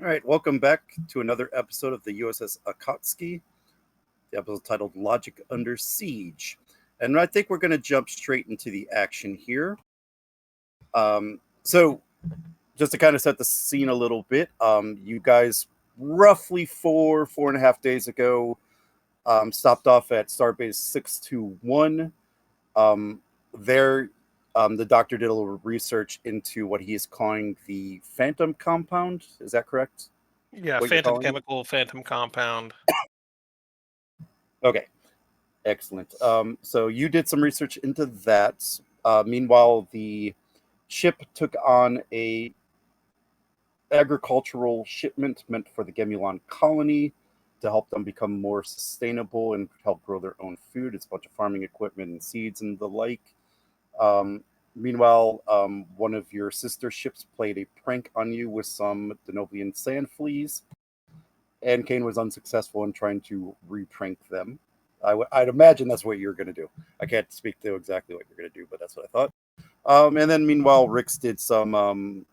All right, welcome back to another episode of the USS Akatsuki, the episode titled Logic Under Siege. And I think we're going to jump straight into the action here. So, just to kind of set the scene a little bit, you guys roughly 4.5 days ago stopped off at Starbase 621. There, the doctor did a little research into what he is calling the Phantom Compound. Is that correct? Yeah, What you're phantom calling it? chemical, phantom compound. Okay, excellent. So you did some research into that. Meanwhile, the ship took on a agricultural shipment meant for the Gemulon Colony to help them become more sustainable and help grow their own food. It's a bunch of farming equipment and seeds and the like. Meanwhile, one of your sister ships played a prank on you with some Denovian sand fleas, and Kane was unsuccessful in trying to re-prank them. I'd imagine that's what you're going to do. I can't speak to exactly what you're going to do, but that's what I thought. And then meanwhile, Rix did some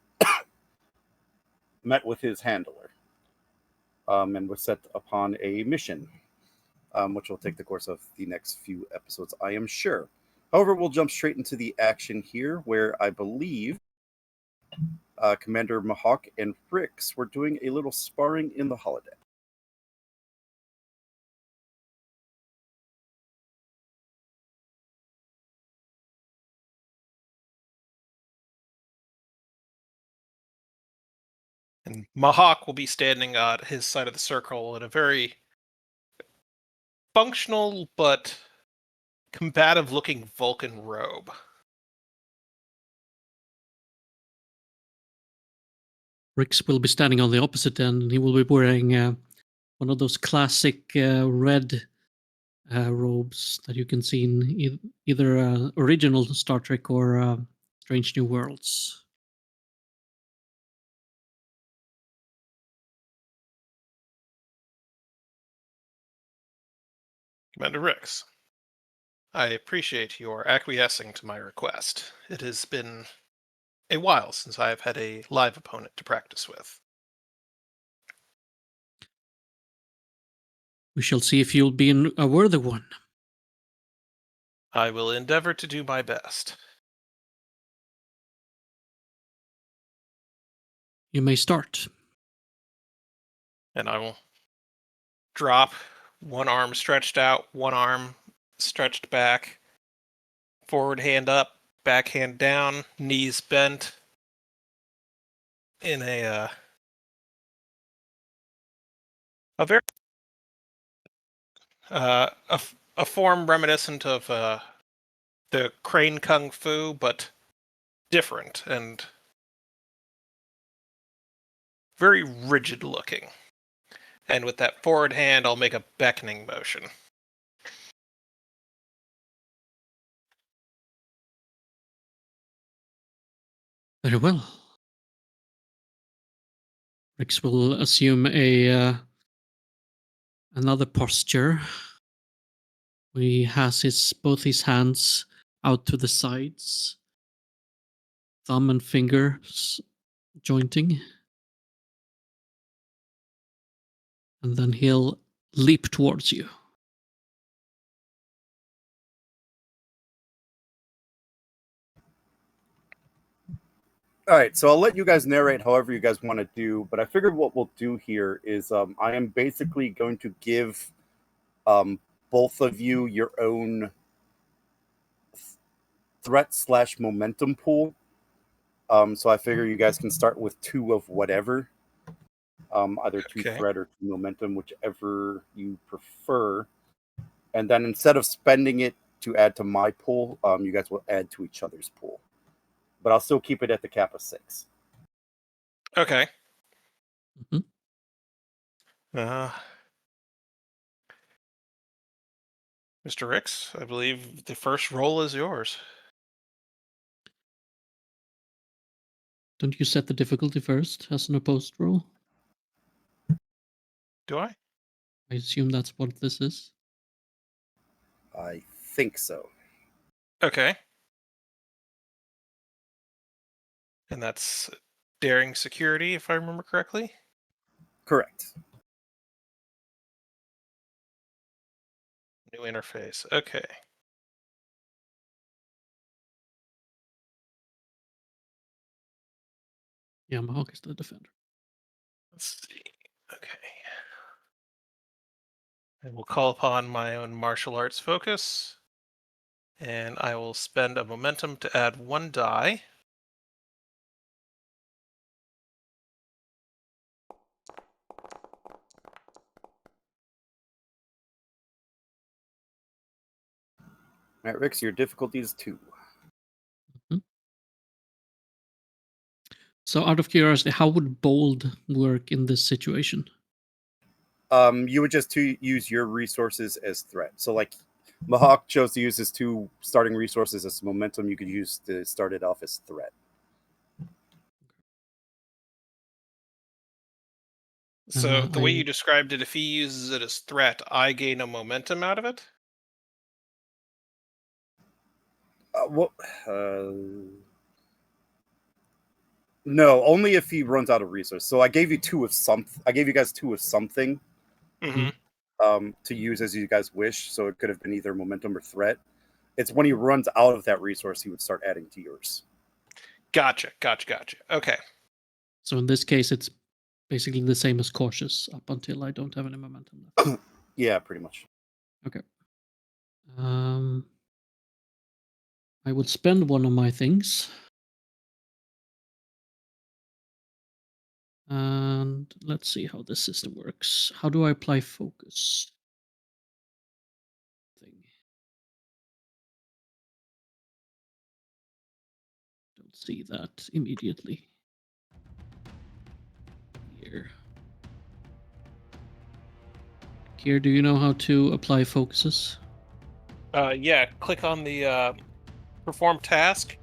met with his handler and was set upon a mission, which will take the course of the next few episodes, I am sure. However, we'll jump straight into the action here, where I believe Commander Mahawk and Rix were doing a little sparring in the holodeck. And Mahawk will be standing at his side of the circle in a very functional but combative looking Vulcan robe. Rix will be standing on the opposite end, and he will be wearing one of those classic red robes that you can see in either original Star Trek or Strange New Worlds. Commander Rix, I appreciate your acquiescing to my request. It has been a while since I have had a live opponent to practice with. We shall see if you'll be a worthy one. I will endeavor to do my best. You may start. And I will drop, one arm stretched out, one arm stretched back, forward hand up, back hand down, knees bent, in a very a form reminiscent of the crane kung fu, but different and very rigid looking. And with that forward hand, I'll make a beckoning motion. Very well. Rix will assume another posture. He has both his hands out to the sides, thumb and fingers jointing. And then he'll leap towards you. All right, so I'll let you guys narrate however you guys want to do, but I figured what we'll do here is I am basically going to give both of you your own threat/momentum pool. So I figure you guys can start with 2 of whatever, either 2 Okay. threat or 2 momentum, whichever you prefer. And then instead of spending it to add to my pool, you guys will add to each other's pool. But I'll still keep it at the cap of 6. Okay. Mhm. Mr. Rix, I believe the first roll is yours. Don't you set the difficulty first as an opposed roll? Do I? I assume that's what this is. I think so. Okay. And that's daring security, if I remember correctly? Correct. New interface. Okay. Yeah, Mahawk is the defender. Let's see. Okay. I will call upon my own martial arts focus. And I will spend a momentum to add 1 die. All right, Rix, your difficulty is 2. So, out of curiosity, how would bold work in this situation? You would just use your resources as threat. So, like, Mahawk chose to use his 2 starting resources as momentum. You could use to start it off as threat. So the way you described it, if he uses it as threat, I gain a momentum out of it? Well, no, only if he runs out of resources. So I gave you 2 of something. I gave you guys 2 of something to use as you guys wish. So it could have been either momentum or threat. It's when he runs out of that resource, he would start adding to yours. Gotcha. Okay. So in this case, it's basically the same as cautious up until I don't have any momentum left. Yeah, pretty much. Okay. I would spend one of my things. And let's see how this system works. How do I apply focus? Don't see that immediately. Here. Kier, do you know how to apply focuses? Yeah, click on the perform task,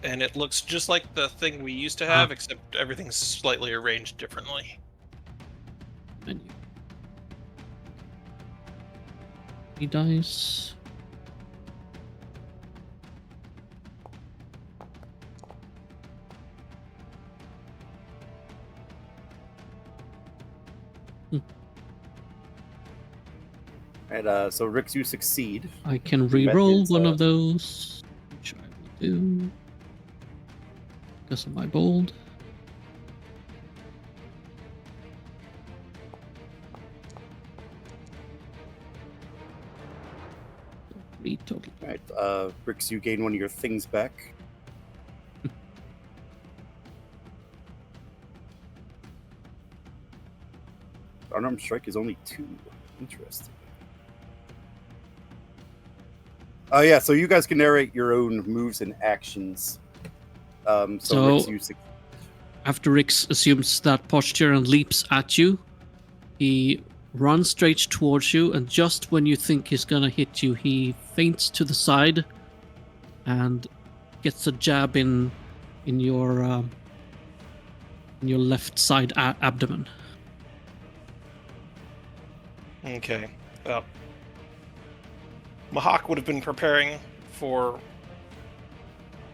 and it looks just like the thing we used to have, except everything's slightly arranged differently. Menu. 3 dice. And so, Rix, you succeed. I can re-roll one of those, which I will do because of my bold. Total. All right, Rix, you gain one of your things back. Unarmed strike is only 2. Interesting. Oh yeah, so you guys can narrate your own moves and actions. So Rix, you after Rix assumes that posture and leaps at you, he runs straight towards you, and just when you think he's gonna hit you, he feints to the side and gets a jab in your left side abdomen. Okay. Well, Mahawk would have been preparing for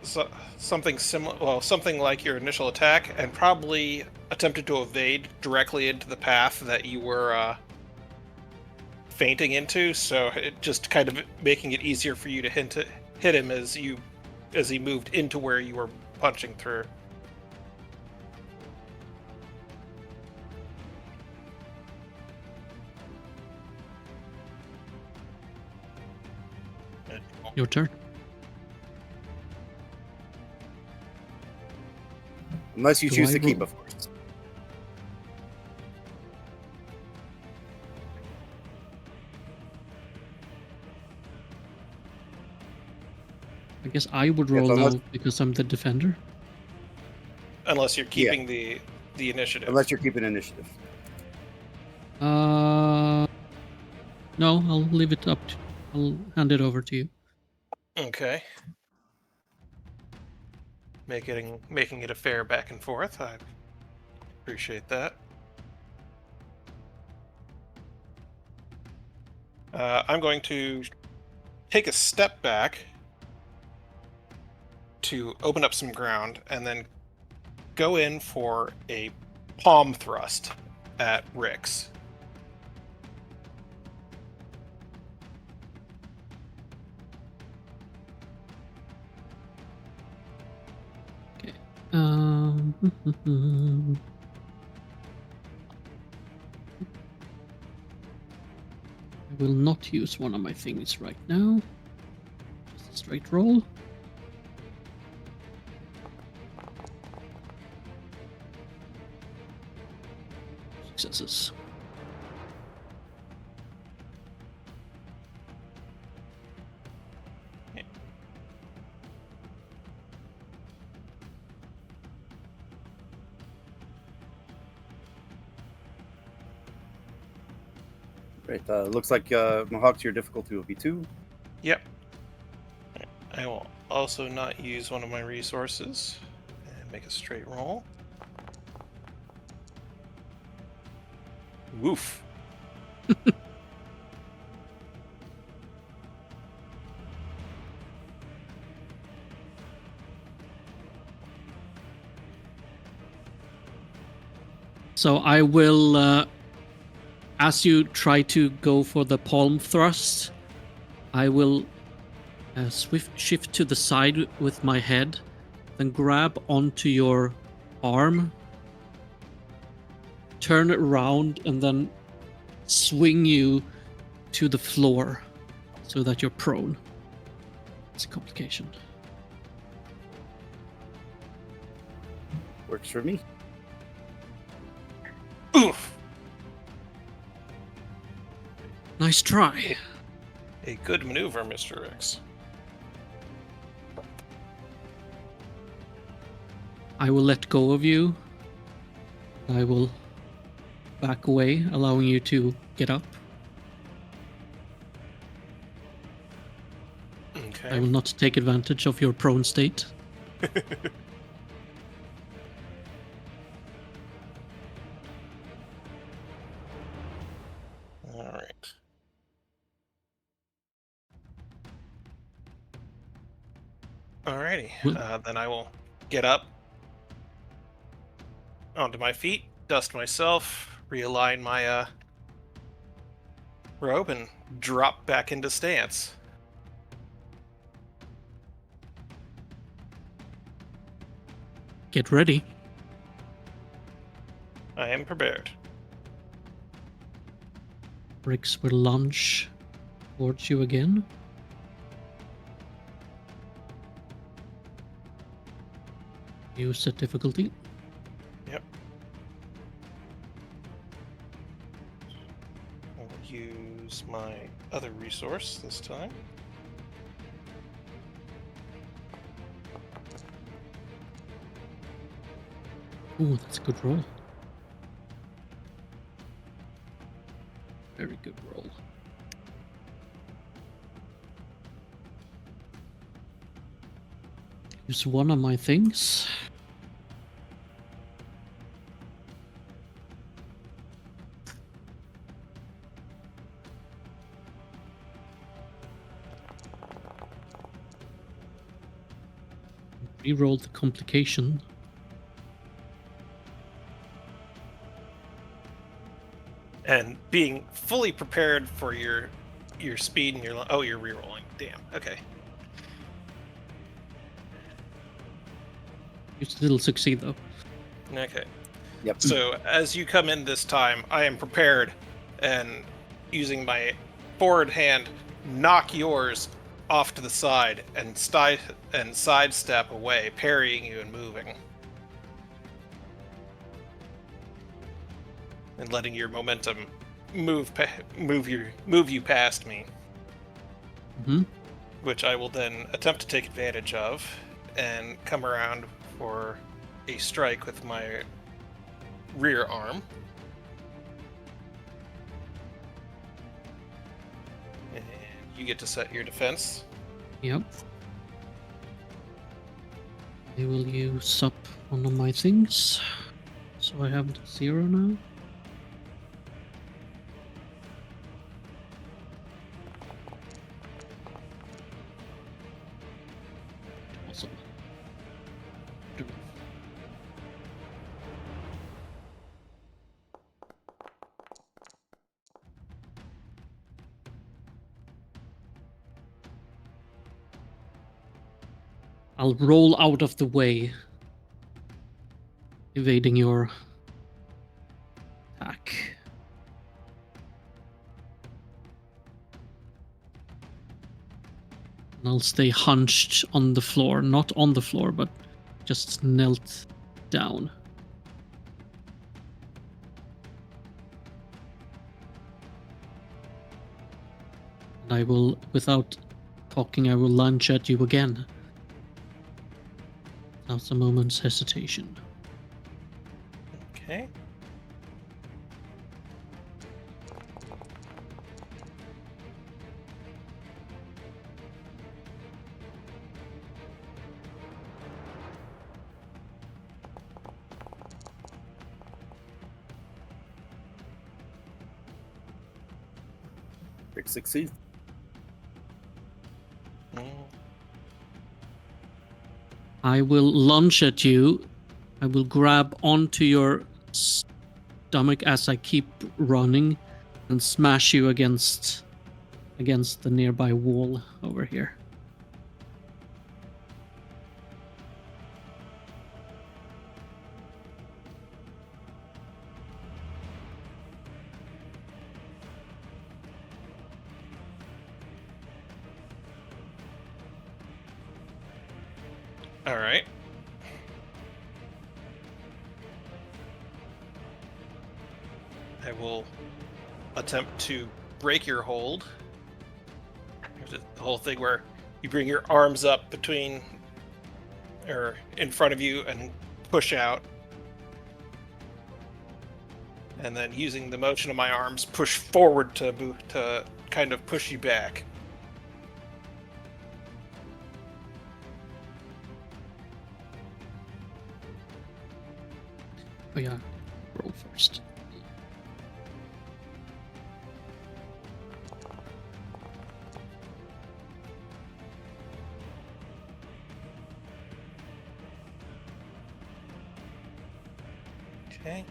something similar, well, something like your initial attack, and probably attempted to evade directly into the path that you were fainting into. So it just kind of making it easier for you to hit him as he moved into where you were punching through. Your turn. Unless you choose to keep, of course. I guess I would roll now because I'm the defender. Unless you're keeping the initiative. Unless you're keeping initiative. No, I'll leave it up. I'll hand it over to you. Okay. Making it a fair back and forth. I appreciate that. I'm going to take a step back to open up some ground and then go in for a palm thrust at Rix. Um, I will not use one of my things right now. Just a straight roll. Successes. Right. Looks like Mohawk's your difficulty will be 2. Yep. I will also not use one of my resources and make a straight roll. Woof. So I will, as you try to go for the palm thrust, I will swift shift to the side with my head, then grab onto your arm, turn it around, and then swing you to the floor so that you're prone. It's a complication. Works for me. Oof. Nice try. A good maneuver, Mr. Rix. I will let go of you. I will back away, allowing you to get up. Okay. I will not take advantage of your prone state. All right. Alrighty. Then I will get up onto my feet, dust myself, realign my robe, and drop back into stance. Get ready. I am prepared. Rix will lunge towards you again. Use set difficulty. Yep. I will use my other resource this time. Ooh, that's a good roll. Very good roll. Use one of my things. Reroll the complication. And being fully prepared for your speed and your... Oh, you're rerolling. Damn. Okay. You still succeed though. Okay. Yep. So as you come in this time, I am prepared, and using my forward hand, knock yours off to the side and sidestep away, parrying you and moving, and letting your momentum move you past me. Mm-hmm. Which I will then attempt to take advantage of and come around for a strike with my rear arm. And you get to set your defense. Yep. I will use up one of my things. So I have 0 now. Awesome. I'll roll out of the way, evading your attack. And I'll stay hunched on the floor, not on the floor, but just knelt down. And I will, without talking, I will lunge at you again. Without a moment's hesitation. Okay. Rick succeeds. I will lunge at you. I will grab onto your stomach as I keep running and smash you against the nearby wall over here. All right. I will attempt to break your hold. There's the whole thing where you bring your arms up between or in front of you and push out. And then using the motion of my arms, push forward to kind of push you back. Oh yeah, roll first. Okay.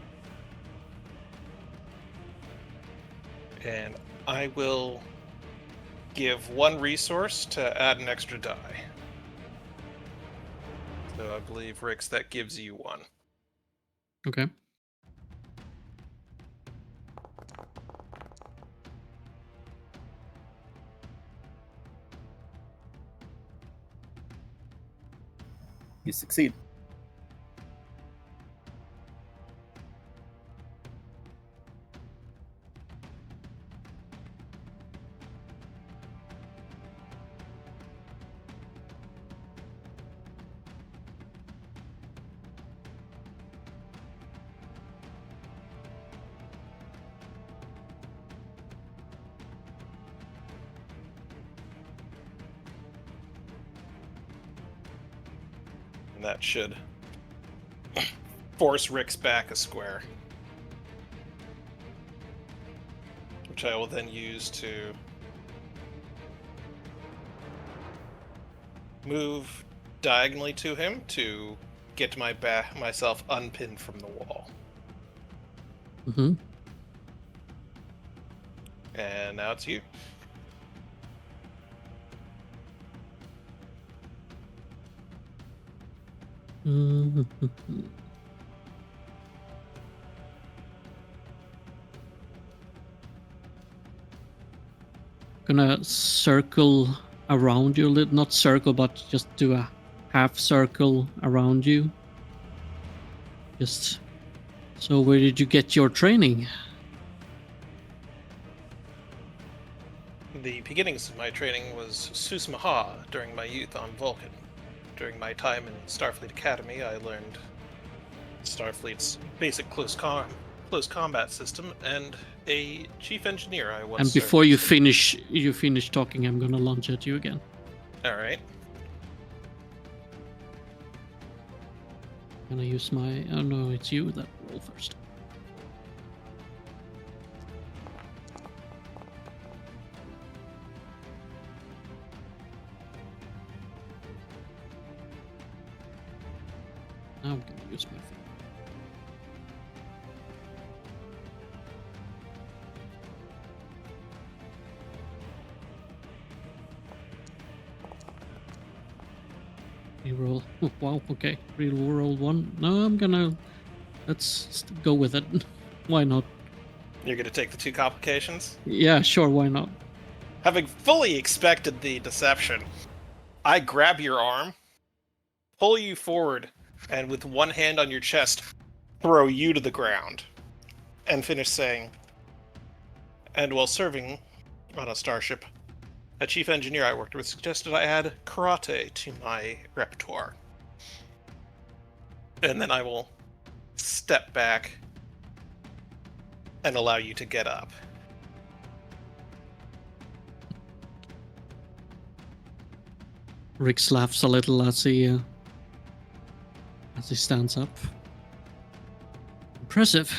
And I will give one resource to add an extra die. So I believe, Rix, that gives you one. Okay. You succeed. And that should force Rix back a square. Which I will then use to move diagonally to him to get myself unpinned from the wall. Mm-hmm. And now it's you. Mm-hmm. Gonna circle around you a little, not circle, but just do a half circle around you. Just so, where did you get your training? The beginnings of my training was Susmaha during my youth on Vulcan. During my time in Starfleet Academy, I learned Starfleet's basic close combat system, and a chief engineer I was. And before you finish talking, I'm gonna lunge at you again. All right. Can I use my? Oh no, it's you that roll first. Now I'm gonna use my thing. Reroll. Oh, wow, okay. Reroll one. No, let's go with it. Why not? You're going to take the 2 complications? Yeah, sure, why not? Having fully expected the deception, I grab your arm, pull you forward, and with one hand on your chest, throw you to the ground. And finish saying, and while serving on a starship, a chief engineer I worked with suggested I add karate to my repertoire. And then I will step back and allow you to get up. Rix laughs a little as he stands up. Impressive.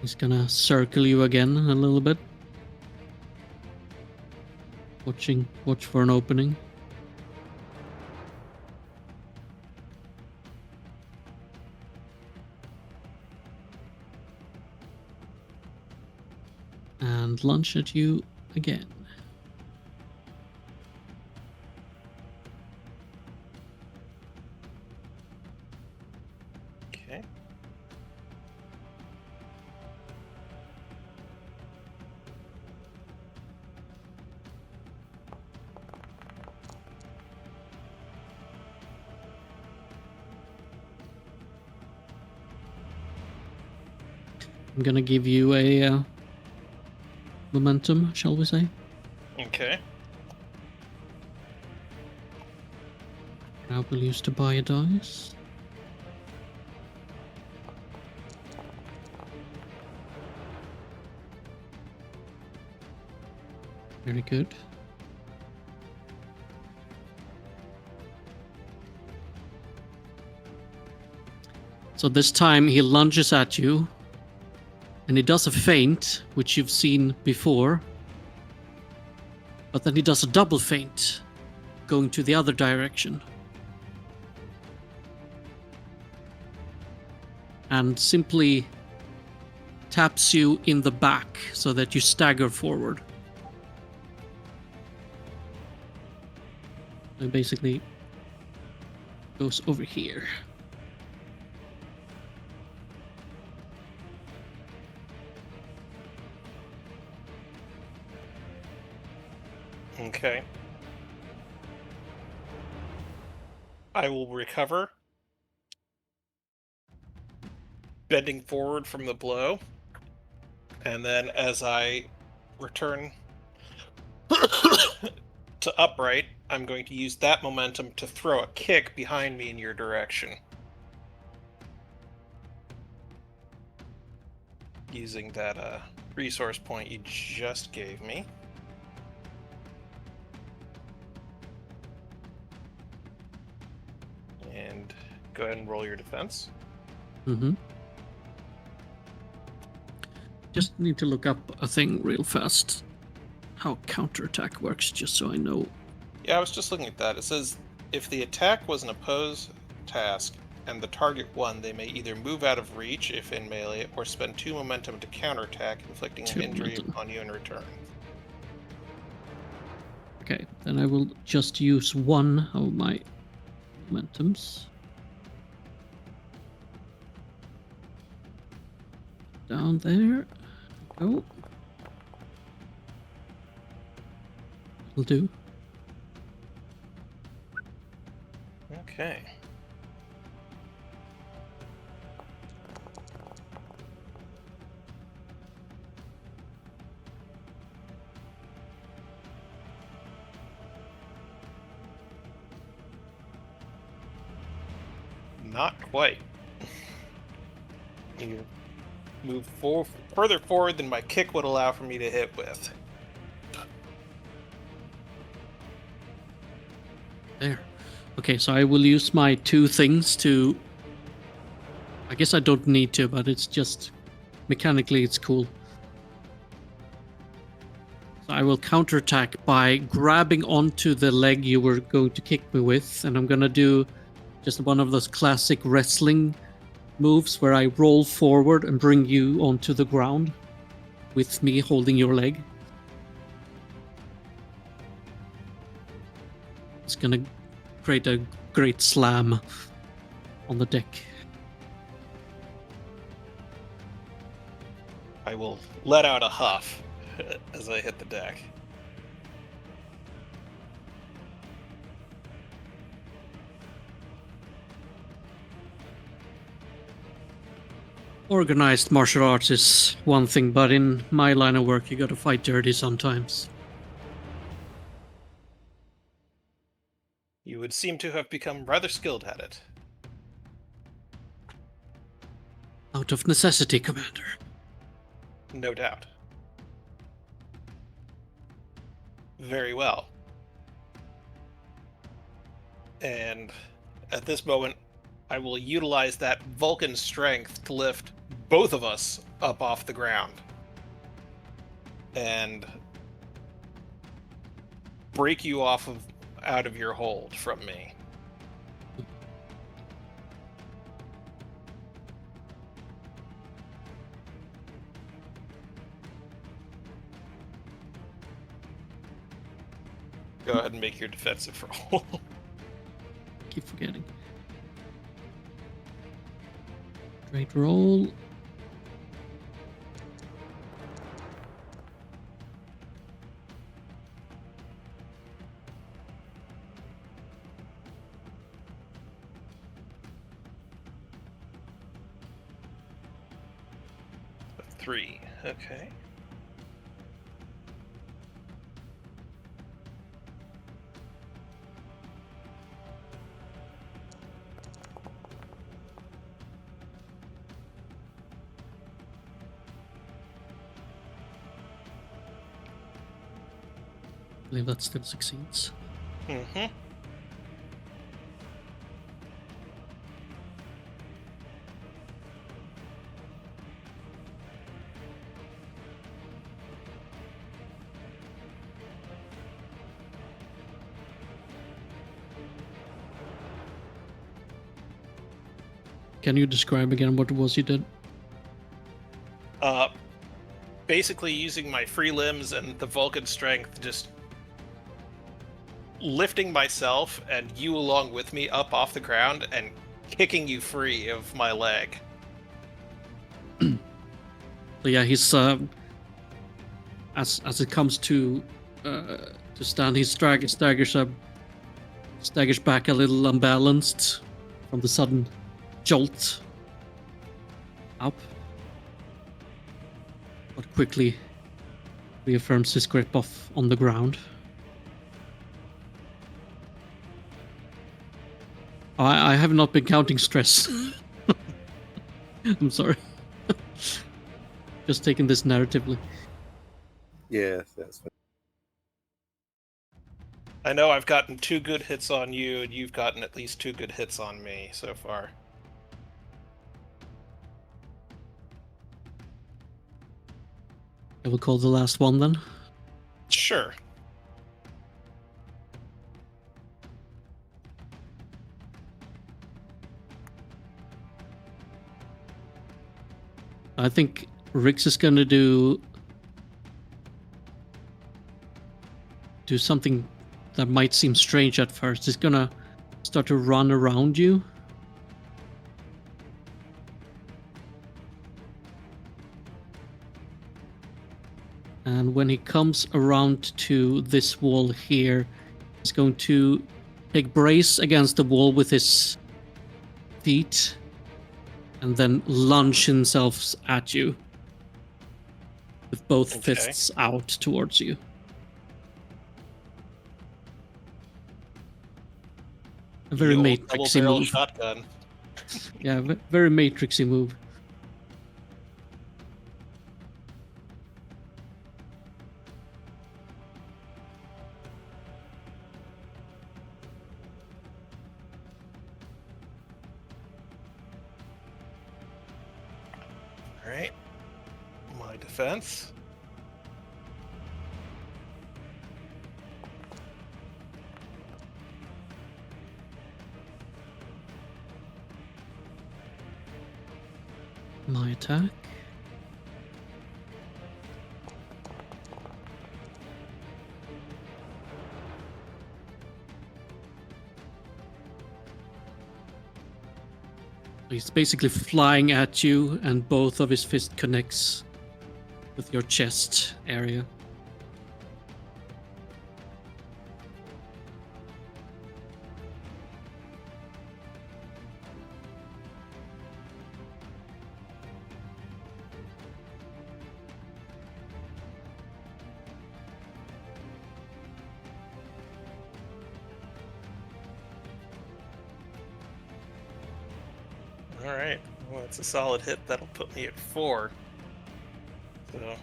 He's gonna circle you again a little bit. Watch for an opening. And lunge at you again. Okay. I'm gonna give you a momentum, shall we say? Okay. I will use to buy a dice. Very good. So this time he lunges at you, and he does a feint, which you've seen before. But then he does a double feint, going to the other direction. And simply taps you in the back so that you stagger forward. And basically goes over here. Okay. I will recover, bending forward from the blow, and then as I return to upright, I'm going to use that momentum to throw a kick behind me in your direction. Using that resource point you just gave me. And go ahead and roll your defense. Mm-hmm. Just need to look up a thing real fast. How counterattack works, just so I know. Yeah, I was just looking at that. It says, if the attack was an opposed task and the target won, they may either move out of reach if in melee, or spend 2 momentum to counterattack, inflicting an injury upon you in return. Okay, then I will just use one of my momentums. Down there. Go. Will do. Okay. Not quite. You move further forward than my kick would allow for me to hit with. There. Okay, so I will use my 2 things to... I guess I don't need to, but it's just... mechanically it's cool. So I will counterattack by grabbing onto the leg you were going to kick me with, and I'm gonna do just one of those classic wrestling moves where I roll forward and bring you onto the ground with me holding your leg. It's gonna create a great slam on the deck. I will let out a huff as I hit the deck. Organized martial arts is one thing, but in my line of work, you gotta fight dirty sometimes. You would seem to have become rather skilled at it. Out of necessity, Commander. No doubt. Very well. And at this moment, I will utilize that Vulcan strength to lift both of us up off the ground. And break you out of your hold from me. Go ahead and make your defensive roll. Keep forgetting. Great roll. Three. Okay. I believe that still succeeds. Mm-hmm. Can you describe again what it was you did? Basically using my free limbs and the Vulcan strength, just lifting myself and you along with me up off the ground and kicking you free of my leg. So yeah, he's as it comes to stand, he staggers back a little unbalanced from the sudden jolt up, but quickly reaffirms his grip on the ground. I have not been counting stress. I'm sorry. Just taking this narratively. Yeah, that's fine. I know I've gotten 2 good hits on you, and you've gotten at least 2 good hits on me so far. I will call the last one then. Sure. I think Rix is gonna do something that might seem strange at first. He's gonna start to run around you. And when he comes around to this wall here, he's going to take brace against the wall with his feet and then lunge himself at you with both fists out towards you. A very matrixy move. Shotgun. Yeah, very matrixy move. All right. My defense. my attack. He's basically flying at you, and both of his fist connects with your chest area. All right. Well, that's a solid hit. That'll put me at 4. So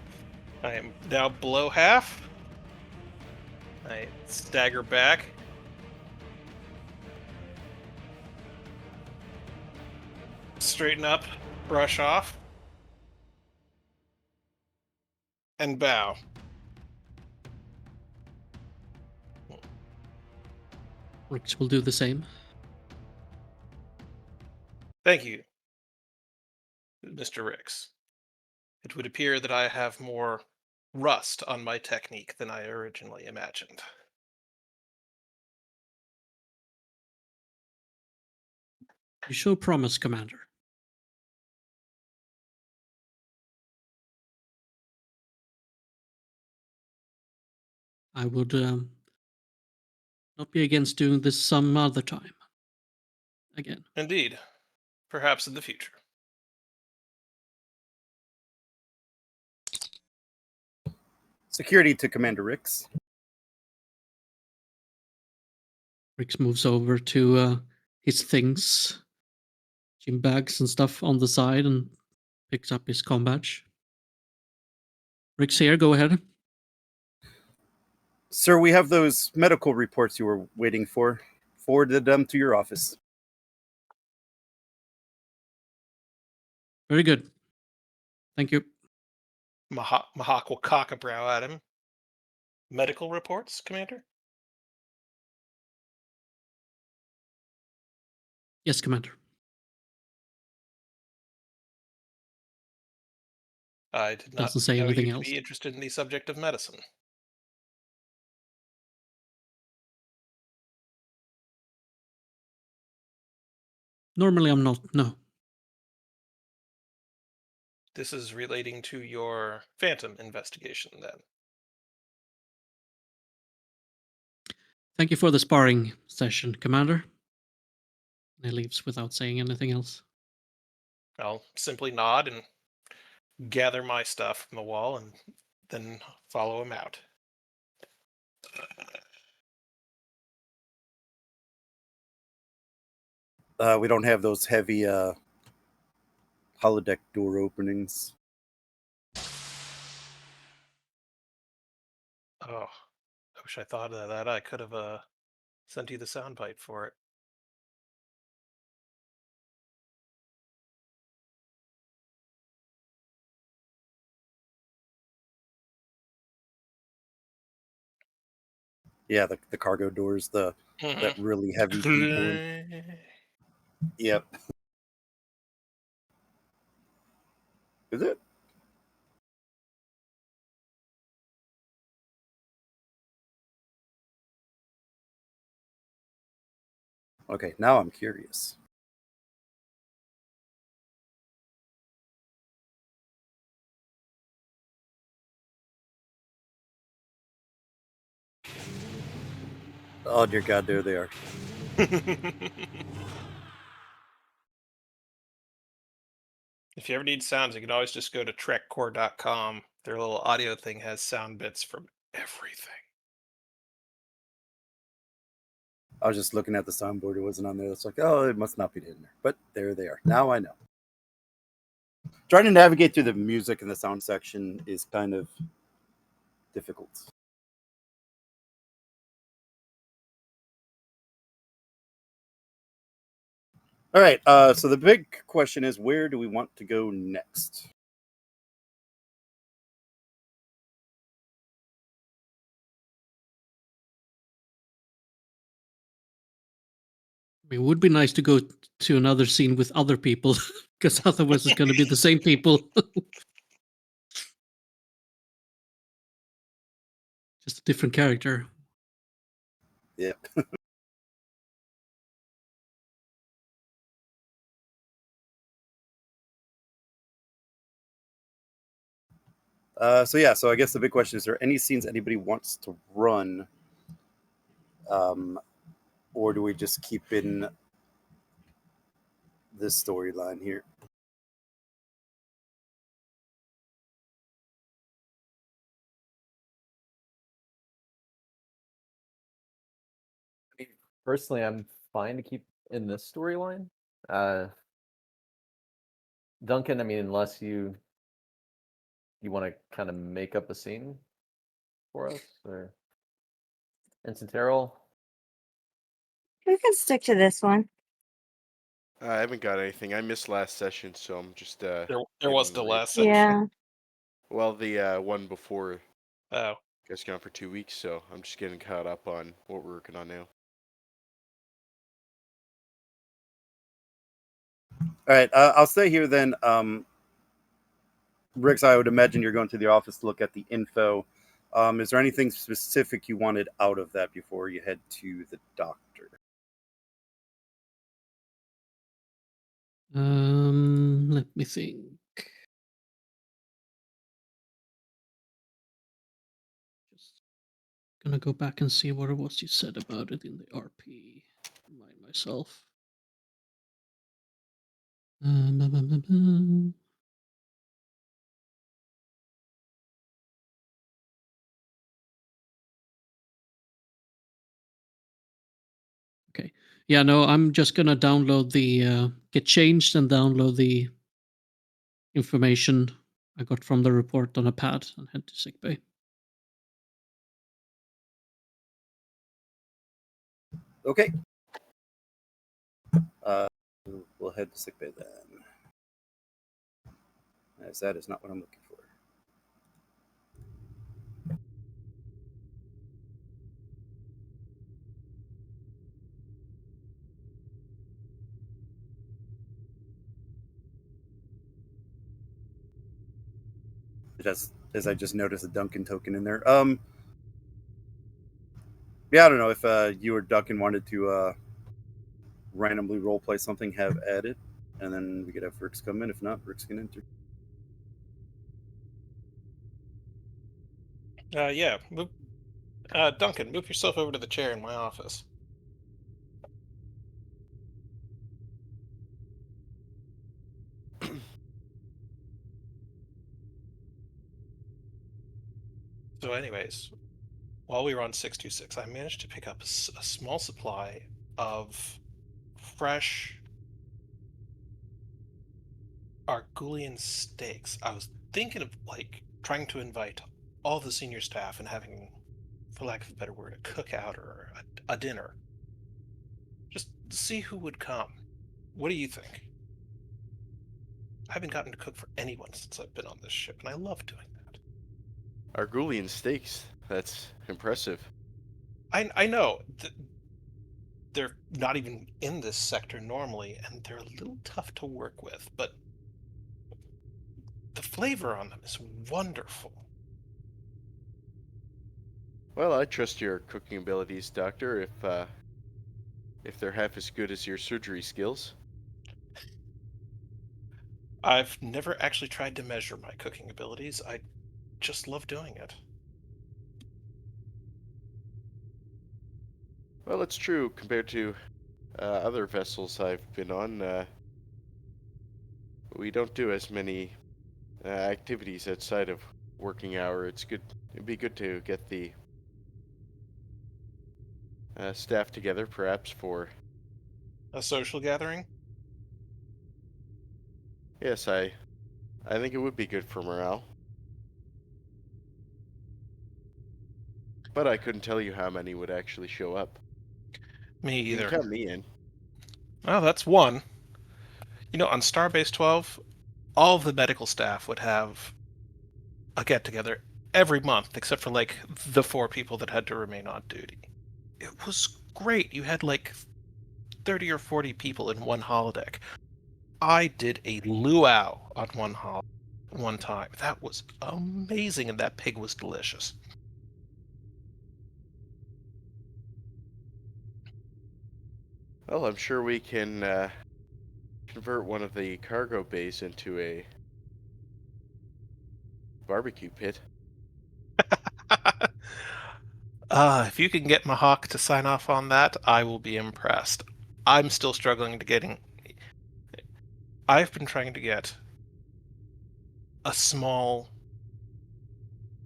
I am now below half. I stagger back. Straighten up, brush off, and bow. Rix will do the same. Thank you, Mr. Rix. It would appear that I have more rust on my technique than I originally imagined. You show promise, Commander. I would not be against doing this some other time. Again. Indeed. Perhaps in the future. Security to Commander Rix. Rix moves over to his things, gym bags and stuff on the side, and picks up his comm badge. Rix here, go ahead. Sir, we have those medical reports you were waiting for. Forwarded them to your office. Very good. Thank you. Mahawk will cock a brow at him. Medical reports, Commander? Yes, Commander. I did not Doesn't say know anything you to else. be interested in the subject of medicine. Normally I'm not, no. This is relating to your Phantom investigation, then. Thank you for the sparring session, Commander. And he leaves without saying anything else. I'll simply nod and gather my stuff from the wall and then follow him out. We don't have those heavy holodeck door openings. Oh, I wish I thought of that. I could have sent you the soundbite for it. Yeah, the cargo doors, that really heavy keyboard. Yep. Is it? Okay, now I'm curious. Oh dear God, there they are. If you ever need sounds, you can always just go to trekcore.com. Their little audio thing has sound bits from everything. I was just looking at the soundboard; it wasn't on there. It's like, oh, it must not be in there. But there they are. Now I know. Trying to navigate through the music and the sound section is kind of difficult. All right. So the big question is, where do we want to go next? It would be nice to go to another scene with other people, because otherwise it's going to be the same people. Just a different character. Yeah. So I guess the big question is there any scenes anybody wants to run? Or do we just keep in this storyline here? Personally, I'm fine to keep in this storyline. Duncan, I mean, unless you want to kind of make up a scene for us, or Ensign Terrell. We can stick to this one. I haven't got anything. I missed last session, so I'm just There getting was the ready. last session. Yeah. Well, the one before. Oh. Guys gone for 2 weeks, so I'm just getting caught up on what we're working on now. All right, I'll stay here then. Rix, I would imagine you're going to the office to look at the info. Is there anything specific you wanted out of that before you head to the doctor? Let me think. Just gonna go back and see what it was you said about it in the RP. Remind myself. Okay. Yeah, no, I'm just gonna download the get changed and download the information I got from the report on a pad and head to sickbay. Okay. We'll head to sickbay then. As that is not what I'm looking for. As I just noticed a Duncan token in there. Yeah, I don't know if you or Duncan wanted to randomly roleplay something, have added, and then we could have Rix come in. If not, Rix can enter. Yeah. Duncan, move yourself over to the chair in my office. So anyways, while we were on 626, I managed to pick up a small supply of fresh Argulian steaks. I was thinking of, like, trying to invite all the senior staff and having, for lack of a better word, a cookout or a dinner. Just see who would come. What do you think? I haven't gotten to cook for anyone since I've been on this ship, and I love doing that. Argulian steaks. That's impressive. I know. They're not even in this sector normally, and they're a little tough to work with, but the flavor on them is wonderful. Well, I trust your cooking abilities, Doctor, if they're half as good as your surgery skills. I've never actually tried to measure my cooking abilities. I just love doing it. Well, it's true compared to other vessels I've been on. We don't do as many activities outside of working hour. It'd be good to get the staff together, perhaps for A social gathering? Yes, I think it would be good for morale. But I couldn't tell you how many would actually show up. Me You either. can count me in. Well, that's one. You know, on Starbase 12, all of the medical staff would have a get-together every month, except for, like, the 4 people that had to remain on duty. It was great. You had, like, 30 or 40 people in one holodeck. I did a luau on one time. That was amazing, and that pig was delicious. Well, I'm sure we can convert one of the cargo bays into a barbecue pit. If you can get Mahawk to sign off on that, I will be impressed. I'm still struggling to getting... I've been trying to get a small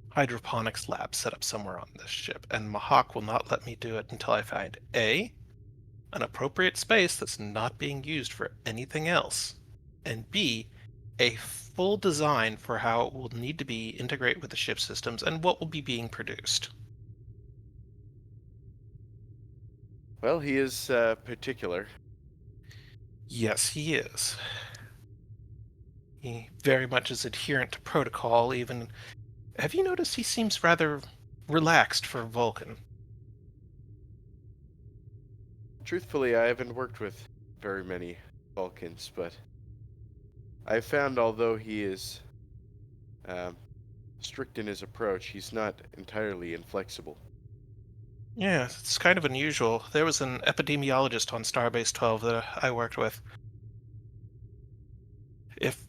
hydroponics lab set up somewhere on this ship, and Mahawk will not let me do it until I find A, an appropriate space that's not being used for anything else, and B, a full design for how it will need to be integrate with the ship systems and what will be being produced. Well, he is particular. Yes, he is. He very much is adherent to protocol, even... Have you noticed he seems rather relaxed for Vulcan? Truthfully, I haven't worked with very many Vulcans, but I've found although he is strict in his approach, he's not entirely inflexible. Yeah, it's kind of unusual. There was an epidemiologist on Starbase 12 that I worked with. If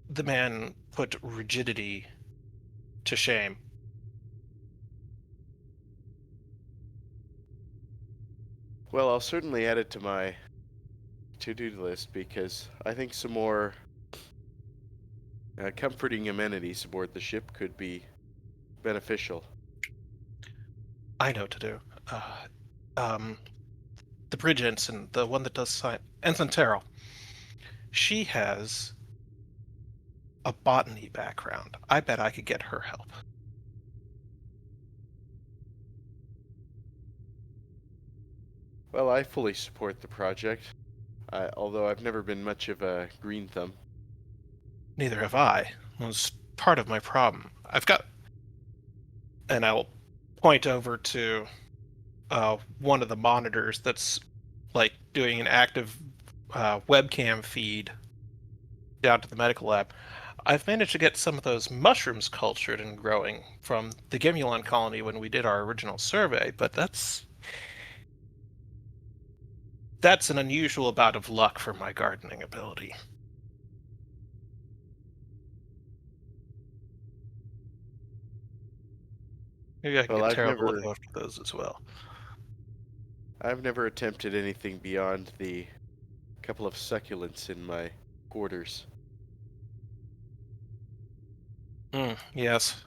the man put rigidity to shame. Well, I'll certainly add it to my to-do list because I think some more comforting amenities aboard the ship could be beneficial. I know what to do. The bridge ensign, the one that does sign, Ensign Terrell. She has a botany background. I bet I could get her help. Well, I fully support the project, although I've never been much of a green thumb. Neither have I. It was part of my problem. I've got... And I'll point over to one of the monitors that's like doing an active webcam feed down to the medical lab. I've managed to get some of those mushrooms cultured and growing from the Gemulon Colony when we did our original survey, but that's an unusual bout of luck for my gardening ability. Maybe I can Well, get I've Tara to never look after those as well. attempted anything beyond the couple of succulents in my quarters. Yes.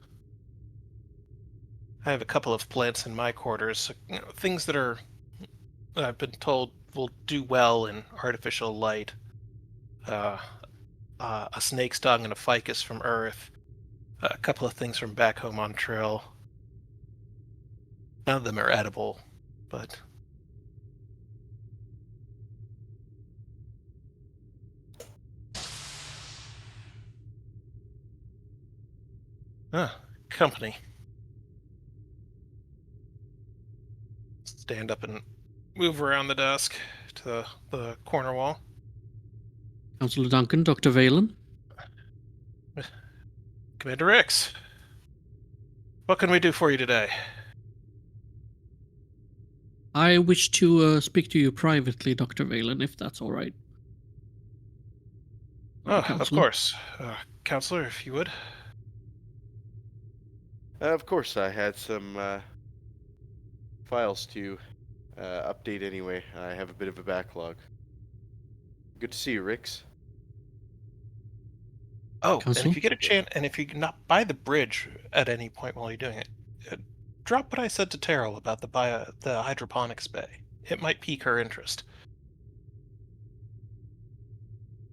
I have a couple of plants in my quarters, things that are, I've been told, will do well in artificial light. A snake stung and a ficus from Earth. A couple of things from back home on Trill. None of them are edible, but... company. Stand up and move around the desk to the corner wall. Counselor Duncan, Dr. Valen. Commander Rix, what can we do for you today? I wish to speak to you privately, Dr. Valen, if that's all right. Oh, of Counselor. course. Counselor, if you would. Of course, I had some files to update anyway. I have a bit of a backlog. Good to see you, Rix. Oh, Counselor? and if you get a chance, and if you're not by the bridge at any point while you're doing it, drop what I said to Terrell about the hydroponics bay. It might pique her interest.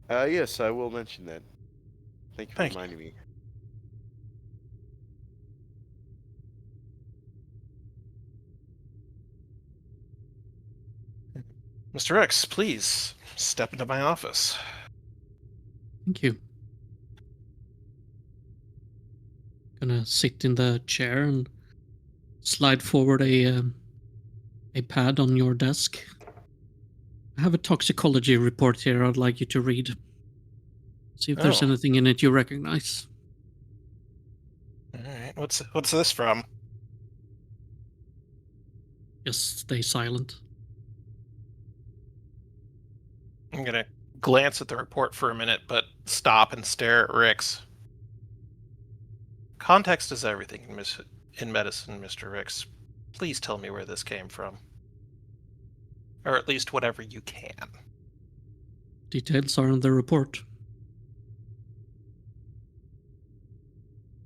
Yes, I will mention that. Thank you for Thank you. reminding me. Mr. X, please step into my office. Thank you. Gonna sit in the chair and slide forward a pad on your desk. have a toxicology report here I'd like you to read. See if there's Oh. anything in it you recognize. All right. What's this from? Just stay silent. I'm gonna glance at the report for a minute, but stop and stare at Rix. Context is everything in medicine, Mr. Rix. Please tell me where this came from. Or at least whatever you can. Details are in the report.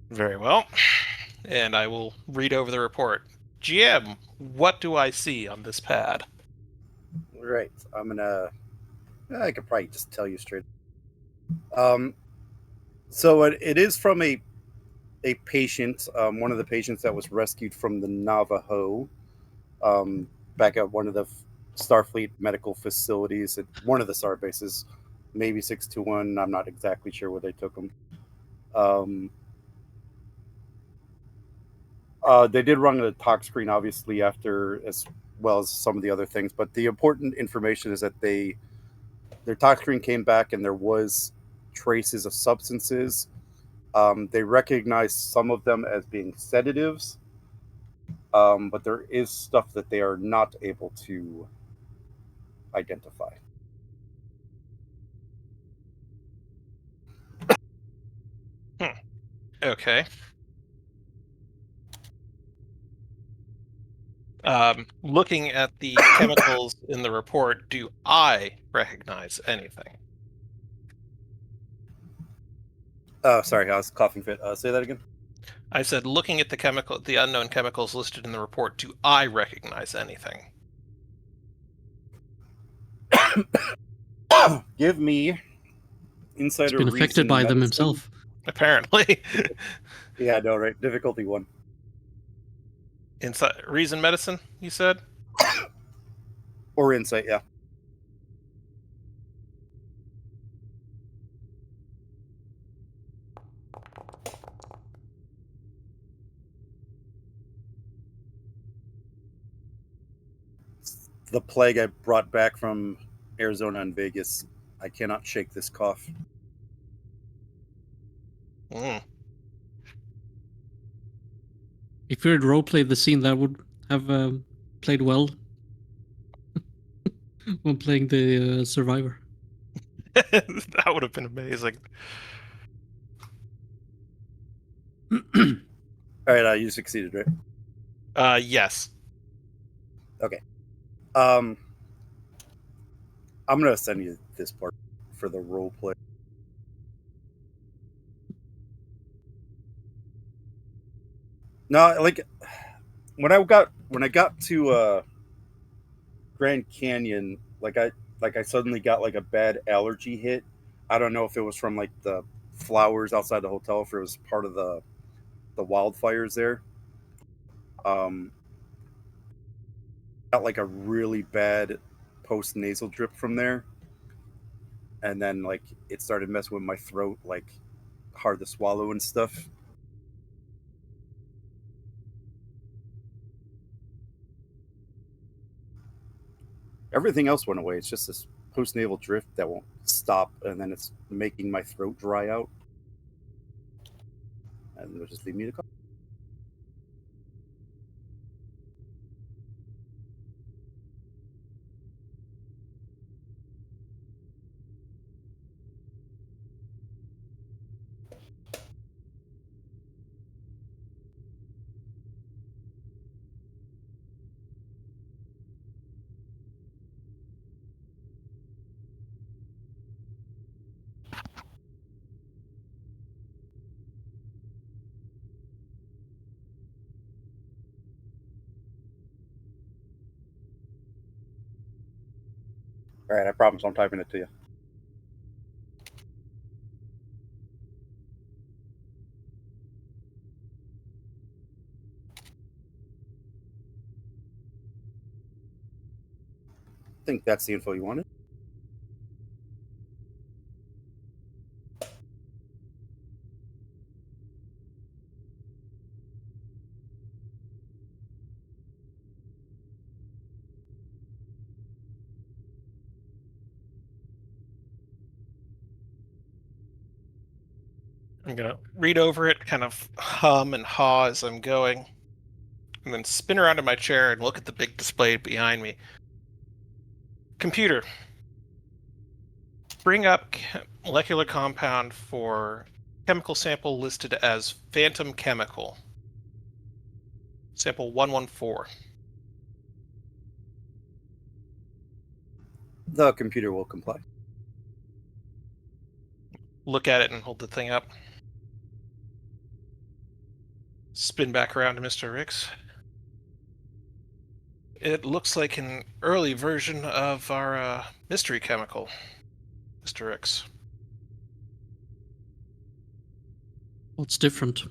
Very well. And I will read over the report. GM, what do I see on this pad? Right. I could probably just tell you straight. So it is from a patient, one of the patients that was rescued from the Navajo, back at one of the Starfleet medical facilities at one of the star bases, maybe 621. I'm not exactly sure where they took him. They did run a tox screen, obviously, after, as well as some of the other things. But the important information is that their tox screen came back and there was traces of substances. They recognized some of them as being sedatives, but there is stuff that they are not able to identify. Okay. Looking at the chemicals in the report, do I recognize anything? Sorry, I was coughing fit. Say that again. I said, looking at the unknown chemicals listed in the report, do I recognize anything? Give me insider. He's been affected by them medicine. himself. Apparently. Yeah, no, right. Difficulty 1. Reason medicine, you said? Or insight, yeah. The plague I brought back from Arizona and Vegas. I cannot shake this cough. Mm. If you had roleplayed the scene, that would have played well when playing the survivor. That would have been amazing. All right, you succeeded, right? Yes. Okay. I'm gonna send you this part for the role play. No, like when I got to Grand Canyon, like I suddenly got like a bad allergy hit. I don't know if it was from like the flowers outside the hotel, if it was part of the wildfires there. Got like a really bad post nasal drip from there, and then like it started messing with my throat, like hard to swallow and stuff. Everything else went away. It's just this post nasal drift that won't stop, and then it's making my throat dry out, and it'll just leave me to cough. All right, I promise I'm typing it to you. I think that's the info you wanted. I'm gonna read over it, kind of hum and haw as I'm going, and then spin around in my chair and look at the big display behind me. Computer, bring up molecular compound for chemical sample listed as phantom chemical. Sample 114. The computer will comply. Look at it and hold the thing up. Spin back around to Mr. Ricks. It looks like an early version of our mystery chemical, Mr. Ricks. What's different?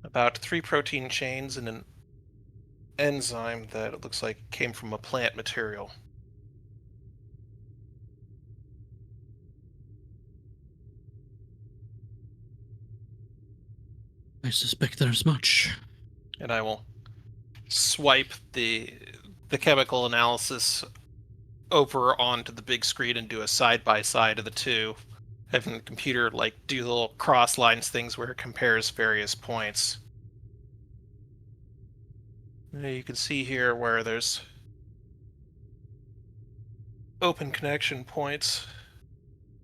About 3 protein chains and an enzyme that it looks like came from a plant material. I suspect there's much. And I will swipe the chemical analysis over onto the big screen and do a side-by-side of the two, having the computer like do the little cross lines things where it compares various points. You can see here where there's open connection points,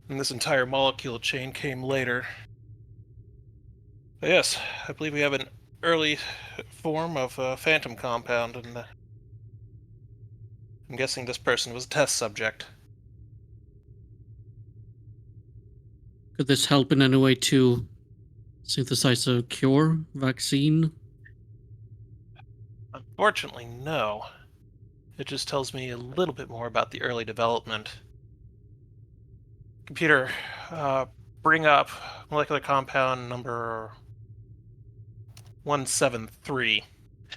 and this entire molecule chain came later. But yes, I believe we have an early form of a phantom compound, and I'm guessing this person was a test subject. Could this help in any way to synthesize a cure, vaccine? Unfortunately, no. It just tells me a little bit more about the early development. Computer, bring up molecular compound number 173,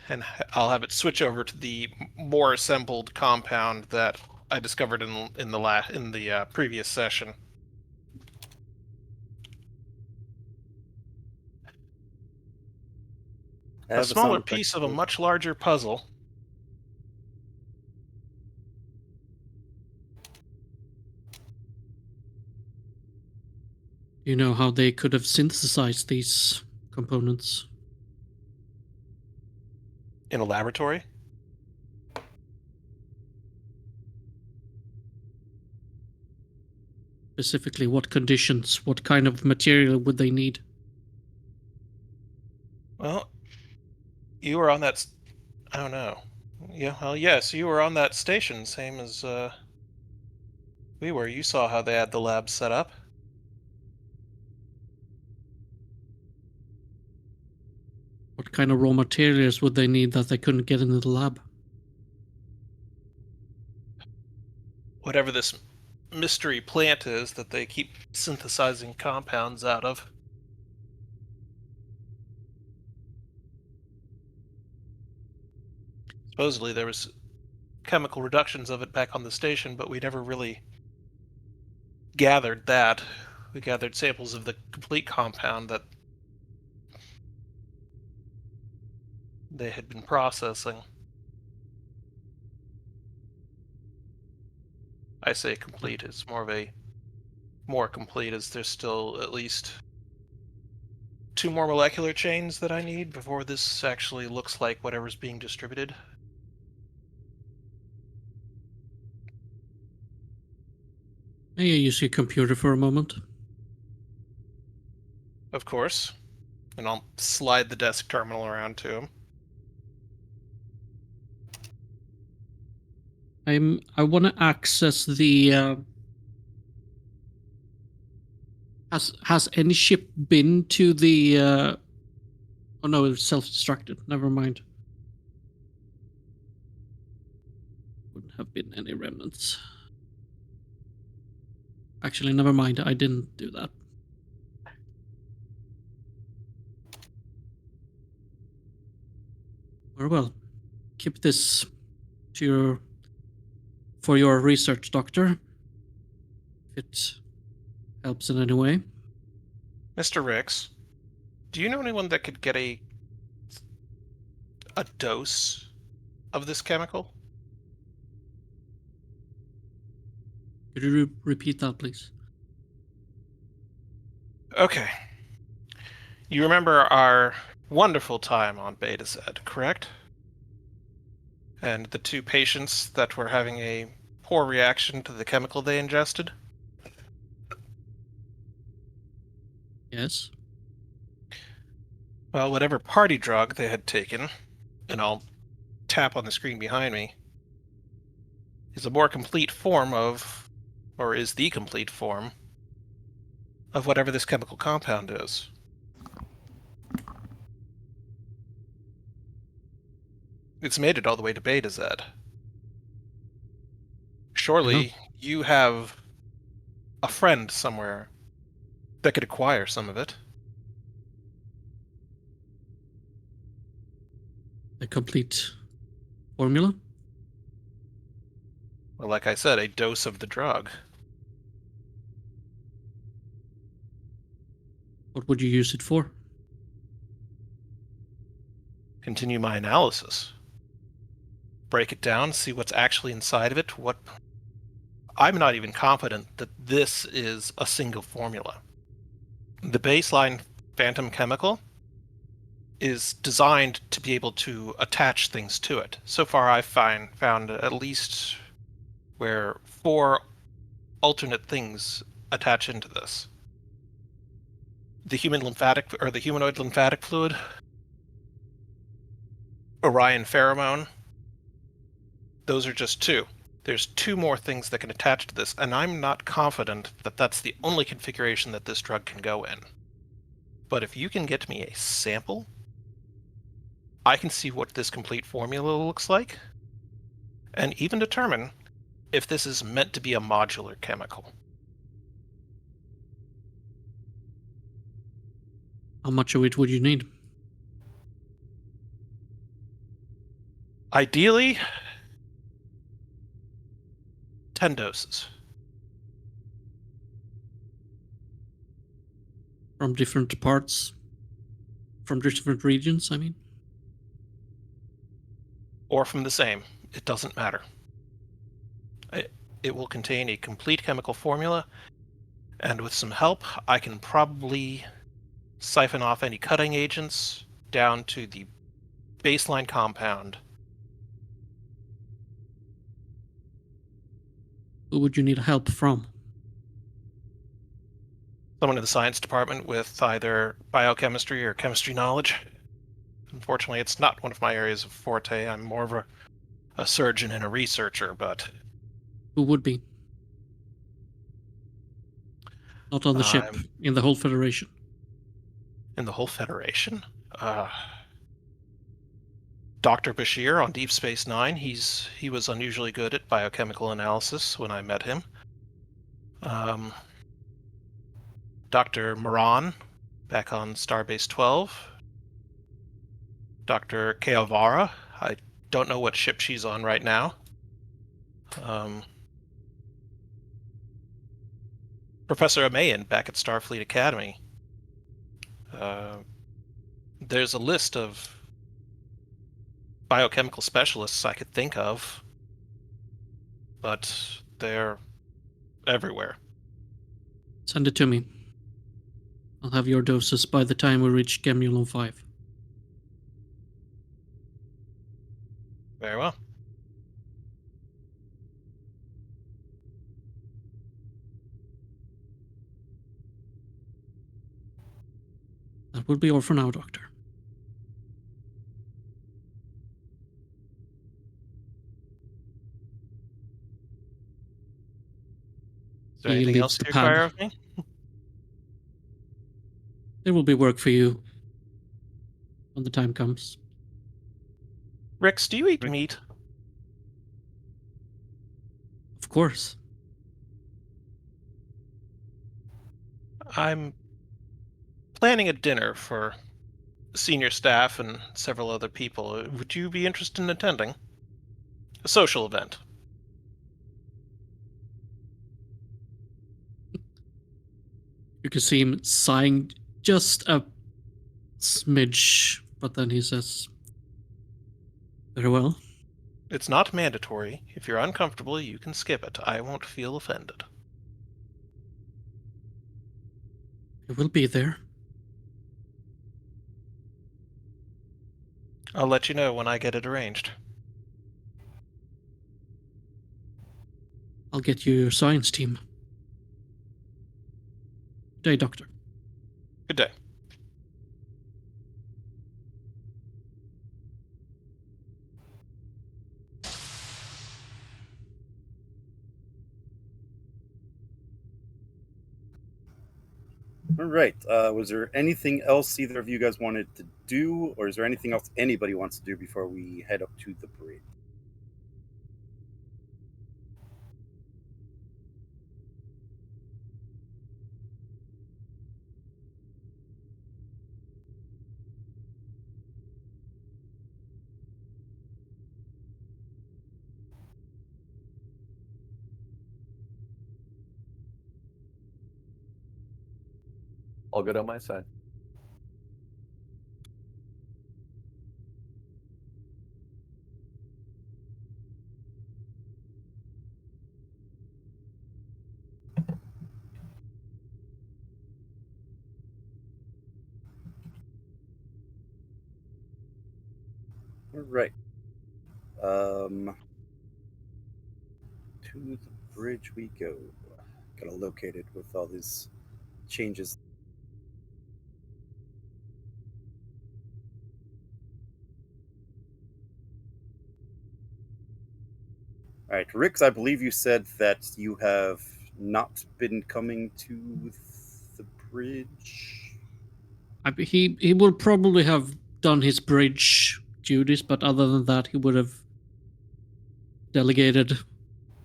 and I'll have it switch over to the more assembled compound that I discovered in the previous session. A smaller piece of a much larger puzzle. You know how they could have synthesized these components? In a laboratory? Specifically, what conditions, what kind of material would they need? Well, you were on that... I don't know. Yeah, well, yes, you were on that station, same as we were. You saw how they had the lab set up. What kind of raw materials would they need that they couldn't get into the lab? Whatever this mystery plant is that they keep synthesizing compounds out of. Supposedly there was chemical reductions of it back on the station, but we never really gathered that. We gathered samples of the complete compound that they had been processing. I say complete, it's more complete as there's still at least 2 more molecular chains that I need before this actually looks like whatever's being distributed. May I use your computer for a moment? Of course. And I'll slide the desk terminal around to him. I want to access the. Has any ship been to the? Oh no, it was self-destructed. Never mind. Wouldn't have been any remnants. Actually, never mind. I didn't do that. Very well. Keep this to for your research, Doctor. If it helps in any way. Mr. Ricks, do you know anyone that could get a dose of this chemical? Could you repeat that, please? Okay. You remember our wonderful time on Beta Z, correct? And the 2 patients that were having a poor reaction to the chemical they ingested? Yes. Well, whatever party drug they had taken, and I'll tap on the screen behind me, is a more complete form of, or is the complete form, of whatever this chemical compound is. It's made it all the way to Beta Z. Surely you have a friend somewhere that could acquire some of it. The complete formula? Well, like I said, a dose of the drug. What would you use it for? Continue my analysis. Break it down, see what's actually inside of it. I'm not even confident that this is a single formula. The baseline phantom chemical is designed to be able to attach things to it. So far, I've found at least where 4 alternate things attach into this. The humanoid lymphatic fluid, Orion pheromone. Those are just 2. There's 2 more things that can attach to this, and I'm not confident that that's the only configuration that this drug can go in. But if you can get me a sample, I can see what this complete formula looks like, and even determine if this is meant to be a modular chemical. How much of it would you need? Ideally, 10 doses. From different parts? From different regions, I mean? Or from the same. It doesn't matter. It will contain a complete chemical formula, and with some help, I can probably siphon off any cutting agents down to the baseline compound. Who would you need help from? Someone in the science department with either biochemistry or chemistry knowledge. Unfortunately, it's not one of my areas of forte. I'm more of a surgeon and a researcher, but... Who would be? Not on the ship, in the whole Federation. In the whole Federation? Dr. Bashir on Deep Space Nine. He was unusually good at biochemical analysis when I met him. Dr. Moran, back on Starbase 12. Dr. Keavara. I don't know what ship she's on right now. Professor Amayan back at Starfleet Academy. There's a list of biochemical specialists I could think of, but they're everywhere. Send it to me. I'll have your doses by the time we reach Gemulon 5. Very well. That will be all for now, Doctor. Is there anything else you require of me? There will be work for you when the time comes. Rix, do you eat meat? Of course. I'm planning a dinner for senior staff and several other people. Would you be interested in attending? A social event. You can see him sighing just a smidge, but then he says, very well. It's not mandatory. If you're uncomfortable, you can skip it. I won't feel offended. It will be there. I'll let you know when I get it arranged. I'll get you your science team. Good day, Doctor. Good day. All right. Was there anything else either of you guys wanted to do, or is there anything else anybody wants to do before we head up to the bridge? All good on my side. All right. To the bridge we go. Gotta locate it with all these changes. All right, Rix, I believe you said that you have not been coming to the bridge. He will probably have done his bridge duties, but other than that, he would have delegated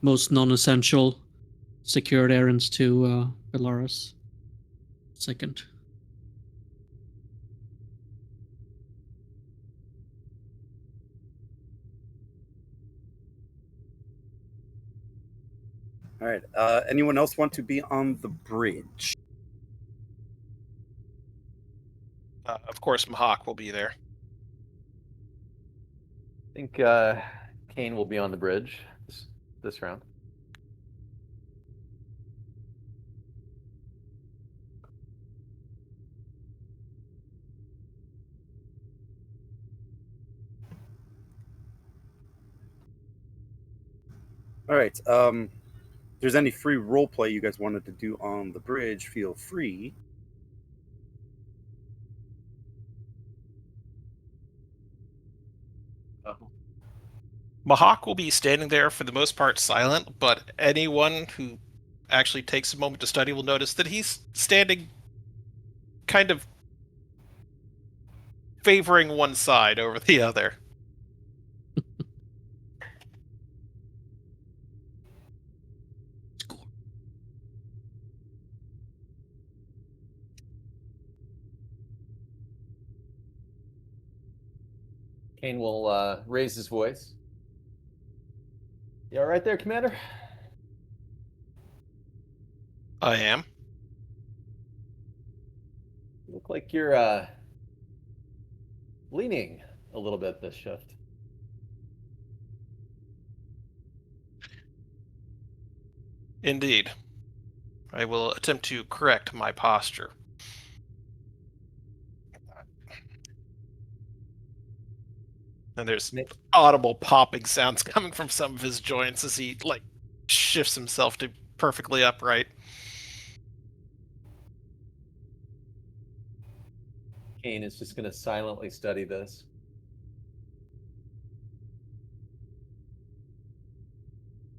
most non-essential secured errands to Belarus. Second. All right. Anyone else want to be on the bridge? Of course, Mahawk will be there. I think Kane will be on the bridge this round. All right. If there's any free role play you guys wanted to do on the bridge, feel free. Mahawk will be standing there for the most part silent, but anyone who actually takes a moment to study will notice that he's standing kind of favoring one side over the other. Score. Kane will raise his voice. You all right there, Commander? I am. You look like you're leaning a little bit this shift. Indeed. I will attempt to correct my posture. And there's audible popping sounds coming from some of his joints as he shifts himself to perfectly upright. Kane is just going to silently study this.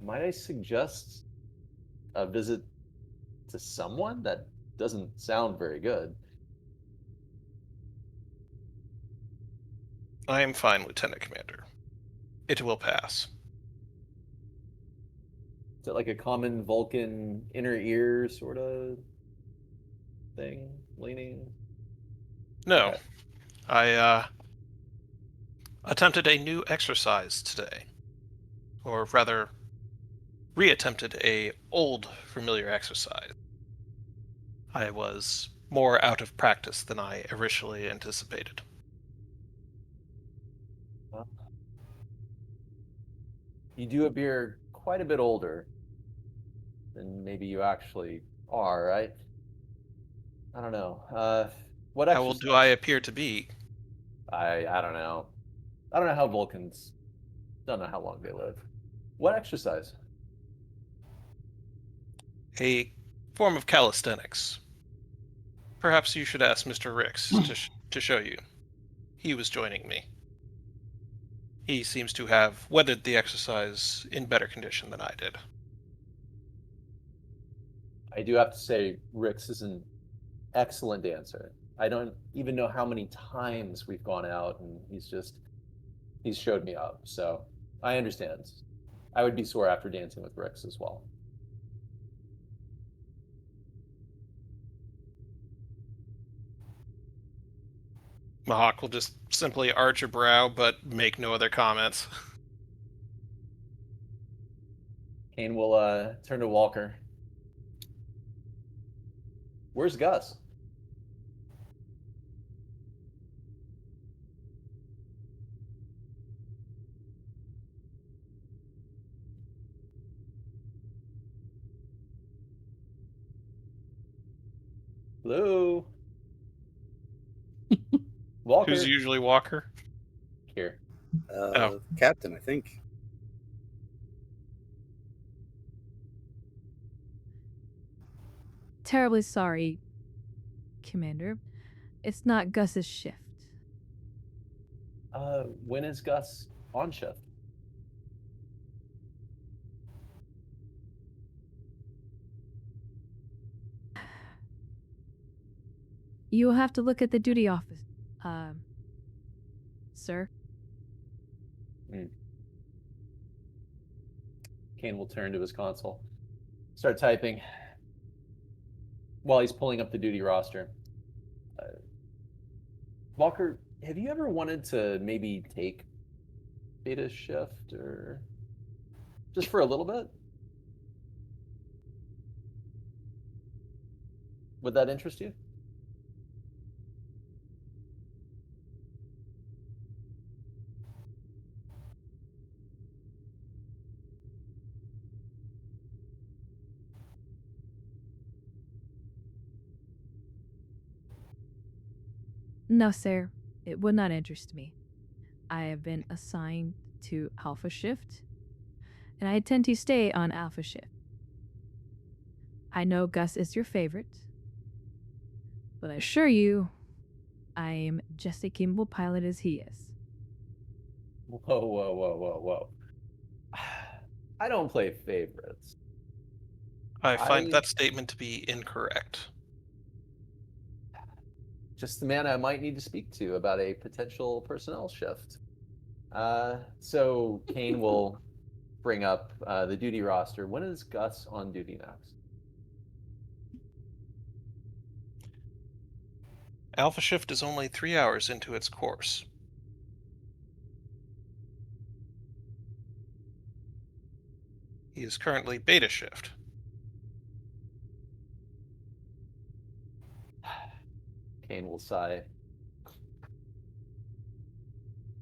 Might I suggest a visit to someone? That doesn't sound very good. I am fine, Lieutenant Commander. It will pass. Is it like a common Vulcan inner ear sort of thing? Leaning? No. Okay. I attempted a new exercise today. Or rather, reattempted a old familiar exercise. I was more out of practice than I originally anticipated. You do appear quite a bit older than maybe you actually are, right? I don't know. What How old do I appear to be? I don't know. I don't know how Vulcans. Don't know how long they live. What exercise? A form of calisthenics. Perhaps you should ask Mr. Ricks to show you. He was joining me. He seems to have weathered the exercise in better condition than I did. I do have to say, Rix is an excellent dancer. I don't even know how many times we've gone out and he's showed me up. So I understand. I would be sore after dancing with Rix as well. Mahawk will just simply arch a brow, but make no other comments. Kane will turn to Walker. Where's Gus? Hello? Walker. Who's usually Walker? Here. Captain, I think. Terribly sorry, Commander. It's not Gus's shift. When is Gus on shift? You'll have to look at the duty office, sir. Kane will turn to his console. Start typing. While he's pulling up the duty roster. Walker, have you ever wanted to maybe take Beta's shift or just for a little bit? Would that interest you? No, sir. It would not interest me. I have been assigned to Alpha Shift, and I intend to stay on Alpha Shift. I know Gus is your favorite, but I assure you, I am just a capable pilot as he is. Whoa. I don't play favorites. I find that statement to be incorrect. Just the man I might need to speak to about a potential personnel shift. So Kane will bring up the duty roster. When is Gus on duty next? Alpha Shift is only 3 hours into its course. He is currently Beta Shift. Kane will sigh.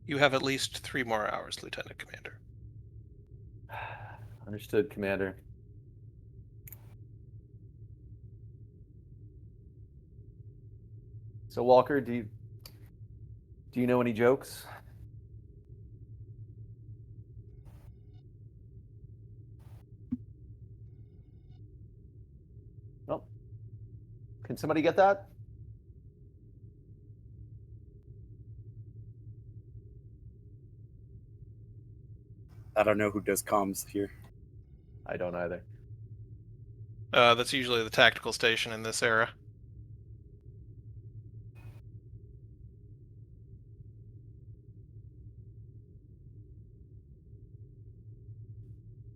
You have at least 3 more hours, Lieutenant Commander. Understood, Commander. So Walker, do you know any jokes? Nope. Can somebody get that? I don't know who does comms here. I don't either. That's usually the tactical station in this era.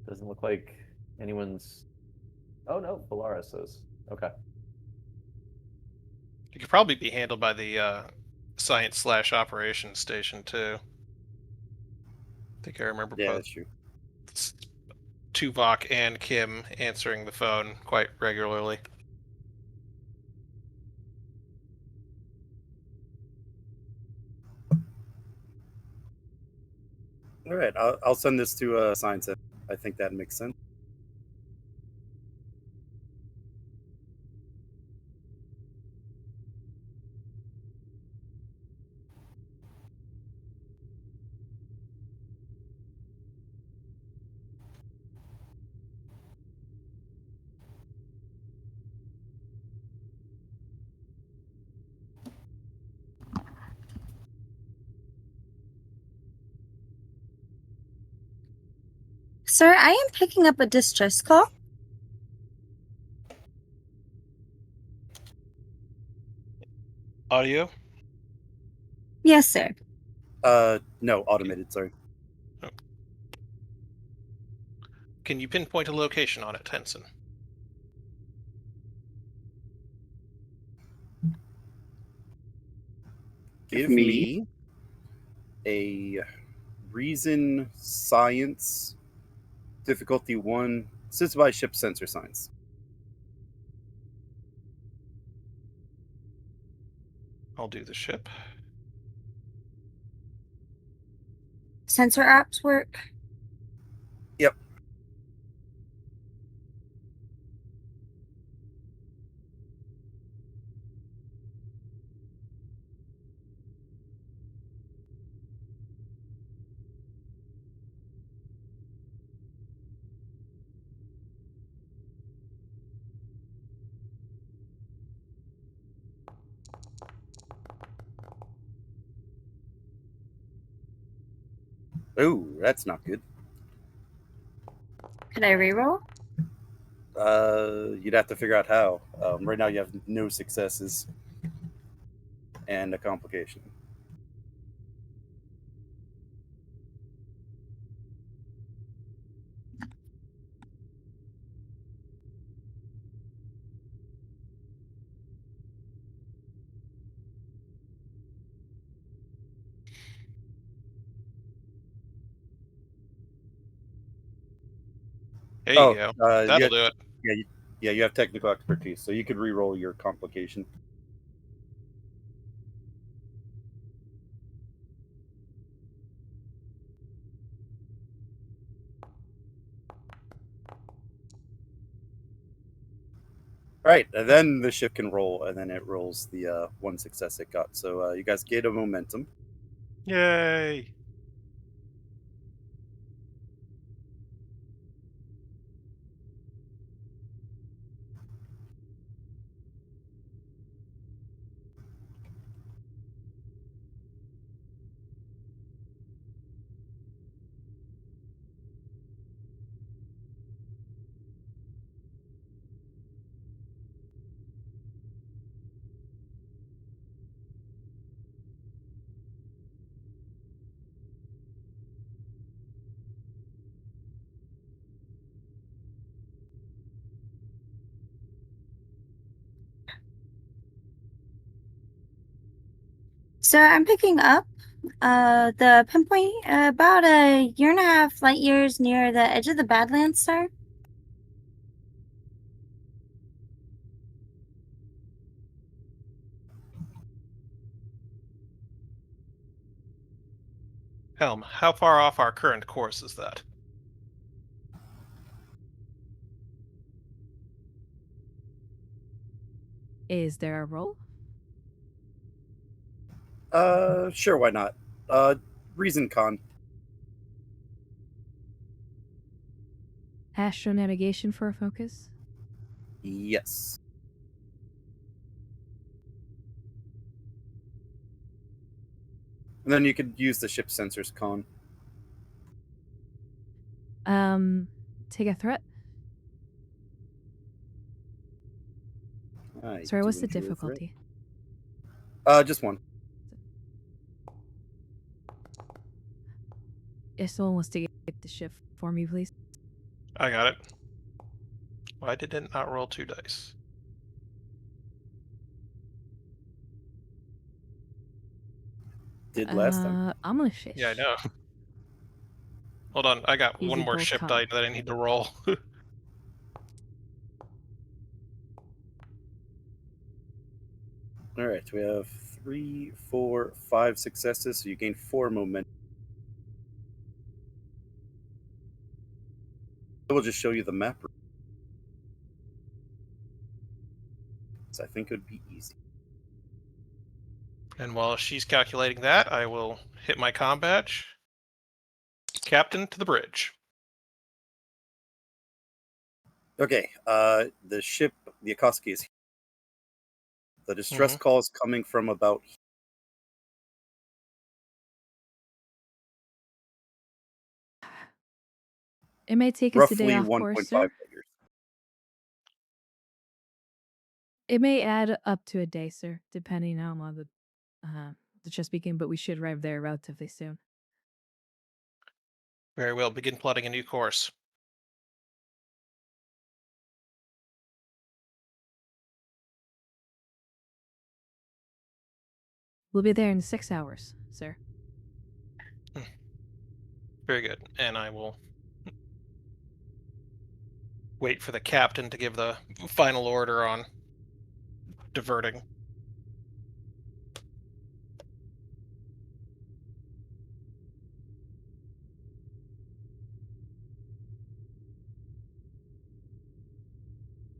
Doesn't look like anyone's. Oh no, Polaris is. Okay. It could probably be handled by the science/operations station too. I think I remember Yeah, both that's true. Tuvok and Kim answering the phone quite regularly. All right, I'll send this to Science. I think that makes sense. Sir, I am picking up a distress call. Audio? Yes, sir. No, automated, sorry. Can you pinpoint a location on it, Tenson? Give me a reason science difficulty 1 assisted by ship sensor science. I'll do the ship. Sensor apps work. Yep. Oh, that's not good. Could I reroll? You'd have to figure out how. Right now you have no successes and a complication. There you go. That'll do it. Yeah, you have technical expertise, so you could re-roll your complication. Right, and then the ship can roll, and then it rolls the 1 success it got. So you guys get a momentum. Yay! Sir, I'm picking up the pinpoint about a 1.5 light years near the edge of the Badlands, sir. Helm, how far off our current course is that? Is there a roll? Sure, why not? Reason con. Astronavigation for a focus? Yes. And then you could use the ship sensors con. Take a threat. I Sorry, do what's the enjoy a threat. difficulty? Just 1. If someone wants to get the shift for me, please. I got it. Why did it not roll 2 dice? Did last time. I'm gonna shish. Yeah, I know. Hold on, I got Easy one more gold ship con. die that I need to roll. All right, we have 3, 4, 5 successes, so you gain 4 momentum. We'll just show you the map. So I think it would be easy. And while she's calculating that, I will hit my comm badge. Captain to the bridge. Okay, the ship, the Akatsuki, is here. The distress call is coming from about here. It may take us a day Roughly off course, 1.5 sir. light years. It may add up to a day, sir, depending on the Chesapeake game, but we should arrive there relatively soon. Very well. Begin plotting a new course. We'll be there in 6 hours, sir. Very good. And I will wait for the captain to give the final order on diverting.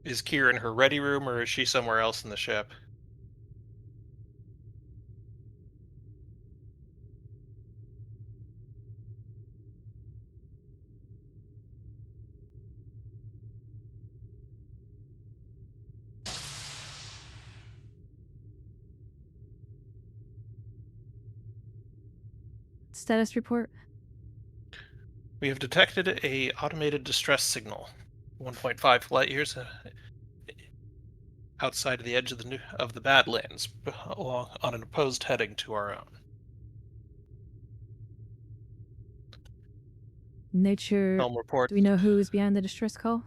Is Kira in her ready room, or is she somewhere else in the ship? Status report? We have detected a automated distress signal, 1.5 light years outside of the edge of the Badlands, along on an opposed heading to our own. Nature. Helm report. Do we know who is behind the distress call?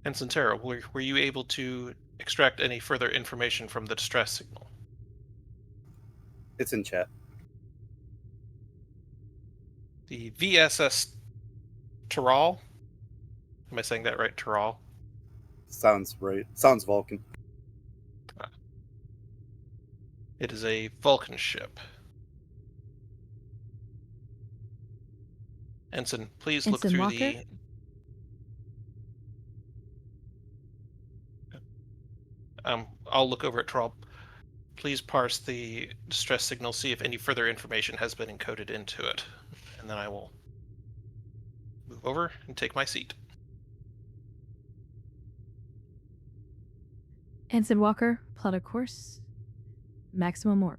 Ensign Terra, were you able to extract any further information from the distress signal? It's in chat. The VSS Terral? Am I saying that right? Terral? Sounds right. Sounds Vulcan. It is a Vulcan ship. Ensign, please look Ensign through Walker? I'll look over at Terral. Please parse the distress signal, see if any further information has been encoded into it. And then I will move over and take my seat. Ensign Walker, plot a course. Maximum warp.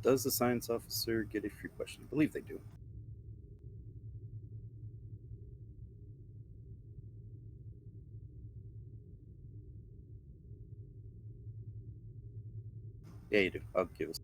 Does the science officer get a free question? I believe they do. Yeah, you do. I'll give us.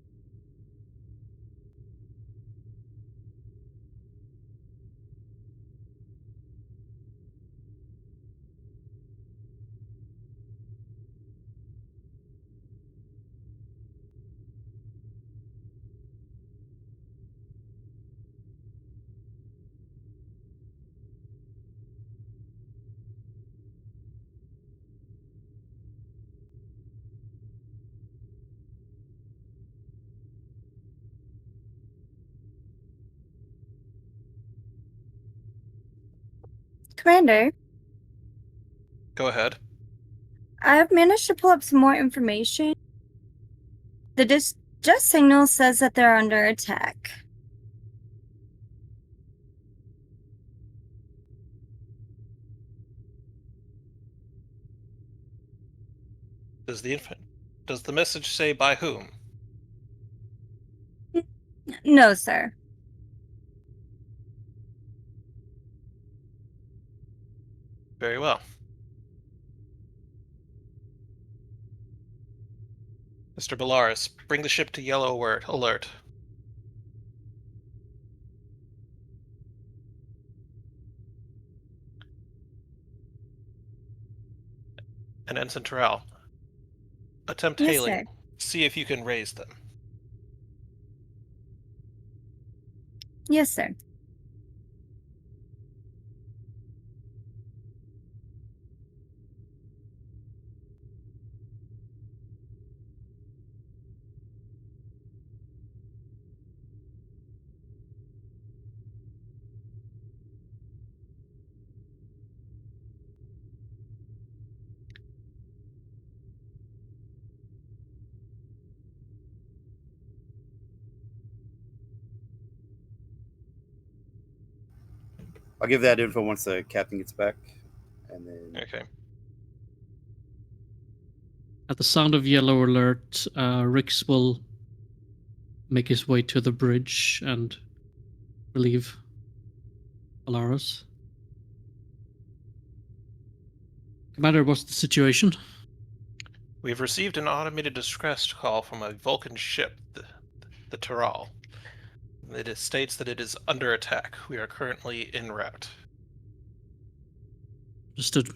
Commander, Go ahead. I've managed to pull up some more information. The distress signal says that they're under attack. Does the message say by whom? No, sir. Very well. Mr. Bellaris, bring the ship to yellow alert. And Ensign Terrell, attempt Yes, hailing. sir. See if you can raise them. Yes, sir. I'll give that info once the captain gets back, and then Okay. At the sound of yellow alert, Rix will make his way to the bridge and relieve Alaris. Commander, what's the situation? We've received an automated distress call from a Vulcan ship, the Tyrrell. It states that it is under attack. We are currently en route. Understood.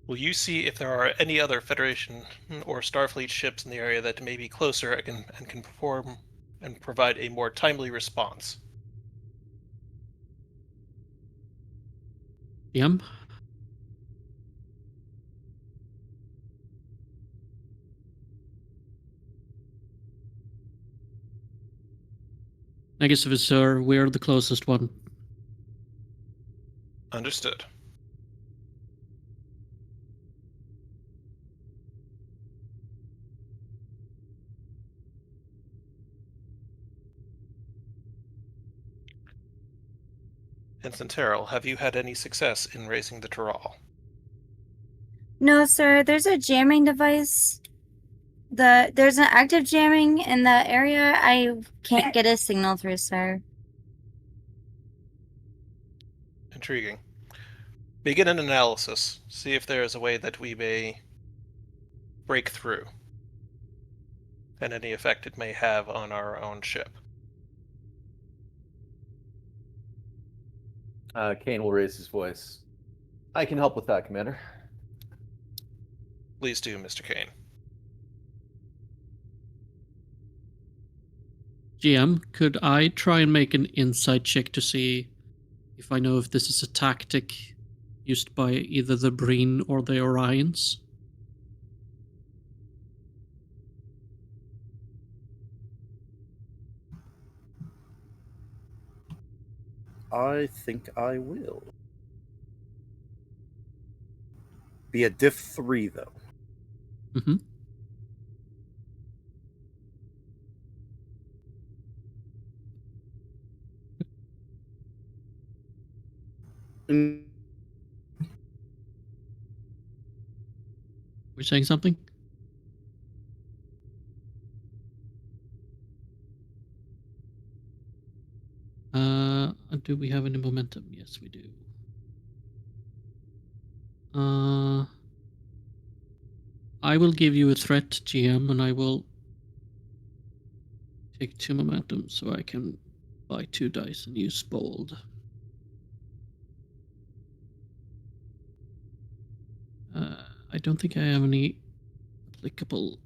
Will you see if there are any other Federation or Starfleet ships in the area that may be closer and can perform and provide a more timely response? DM? Negative, sir. We're the closest one. Understood. Ensign Terrell, have you had any success in raising the Tyrrell? No, sir. There's a jamming device. There's an active jamming in the area. I can't get a signal through, sir. Intriguing. Begin an analysis. See if there is a way that we may break through, and any effect it may have on our own ship. Kane will raise his voice. I can help with that, Commander. Please do, Mr. Kane. GM, could I try and make an insight check to see if I know if this is a tactic used by either the Breen or the Orions? I think I will. Be a diff 3, though. Mm-hmm. We're saying something? Do we have any momentum? Yes, we do. I will give you a threat, GM, and I will take 2 momentum so I can buy 2 dice and use bold. I don't think I have any applicable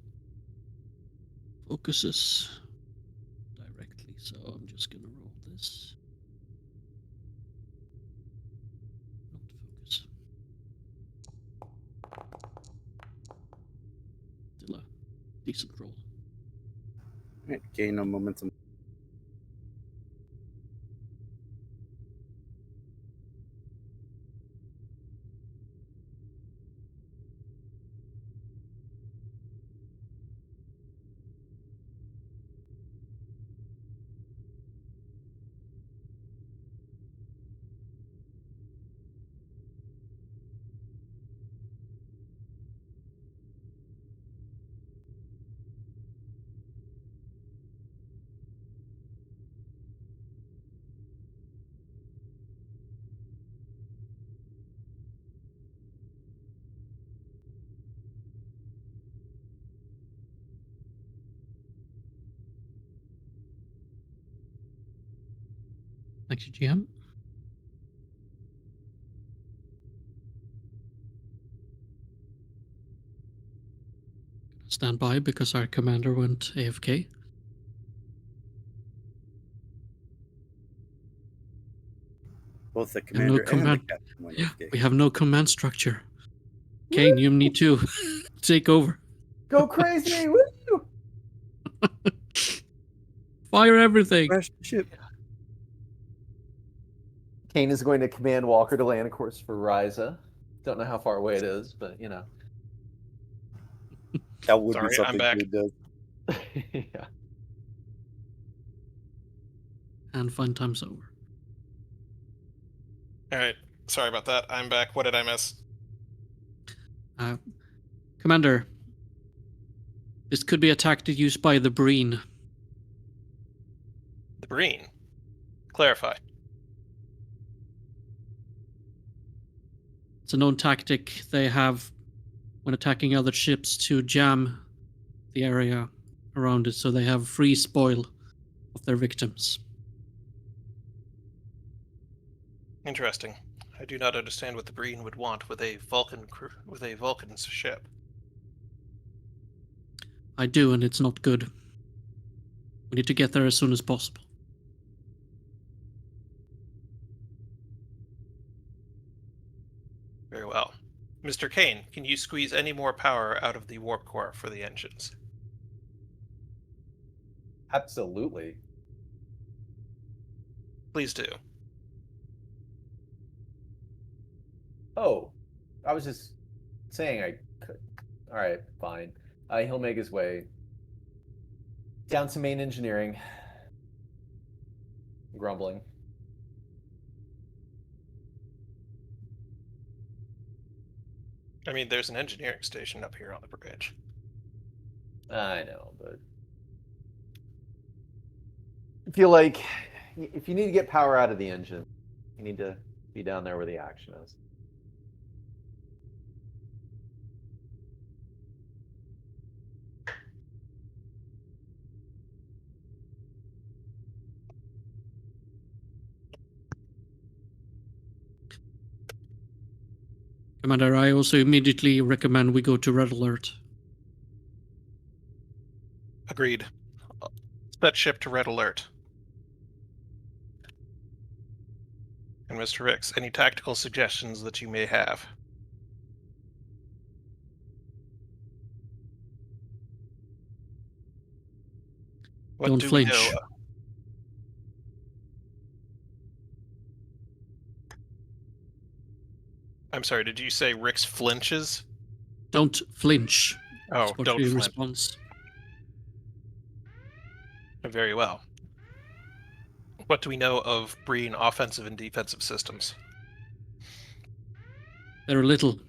focuses directly, so I'm just gonna roll this. Not focus. Still a decent roll. Right, gain a momentum. Thank you, GM. Stand by because our commander went AFK. Both the We have no commander and the command. captain went Yeah, AFK. we have no command structure. Kane, you need to take over. Go crazy! Woo! Fire everything. Crash the ship. Kane is going to command Walker to land a course for Ryza. Don't know how far away it is, but you know. That would Sorry, be I'm something back. he does. Yeah. And fun time's over. All right. Sorry about that. I'm back. What did I miss? Commander, this could be a tactic used by the Breen. The Breen. Clarify. It's a known tactic they have when attacking other ships to jam the area around it, so they have free spoil of their victims. Interesting. I do not understand what the Breen would want with a Vulcan's ship. I do, and it's not good. We need to get there as soon as possible. Very well. Mr. Kane, can you squeeze any more power out of the warp core for the engines? Absolutely. Please do. Oh, I was just saying I could. All right, fine. He'll make his way down to main engineering. Grumbling. I mean, there's an engineering station up here on the bridge. I know, but I feel like if you need to get power out of the engine, you need to be down there where the action is. Commander, I also immediately recommend we go to Red Alert. Agreed. Set ship to Red Alert. And Mr. Ricks, any tactical suggestions that you may have? What Don't do flinch. we know? I'm sorry, did you say Ricks flinches? Don't flinch. Oh, That's what don't he flinch. responds. Very well. What do we know of Breen offensive and defensive systems? They're little.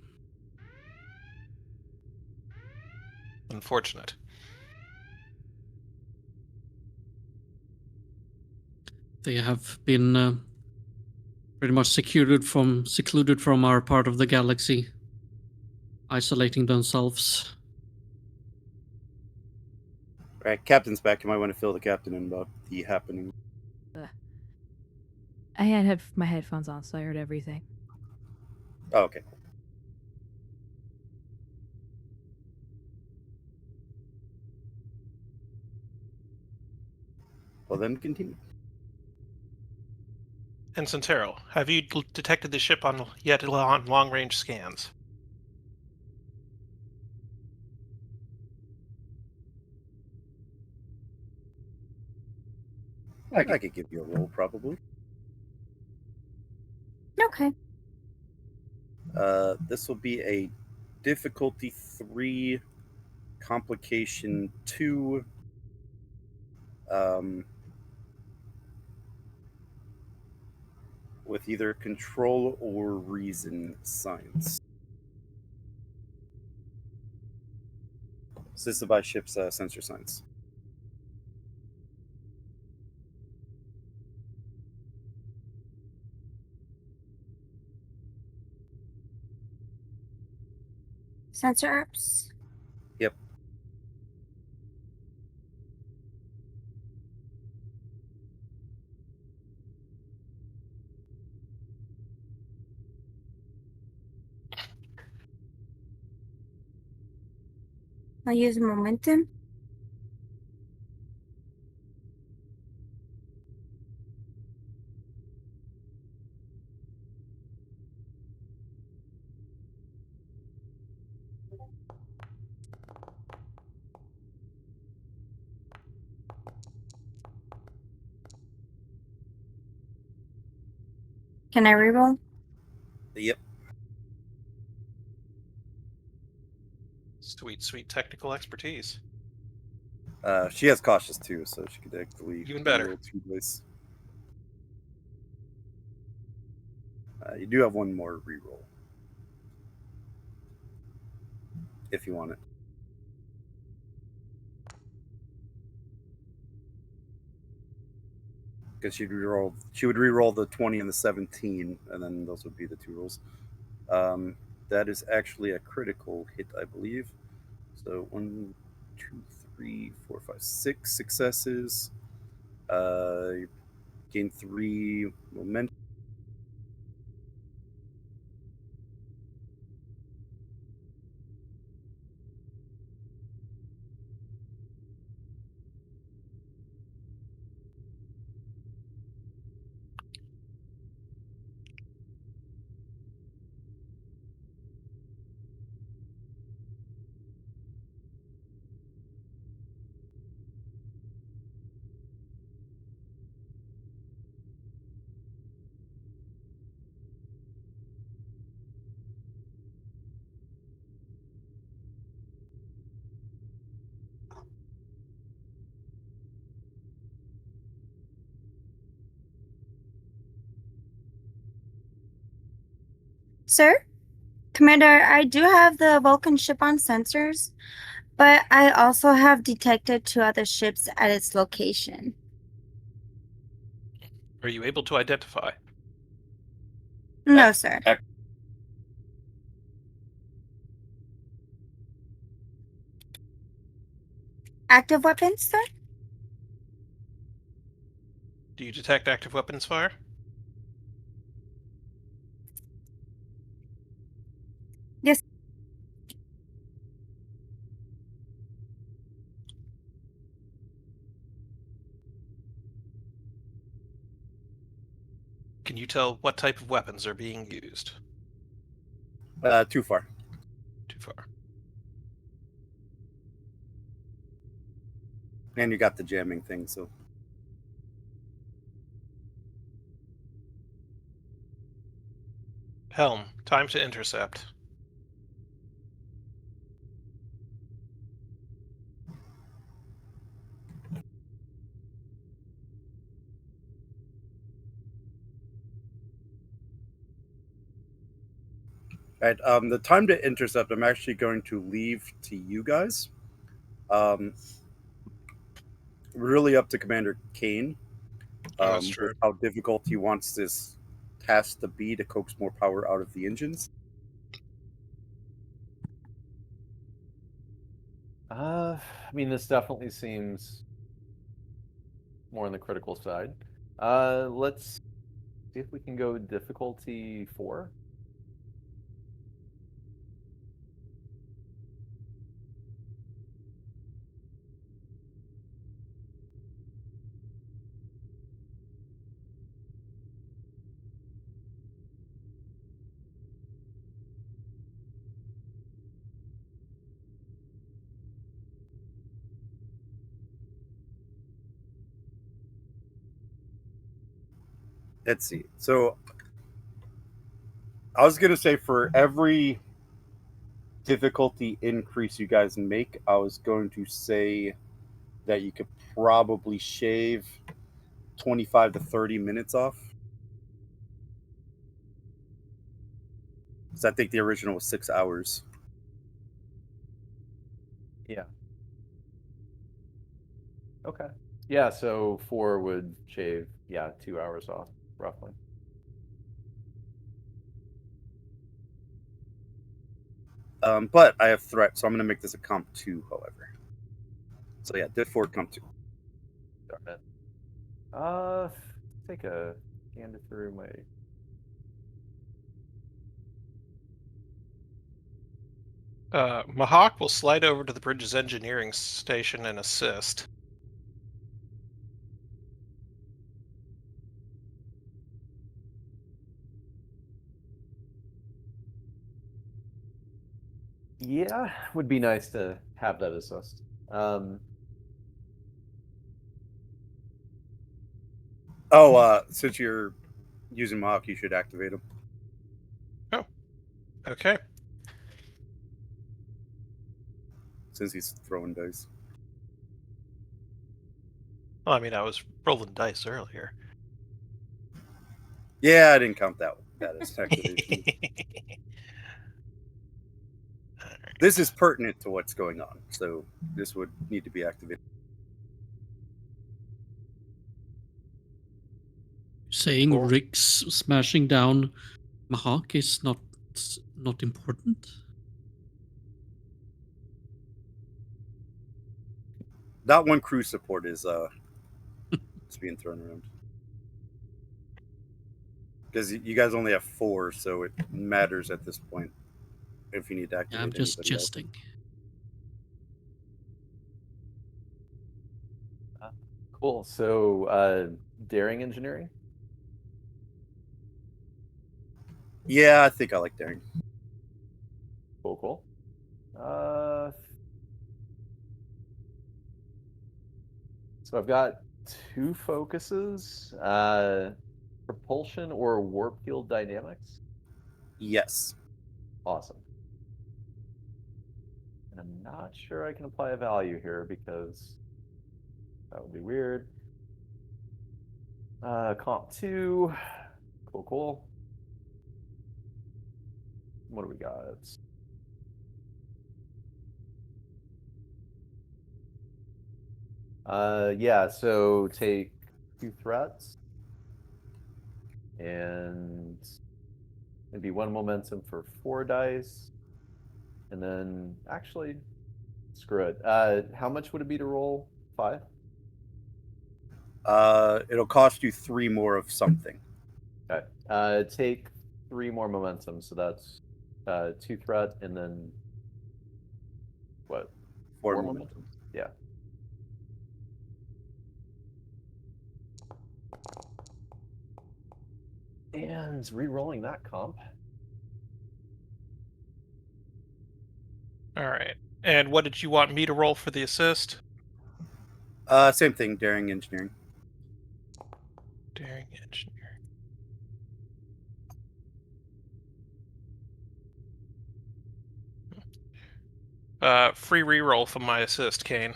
Unfortunate. They have been pretty much secluded from our part of the galaxy, isolating themselves. Right, captain's back. You might want to fill the captain in about the happening. I had my headphones on, so I heard everything. Oh, okay. Well, then continue. Ensign Terrell, have you detected the ship on long-range scans? I could give you a roll, probably. Okay. This will be a difficulty 3, complication 2. With either control or reason science. Assisted by ship's sensor science. Sensor ups. Yep. I'll use momentum. Can I reroll? Yep. Sweet, sweet technical expertise. She has cautious too, so she could actually Even better. roll 2 dice. You do have one more reroll. if you want it. Because she would re-roll the 20 and the 17, and then those would be the 2 rolls. That is actually a critical hit, I believe. So 1, 2, 3, 4, 5, 6 successes. You gain 3 momentum. Sir? Commander, I do have the Vulcan ship on sensors, but I also have detected 2 other ships at its location. Are you able to identify? No, sir. Active weapons, sir? Do you detect active weapons fire? Yes. Can you tell what type of weapons are being used? Too far. Too far. And you got the jamming thing, so. Helm, time to intercept. Right. The time to intercept, I'm actually going to leave to you guys. Really up to Commander Kane. That's true. With how difficult he wants this task to be to coax more power out of the engines. I mean, this definitely seems more on the critical side. Let's see if we can go difficulty 4. Let's see. So I was going to say for every difficulty increase you guys make, I was going to say that you could probably shave 25 to 30 minutes off. Because I think the original was 6 hours. Yeah. Okay. Yeah, so 4 would shave, 2 hours off, roughly. But I have threat, so I'm going to make this a comp 2, however. So yeah, diff 4, comp 2. Darn it. Take a gander through my... Mahawk will slide over to the bridge's engineering station and assist. Yeah, would be nice to have that assist. Since you're using Mohawk, you should activate him. Oh, okay. Since he's throwing dice. Well, I mean, I was rolling dice earlier. Yeah, I didn't count that as activation. All right. This is pertinent to what's going on, so this would need to be activated. Saying Cool. Rick's smashing down Mahawk is not important. That one crew support is it's being thrown around. Because you guys only have 4, so it matters at this point if you need to activate Yeah, I'm just anybody else. jesting. Cool. So, daring engineering? Yeah, I think I like daring. Cool. So I've got 2 focuses. Propulsion or warp field dynamics? Yes. Awesome. And I'm not sure I can apply a value here because that would be weird. Comp 2. Cool. What do we got? Yeah, so take 2 threats and maybe 1 momentum for 4 dice. And then actually, screw it. How much would it be to roll 5? It'll cost you 3 more of something. Okay. Take 3 more momentum, so that's 2 threat and then what? 4 4 momentum. momentum? Yeah. And re-rolling that comp. All right. And what did you want me to roll for the assist? Same thing, daring engineering. Daring engineering. Free reroll for my assist, Kane.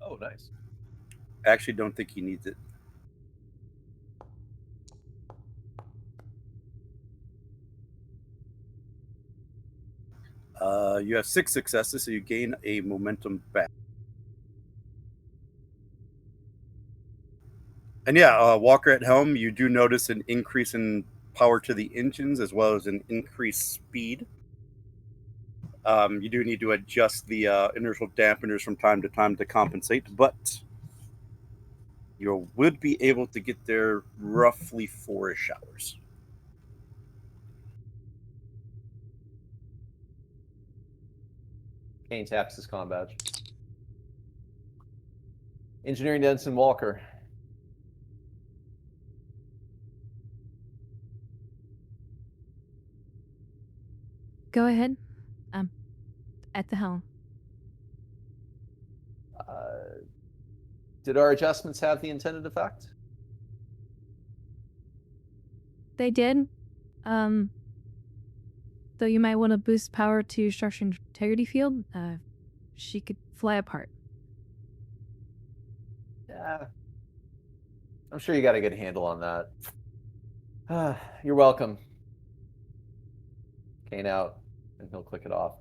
Oh, nice. I actually don't think he needs it. You have 6 successes, so you gain a momentum back. And yeah, Walker at helm, you do notice an increase in power to the engines as well as an increased speed. You do need to adjust the inertial dampeners from time to time to compensate, but you would be able to get there roughly 4-ish hours. Kane taps his comm badge. Engineering Denson Walker. Go ahead. At the helm. Did our adjustments have the intended effect? They did. Though you might want to boost power to structure integrity field. She could fly apart. Yeah. I'm sure you got a good handle on that. You're welcome. Kane out, and he'll click it off.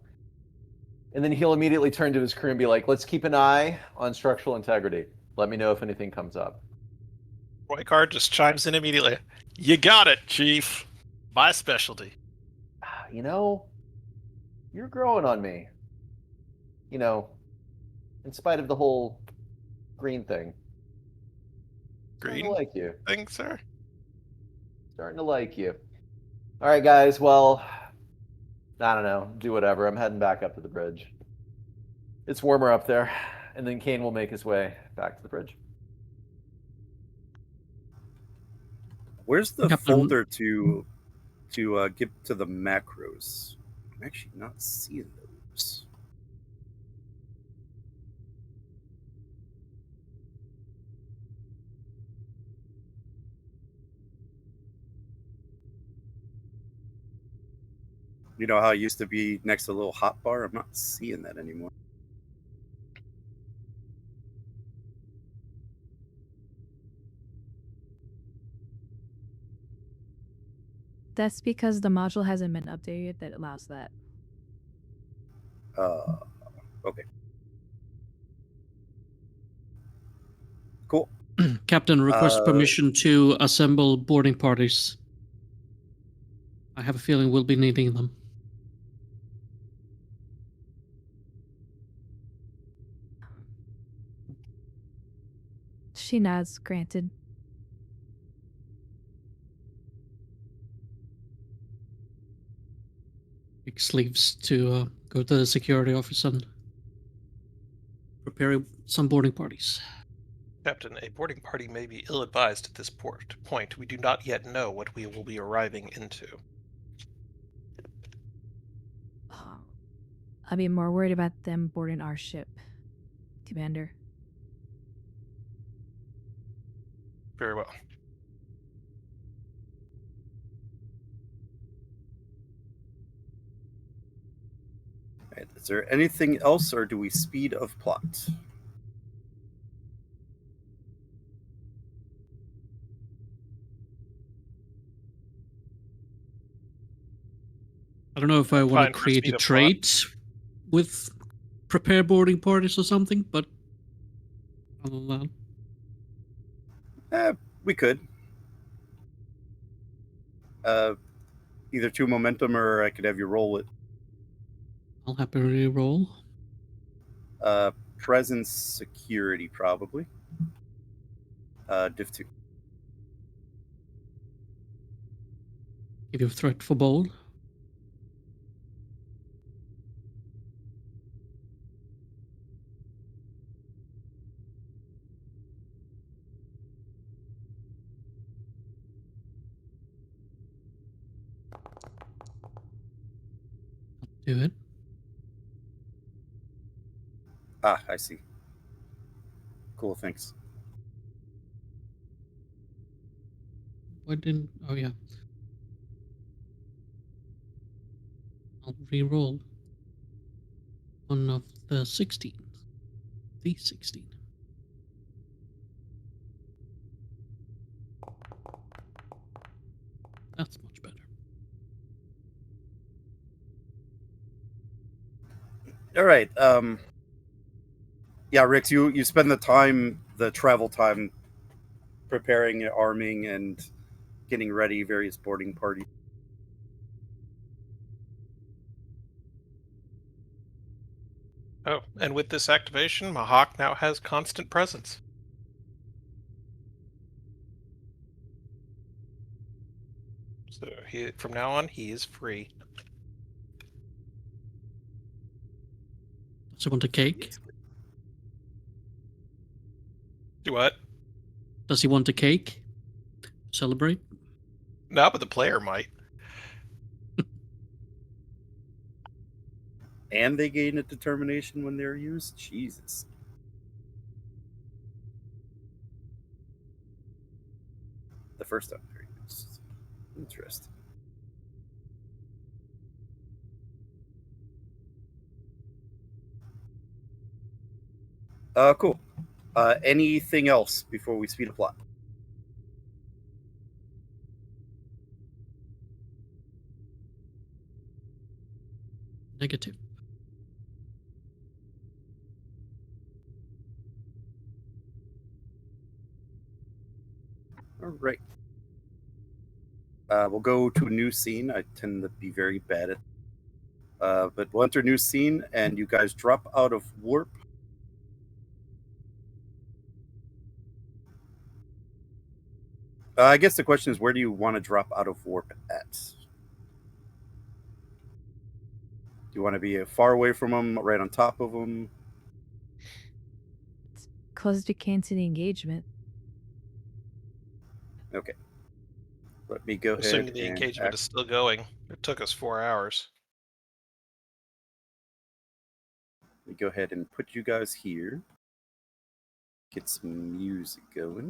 And then he'll immediately turn to his crew and be like, let's keep an eye on structural integrity. Let me know if anything comes up. Roy Card just chimes in immediately. You got it, Chief. My specialty. You know, you're growing on me. You know, in spite of the whole green thing. Starting to Green like you. thing, sir? Starting to like you. All right, guys. Well, I don't know. Do whatever. I'm heading back up to the bridge. It's warmer up there. And then Kane will make his way back to the bridge. Where's the Captain- folder to get to the macros? I'm actually not seeing those. You know how it used to be next to a little hot bar? I'm not seeing that anymore. That's because the module hasn't been updated that allows that. Okay. Cool. Captain requests permission to assemble boarding parties. I have a feeling we'll be needing them. She nods, granted. Rix leaves to go to the security office and prepare some boarding parties. Captain, a boarding party may be ill-advised at this point. We do not yet know what we will be arriving into. I'd be more worried about them boarding our ship, Commander. Very well. Right. Is there anything else, or do we speed of plot? I don't know if I want to Fine for create a speed of plot. trait with prepare boarding parties or something, but other than that, We could. Either 2 momentum, or I could have you roll it. I'll happily roll. Presence security, probably. Div 2. Give you a threat for bold. Do it. Ah, I see. Cool, thanks. Why didn't? Oh yeah. I'll re-roll one of the 16. The 16. That's much better. All right. Yeah, Rix, you spend the travel time, preparing, arming, and getting ready various boarding parties. Oh, and with this activation, Mahawk now has constant presence. So from now on, he is free. Does he want a cake? Do what? Does he want a cake? Celebrate? No, but the player might. And they gain a determination when they're used? Jesus. The first time they're used. Interesting. Cool. Anything else before we speed a plot? Negative. All right. We'll go to a new scene. I tend to be very bad at but we'll enter a new scene, and you guys drop out of warp. I guess the question is, where do you want to drop out of warp at? Do you want to be far away from them, right on top of them? It's close to cancel the engagement. Okay. Let me go Assuming ahead the and engagement is still going. It took us 4 hours. let me go ahead and put you guys here. Get some music going.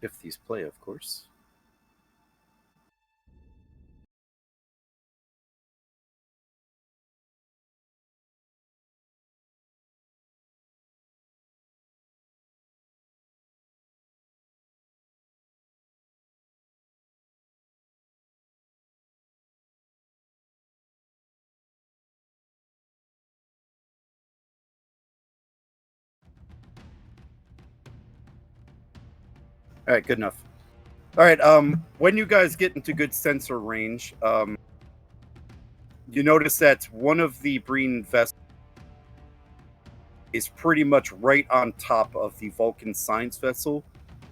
If these play, of course. All right, good enough. All right, when you guys get into good sensor range, you notice that one of the Breen vessels is pretty much right on top of the Vulcan Science Vessel.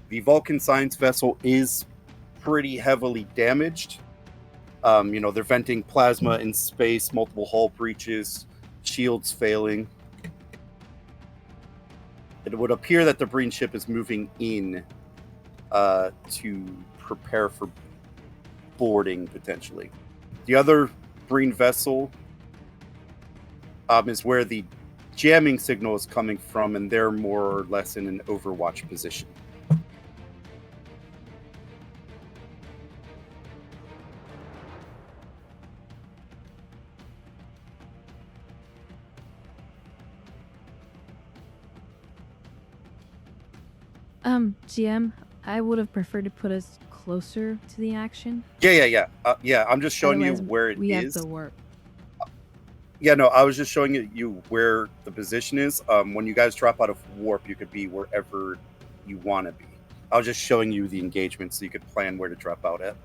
The Vulcan Science Vessel is pretty heavily damaged. They're venting plasma in space, multiple hull breaches, shields failing. It would appear that the Breen ship is moving in to prepare for boarding, potentially. The other Breen vessel is where the jamming signal is coming from, and they're more or less in an overwatch position. GM, I would have preferred to put us closer to the action. Yeah. I'm just showing you Otherwise, where it we is. have to work. Yeah, no, I was just showing you where the position is. When you guys drop out of warp, you could be wherever you want to be. I was just showing you the engagement so you could plan where to drop out at.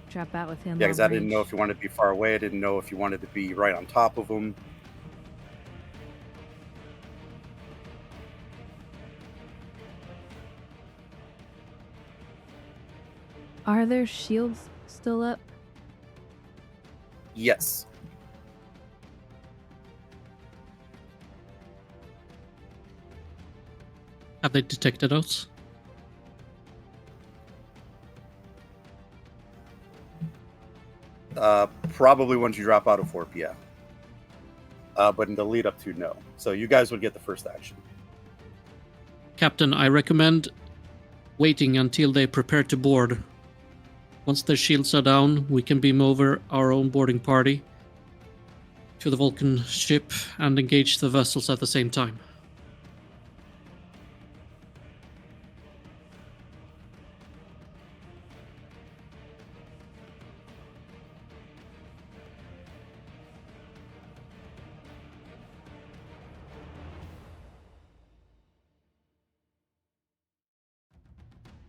Drop out with him. Yeah, because I didn't know if you wanted to be far away. I didn't know if you wanted to be right on top of them. Are their shields still up? Yes. Have they detected us? Probably once you drop out of warp, yeah. But in the lead up to, no. So you guys would get the first action. Captain, I recommend waiting until they prepare to board. Once their shields are down, we can beam over our own boarding party to the Vulcan ship and engage the vessels at the same time.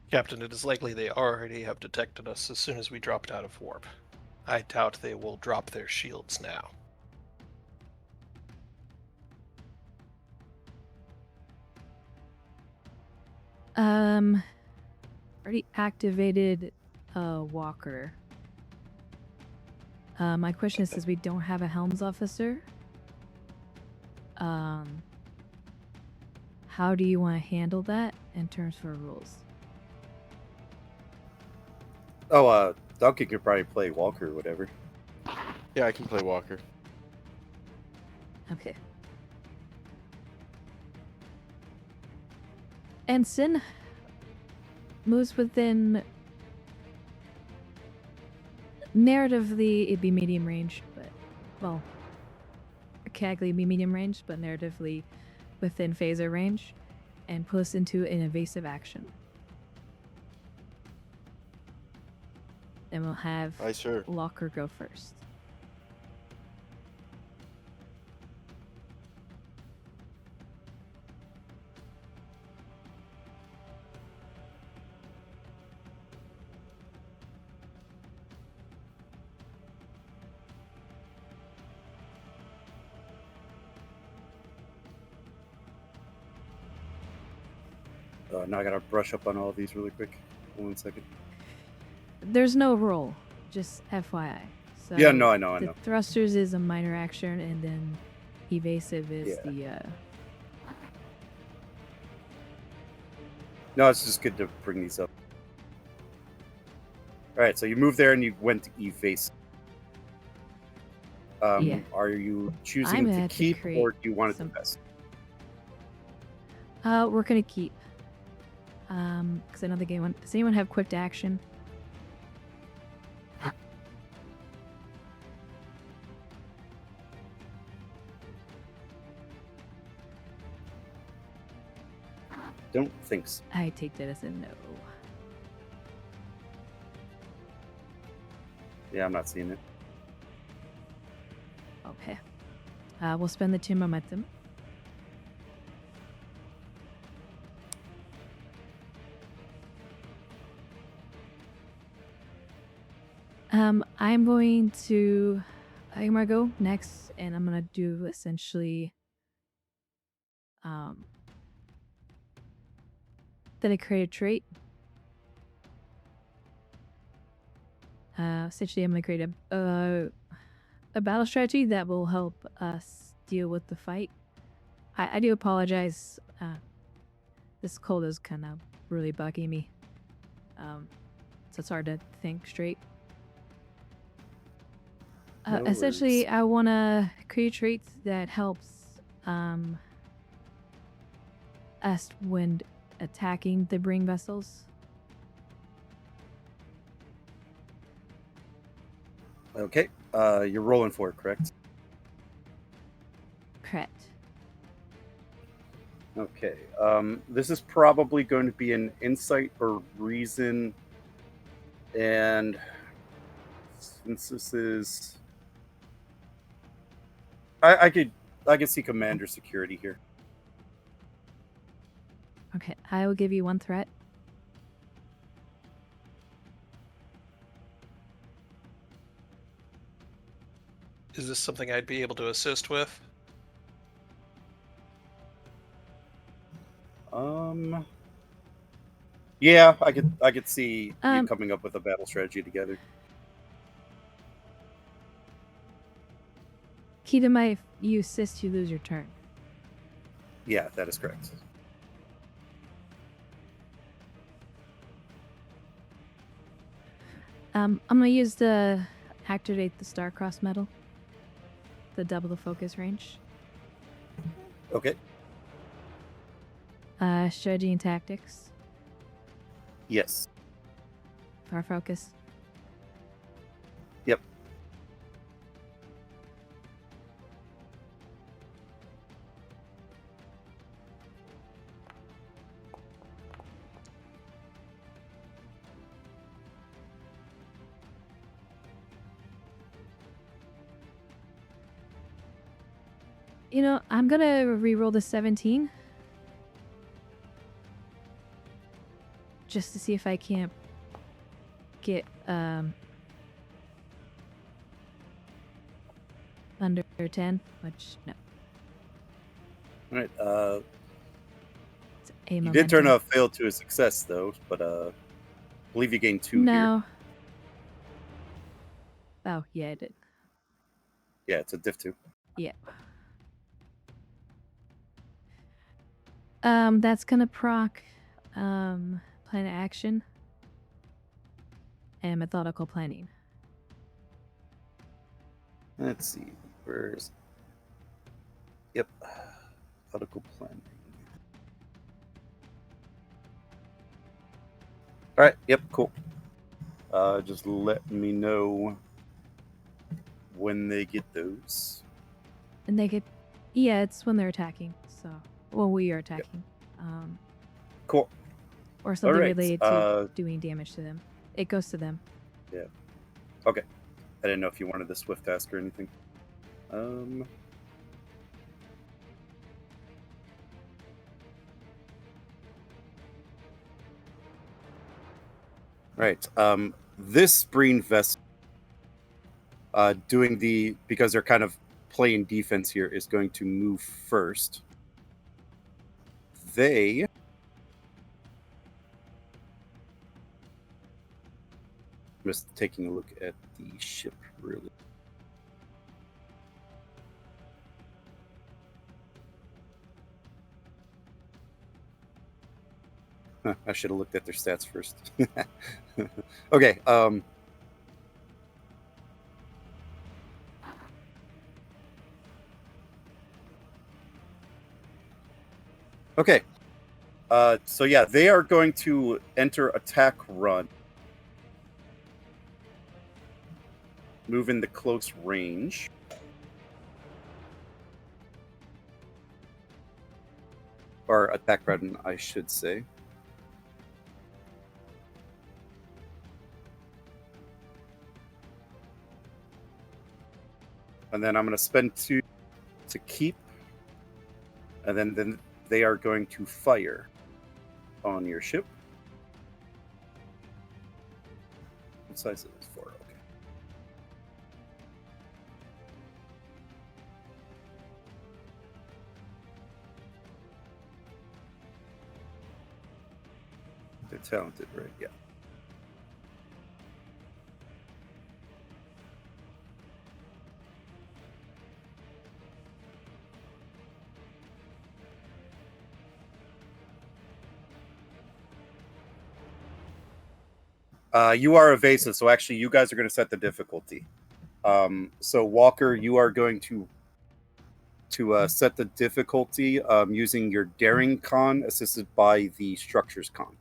Captain, it is likely they already have detected us as soon as we dropped out of warp. I doubt they will drop their shields now. Already activated Walker. My question is, since we don't have a Helms officer, how do you want to handle that in terms for rules? Oh, Duncan could probably play Walker or whatever. Yeah, I can play Walker. Okay. Ensign moves within narratively it'd be medium range, but well, mechanically it'd be medium range, but narratively within phaser range, and puts into an evasive action. And we'll have Aye, sir. Locker go first. Now I gotta brush up on all of these really quick. 1 second. There's no roll, just FYI. So Yeah, no, I know. The thrusters is a minor action, and then evasive is Yeah. the No, it's just good to bring these up. All right, so you moved there and you went to evasive. Yeah. Are you I'm choosing gonna to have to keep, create or do you want it to some- invest? We're gonna keep. Because I know the game one. Does anyone have quick action? Don't think so. I take that as a no. Yeah, I'm not seeing it. Okay. We'll spend the 2 momentum. I'm going to go next, and I'm gonna do essentially then I create a trait. Essentially, I'm gonna create a battle strategy that will help us deal with the fight. I do apologize. This cold is kind of really bugging me. So it's hard to think straight. No Essentially, worries. I want to create traits that helps us when attacking the bring vessels. Okay. You're rolling for it, correct? Correct. Okay. This is probably going to be an insight or reason, and since this is, I could see commander security here. Okay, I will give you 1 threat. Is this something I'd be able to assist with? Yeah, I could see you Um, coming up with a battle strategy together. Keep in mind, if you assist, you lose your turn. Yeah, that is correct. I'm gonna use the activate the Starcross medal. The double the focus range. Okay. Strategy and tactics. Yes. Far focus. Yep. You know, I'm gonna re-roll the 17. Just to see if I can't get under 10, which no. All right. It's a You did momentum. turn a fail to a success though, but I believe you gained 2 here. No. Oh, yeah, I did. Yeah, it's a diff 2. Yeah. That's gonna proc plan of action and methodical planning. Let's see. Where's? Yep. Methodical planning. All right. Yep. Cool. Just let me know when they get those. And they get, yeah, it's when they're attacking. So, well, we are attacking. Cool. Or something right, related to doing damage to them. It goes to them. Yeah. Okay. I didn't know if you wanted the swift task or anything. Right. This Breen vessel, because they're kind of playing defense here, is going to move first. They just taking a look at the ship really. I should have looked at their stats first. Okay. Okay. So yeah, they are going to enter attack run. Move into close range. Or attack run, I should say. And then I'm going to spend 2 to keep. And then they are going to fire on your ship. What size is it for? Okay. They're talented, right? Yeah. You are evasive, so actually you guys are going to set the difficulty. So Walker, you are going to set the difficulty using your daring con assisted by the structures con.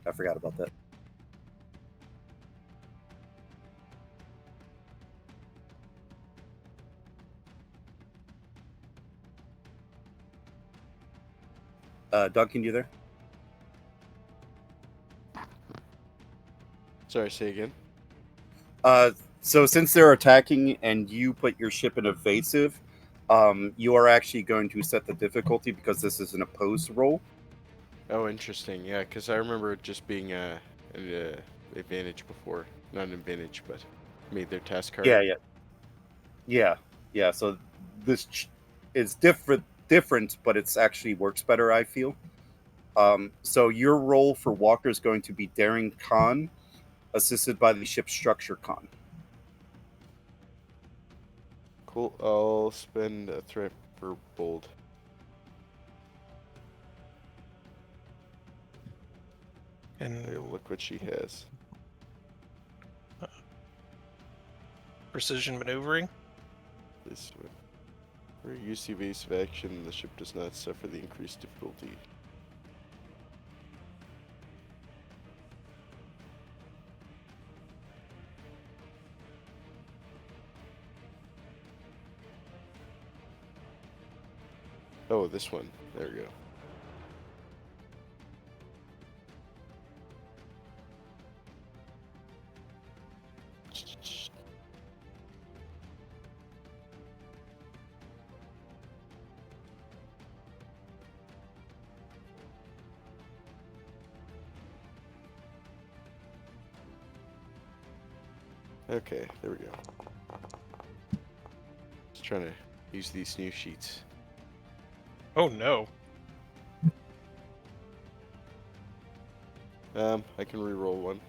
I forgot about that. Duncan, you there? Sorry, say again. So since they're attacking and you put your ship in evasive, you are actually going to set the difficulty because this is an opposed roll. Oh, interesting. Yeah, because I remember it just being an advantage before. Not an advantage, but made their task hard. Yeah. So this is different, but it's actually works better, I feel. So your role for Walker is going to be daring con, assisted by the ship structure con. Cool. I'll spend a threat for bold. And Hey, look what she has. precision maneuvering. This one. For use evasive action, the ship does not suffer the increased difficulty. Oh, this one. There we go. Okay, there we go. Just trying to use these new sheets. Oh no. I can re-roll one.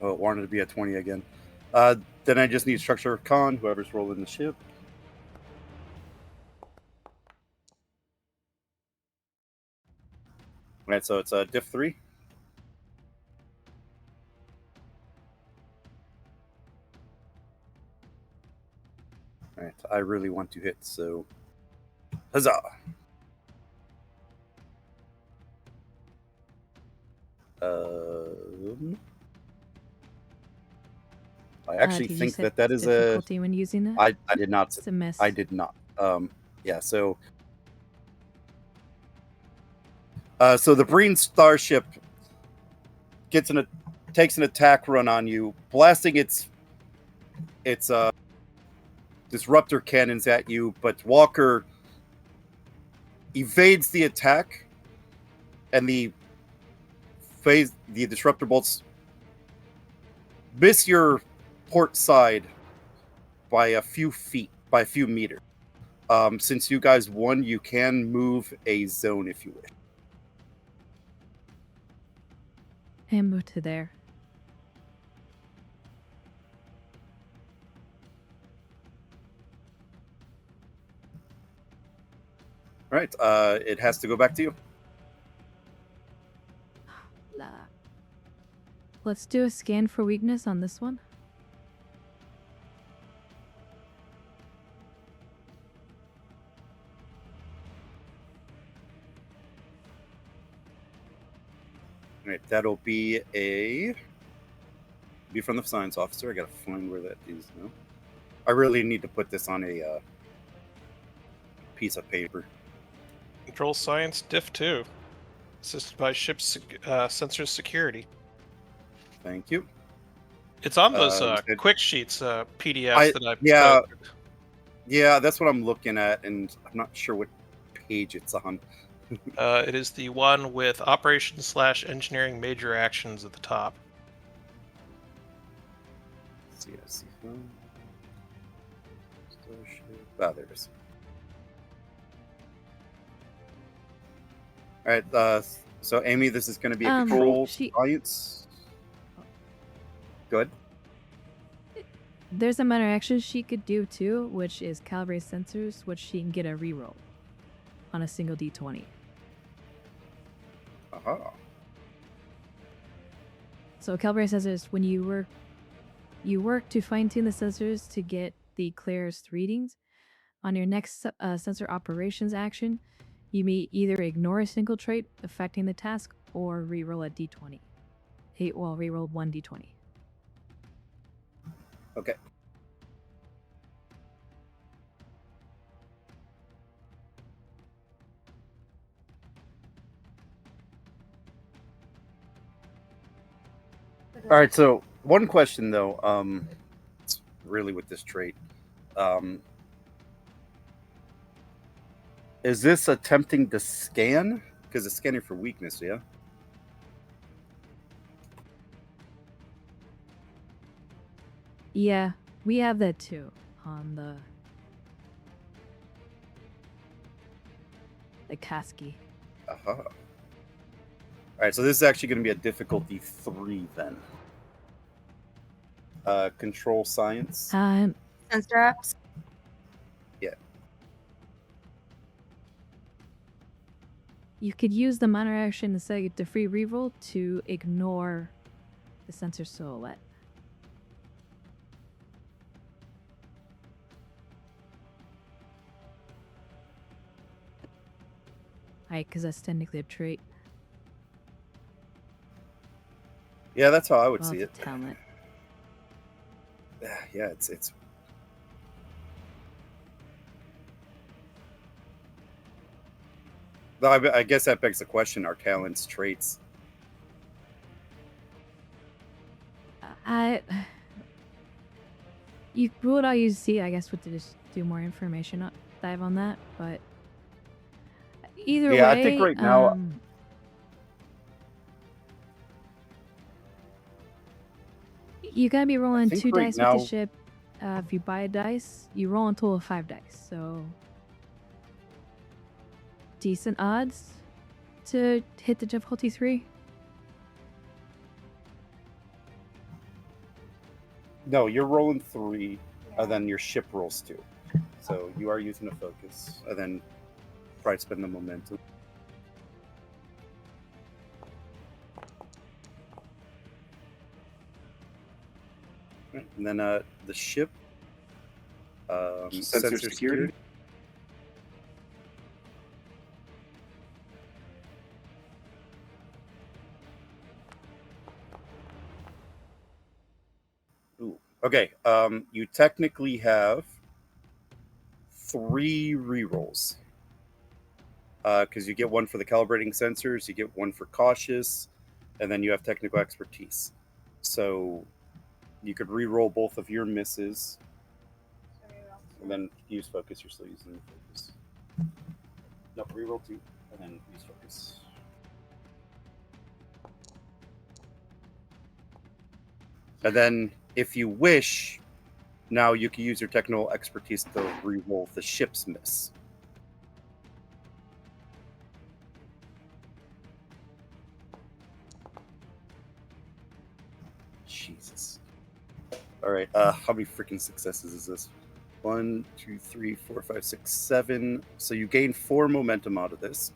Oh, it wanted to be at 20 again. Then I just need structure con, whoever's rolling the ship. Alright, so it's a diff 3. Alright, I really want to hit, so huzzah! I actually Did you think set that is a. difficulty when using that? I did not. It's a miss. I did not. Yeah. So. So the Breen starship takes an attack run on you, blasting its disruptor cannons at you, but Walker evades the attack, and the disruptor bolts miss your port side by a few meters. Since you guys won, you can move a zone if you wish. And move to there. right. It has to go back to you. La. Let's do a scan for weakness on this one. All right, that'll be from the science officer. I gotta find where that is now. I really need to put this on a piece of paper. Control Science Diff 2. Assisted by ship's sensor security. Thank you. It's on those You said- quick sheets PDFs that I yeah. posted. Yeah, that's what I'm looking at, and I'm not sure what page it's on. It is the one with operations/engineering major actions at the top. Let's see, I see. Ah, there it is. All right, so Amy, this is going to be a control science. Go ahead. There's a minor action she could do too, which is calibrate sensors, which she can get a reroll on a single d20. Aha. So calibrate sensors, when you work to fine-tune the sensors to get the clearest readings. On your next sensor operations action, you may either ignore a single trait affecting the task or reroll a d20. Reroll one d20. Okay. All right, so one question though, it's really with this trait. Is this attempting to scan? Because it's scanning for weakness, yeah? Yeah, we have that too on the Akatsuki. Aha. All right, so this is actually going to be a difficulty 3 then. Control science. Sensor ops. Yeah. You could use the minor action instead of the free reroll to ignore the sensor silhouette. Right, because that's technically a trait. Yeah, that's how I would Well, see it. it's a talent. Yeah, it's. Well, I guess that begs the question: are talents traits? You would all use see, I guess, would to just do more information dive on that, but either way, I think right now. You gotta be rolling 2 right dice now, with the ship. If you buy a dice, you roll a total of 5 dice. So decent odds to hit the difficulty 3. No, you're rolling 3, and then your ship rolls 2. So you are using a focus, and then probably spend the momentum. Right, and then the ship. Sensor security. Ooh. Okay. You technically have 3 rerolls. Because you get 1 for the calibrating sensors, you get 1 for cautious, and then you have technical expertise. So you could re-roll both of your misses, and then use focus. You're still using focus. No, re-roll 2, and then use focus. And then, if you wish, now you can use your technical expertise to re-roll the ship's miss. Jesus. All right. How many freaking successes is this? 1, 2, 3, 4, 5, 6, 7. So you gain 4 momentum out of this.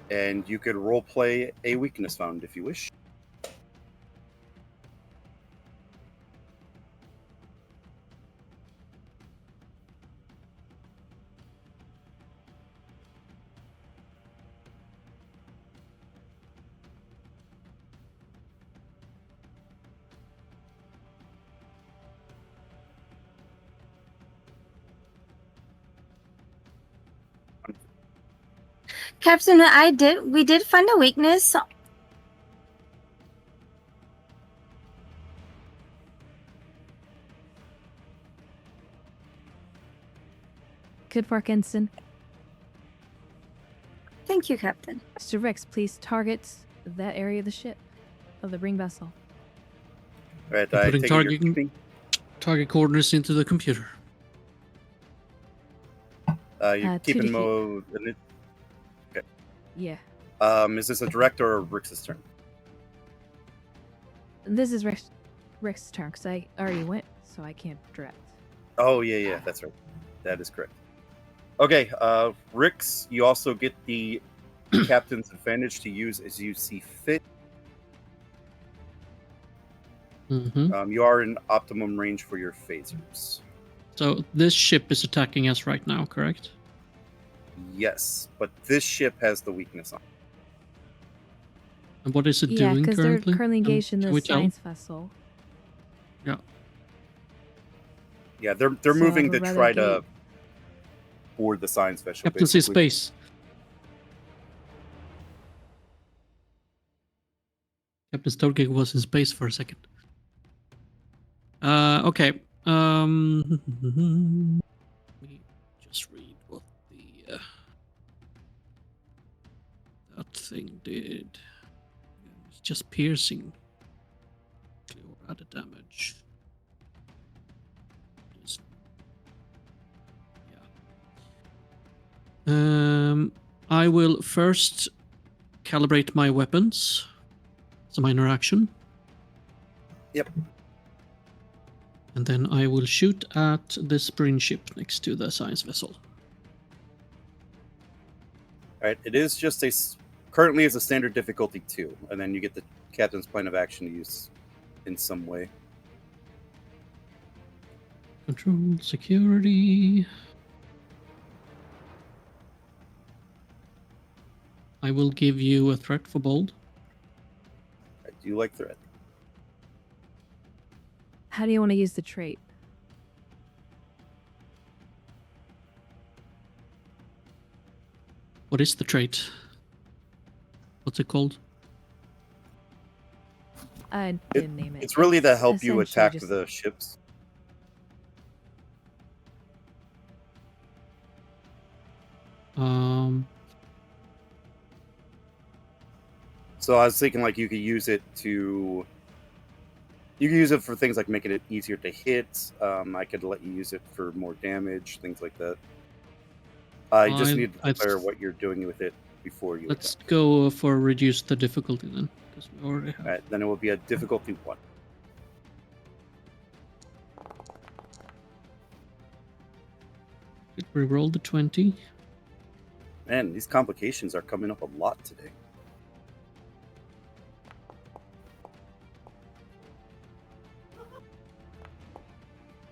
And you could roleplay a weakness found if you wish. Captain, we did find a weakness. Good work, Ensign. Thank you, Captain. Mr. Rex, please target that area of the ship, of the ring vessel. Right, I'm I putting take target coordinates into the computer. you're keeping 2 mode. Yeah. Is this a direct or a Rix's turn? This is Rex's turn, because I already went, so I can't direct. Oh, yeah, that's right. That is correct. Okay, Rix, you also get the captain's advantage to use as you see fit. Mm-hmm. You are in optimum range for your phasers. So this ship is attacking us right now, correct? Yes, but this ship has the weakness on. And what is it Yeah, doing because they're currently? currently engaged in Can the we tell? science vessel. Yeah, they're So moving I to would try rather to board the science vessel. Captain sees basically. space. Captain Storgate was in space for a second. Okay. Let me just read what the that thing did. It's just piercing. Or added damage. Just, yeah. I will first calibrate my weapons. It's a minor action. Yep. And then I will shoot at this spring ship next to the science vessel. All right, it is just currently is a standard difficulty 2, and then you get the captain's plan of action to use in some way. Control security. I will give you a threat for bold. I do like threat. How do you want to use the trait? What is the trait? What's it called? I didn't name it. It's really to help you essentially attack just- the ships. So I was thinking like you could use it for things like making it easier to hit. I could let you use it for more damage, things like that. I just need to declare what you're doing with it before you Let's attack. go for reduce the difficulty then, because we already have. All right, then it will be a difficulty 1. We roll the 20. Man, these complications are coming up a lot today.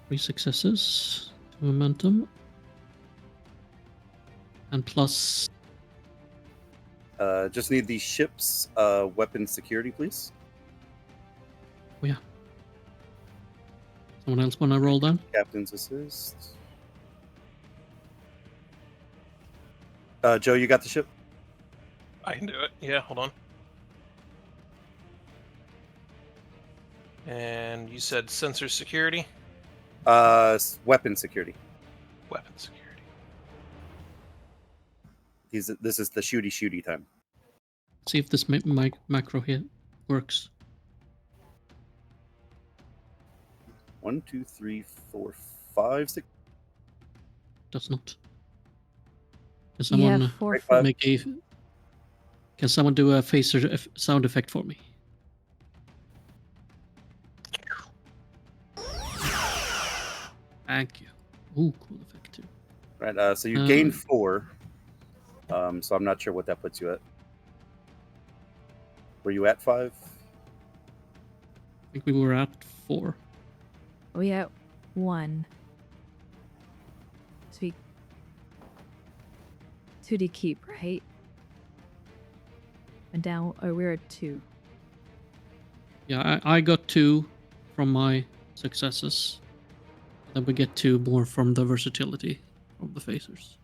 Three successes, 2 momentum, and plus. Just need the ship's weapon security, please. Oh yeah. Someone else want to roll down? Captain's assist. Joe, you got the ship? I can do it. Yeah, hold on. And you said sensor security? Weapon security. Weapon security. This is the shooty time. See if this macro hit works. 1, 2, 3, 4, 5, 6. Does not. Can You someone have 4 Right, foot. make a? Can someone do a phaser sound effect for me? Thank you. Ooh, cool effect too. Right. So you gain 4. So I'm not sure what that puts you at. Were you at 5? I think we were at 4. We at 1. So we 2D keep, right? And down, or we're at 2. Yeah, I got 2 from my successes. Then we get 2 more from the versatility of the phasers.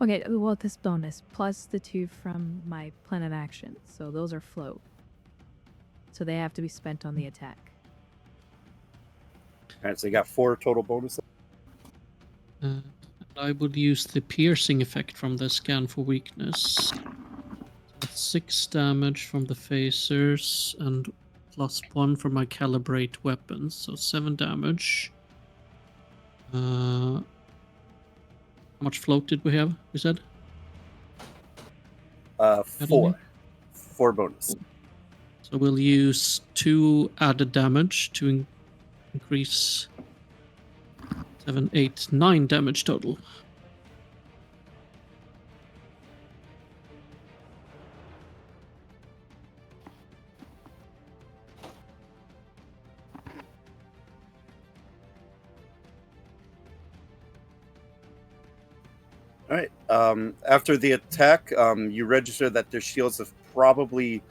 Okay, well, this bonus plus the 2 from my plan of action. So those are float. So they have to be spent on the attack. All right, so you got 4 total bonuses. I would use the piercing effect from the scan for weakness. That's 6 damage from the phasers and +1 from my calibrate weapons, so 7 damage. How much float did we have? We said 4. 4 bonus. so. We'll use 2 added damage to increase 7, 8, 9 damage total. All right. After the attack, you register that their shields have probably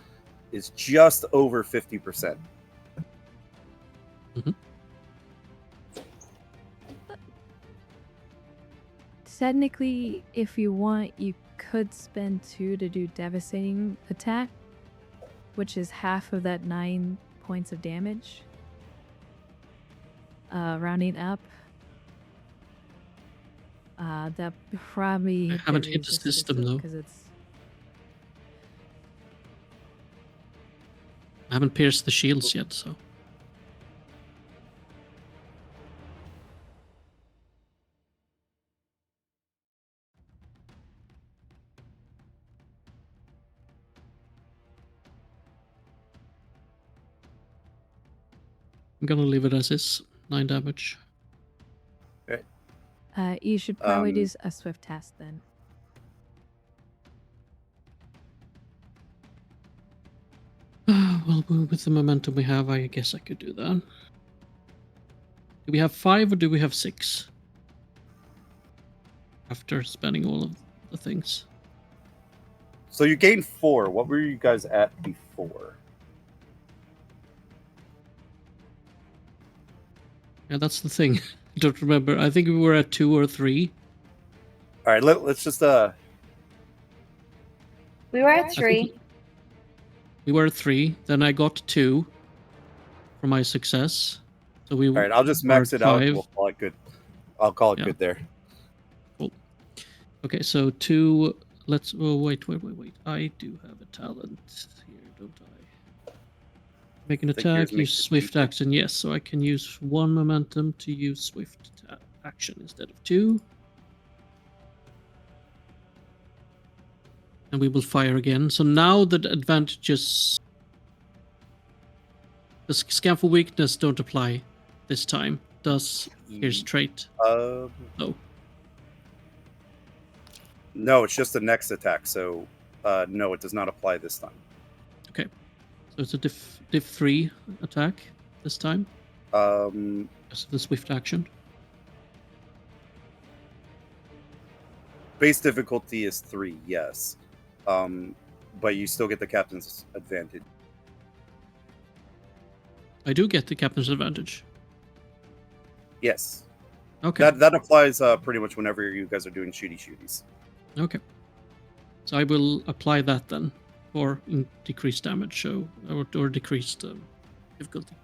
is just over 50%. Technically, if you want, you could spend 2 to do devastating attack, which is half of that 9 points of damage. Rounding up. That probably I haven't hit the system though. Because it's I haven't pierced the shields yet, so. I'm gonna leave it as is. 9 damage. you should probably do a swift test then. Well, with the momentum we have, I guess I could do that. Do we have 5 or do we have 6? After spending all of the things. So you gained 4. What were you guys at before? Yeah, that's the thing. I don't remember. I think we were at 2 or 3. All right, let's just We were at 3. We were at 3. Then I got 2 for my success. So we. All right, I'll just max it out. We'll call it good. I'll call it good there. Cool. Okay, so 2. Let's. Oh, wait. I do have a talent here, don't I? Make an attack, use swift action. Yes, so I can use 1 momentum to use swift action instead of 2. And we will fire again. So now the advantages. The scan for weakness don't apply this time. Does here's trait? No. No, it's just the next attack. So no, it does not apply this time. Okay. So it's a diff 3 attack this time. Just the swift action. Base difficulty is 3, yes. But you still get the captain's advantage. I do get the captain's advantage. Yes. Okay. That applies pretty much whenever you guys are doing shooties. Okay. So I will apply that then for decreased damage, so or decreased difficulty.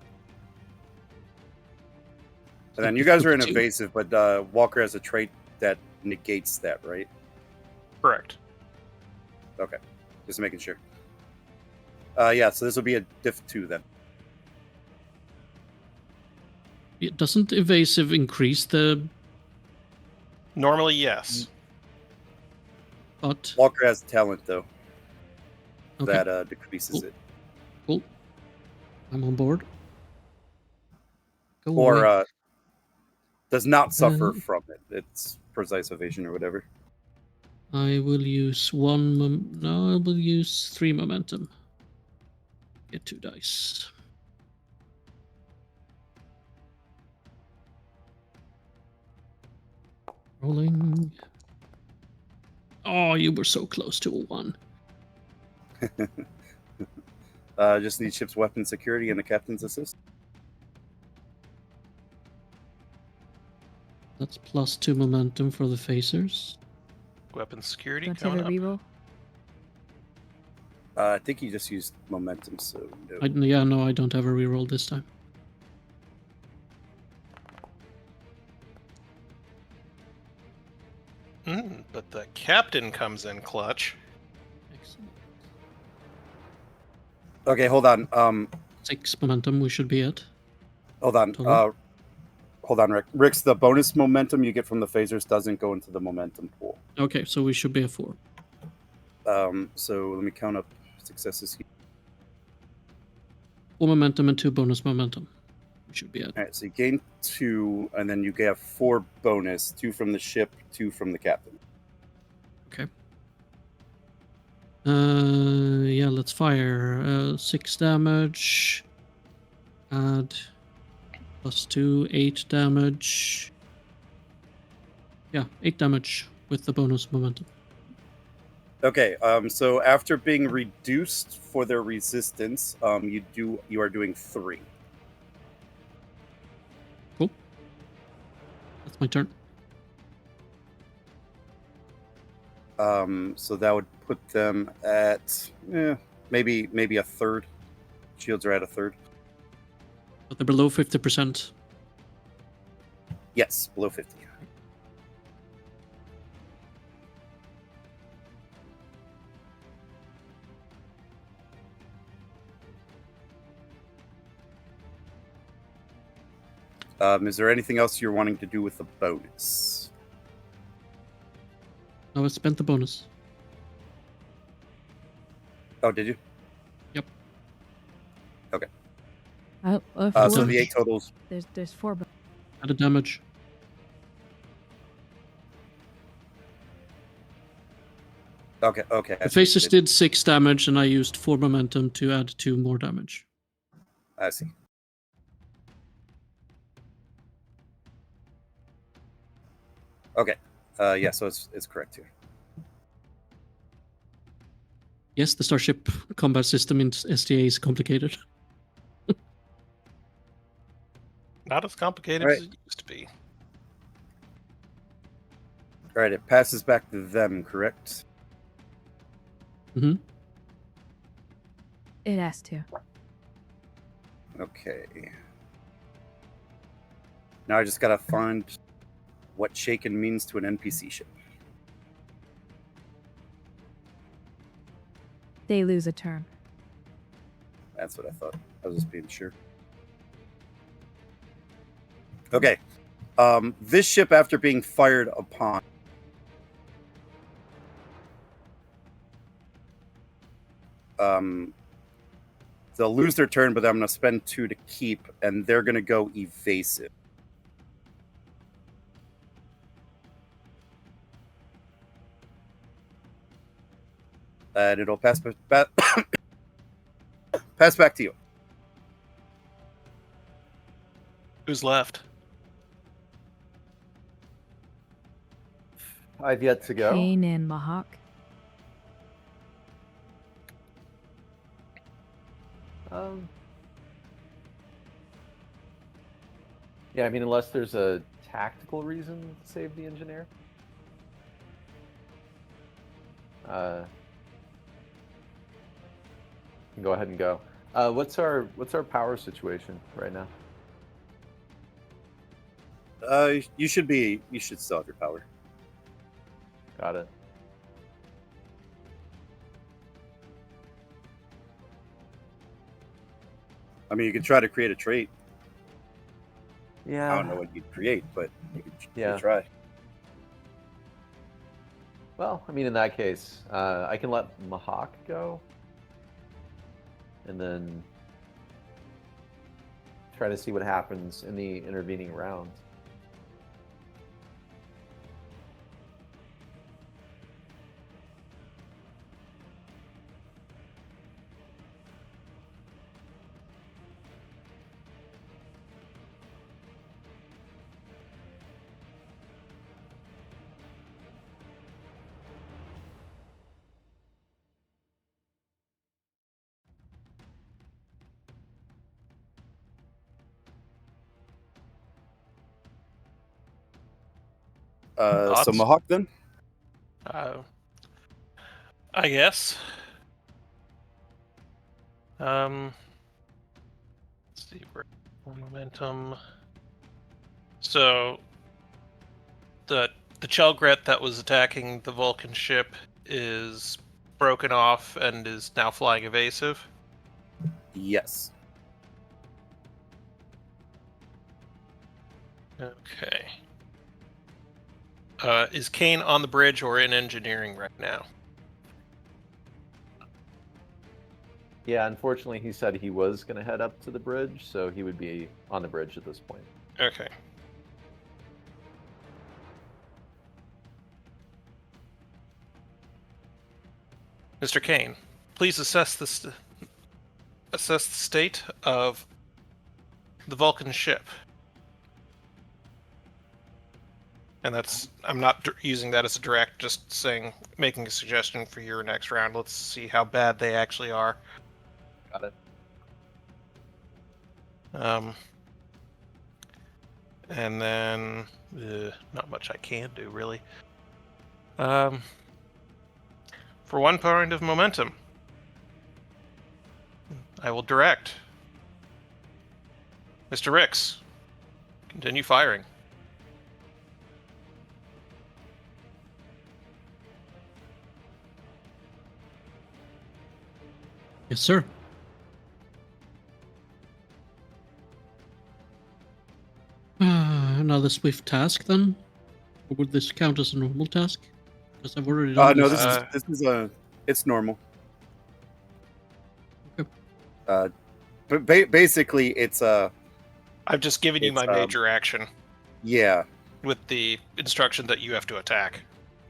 And then you guys are in evasive, but Walker has a trait that negates that, right? Correct. Okay. Just making sure. Yeah, so this will be a diff 2 then. It doesn't evasive increase the... Normally, yes. But... Walker has talent, though. Okay. That decreases it. Cool. I'm on board. Go Or, away. Does not suffer from it. It's precise evasion or whatever. I will use no, I will use 3 momentum. Get 2 dice. Rolling. Oh, you were so close to a 1. Just need ship's weapon security and the captain's assist. That's plus 2 momentum for the phasers. Weapon security Don't you have coming a up. reroll? I think he just used momentum, so no. Yeah, no, I don't have a reroll this time. But the captain comes in clutch. Excellent. Okay, hold on. 6 momentum we should be at. Hold on. Total. Hold on, Rick. Rick's the bonus momentum you get from the phasers doesn't go into the momentum pool. Okay, so we should be at 4. So let me count up successes here. 4 momentum and 2 bonus momentum. We should be at. All right, so you gain 2, and then you get 4 bonus, 2 from the ship, 2 from the captain. Okay. Yeah, let's fire. 6 damage. Add +2, 8 damage. Yeah, 8 damage with the bonus momentum. Okay, so after being reduced for their resistance, you are doing 3. Cool. That's my turn. So that would put them at maybe a third. Shields are at a third. But they're below 50%. Yes, below 50. Is there anything else you're wanting to do with the bonus? No, I spent the bonus. Oh, did you? Yep. Okay. So the 8 totals. There's 4. Added damage. Okay. The phasers did 6 damage, and I used 4 momentum to add 2 more damage. I see. Okay. Yeah, so it's correct here. Yes, the Starship combat system in STA is complicated. Not as complicated Right. as it used to be. All right, it passes back to them, correct? Mm-hmm. It has to. Okay. Now I just gotta find what shaken means to an NPC ship. They lose a turn. That's what I thought. I was just being sure. Okay. This ship, after being fired upon, they'll lose their turn, but I'm going to spend 2 to keep, and they're going to go evasive. And it'll pass pass back to you. Who's left? I've yet to go. Kane and Mahawk. Yeah, I mean, unless there's a tactical reason to save the engineer. Go ahead and go. What's our power situation right now? You should still have your power. Got it. I mean, you could try to create a trait. Yeah. I don't know what you'd create, but you could Yeah. try. Well, I mean, in that case, I can let Mahawk go, and then try to see what happens in the intervening rounds. So Thoughts? Mohawk then? I guess. Let's see, where momentum. So the Chelgret that was attacking the Vulcan ship is broken off and is now flying evasive. Yes. Okay. Is Kane on the bridge or in engineering right now? Yeah, unfortunately, he said he was going to head up to the bridge, so he would be on the bridge at this point. Okay. Mr. Kane, please assess the state of the Vulcan ship. And that's, I'm not using that as a direct, just saying, making a suggestion for your next round. Let's see how bad they actually are. Got it. And then, not much I can do, really. For 1 point of momentum, I will direct. Mr. Ricks, continue firing. Yes, sir. Another swift task then? Or would this count as a normal task? Because I've already done No, this. this is it's normal. Okay. But basically, it's I've just given you my major action yeah. with the instruction that you have to attack.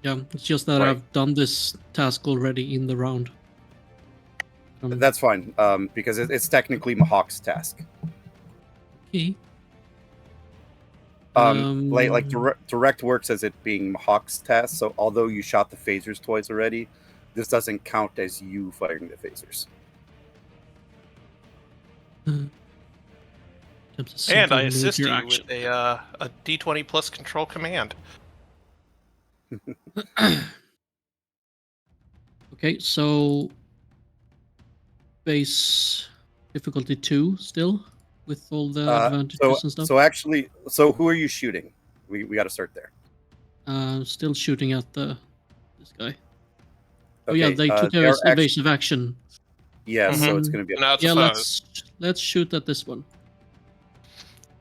Yeah, it's just that Right. I've done this task already in the round. That's fine. Because it's technically Mohawk's task. Okay. Like direct works as it being Mohawk's task. So although you shot the phasers twice already, this doesn't count as you firing the phasers. And I assist you with a D20 plus control command. Okay, so base difficulty 2 still with all the advantages and stuff. So actually, who are you shooting? We got to start there. Still shooting at this guy. Okay, Oh yeah, they took they're evasive action. Yeah, so it's going to be. Now it's Yeah, opposed. let's shoot at this one.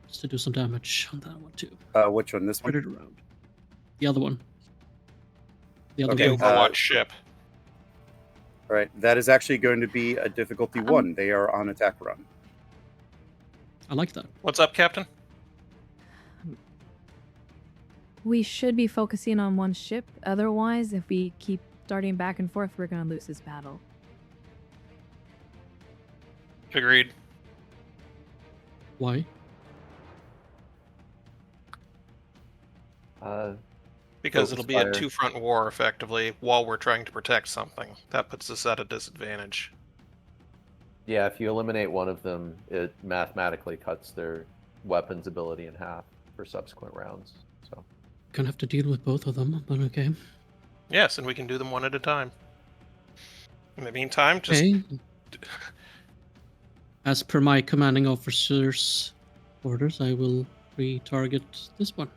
Just to do some damage on that one too. Which one? This Spread one? it around. The other one. The other The Okay, one. Overwatch ship. All right, that is actually going to be a difficulty 1. They are on attack run. I like that. What's up, Captain? We should be focusing on one ship. Otherwise, if we keep darting back and forth, we're going to lose this battle. Agreed. Why? Because Focus it'll be fire. a two-front war, effectively, while we're trying to protect something. That puts us at a disadvantage. Yeah, if you eliminate one of them, it mathematically cuts their weapons ability in half for subsequent rounds. So Gonna have to deal with both of them, but okay. Yes, and we can do them one at a time. In the meantime, just... Okay. As per my commanding officer's orders, I will re-target this one.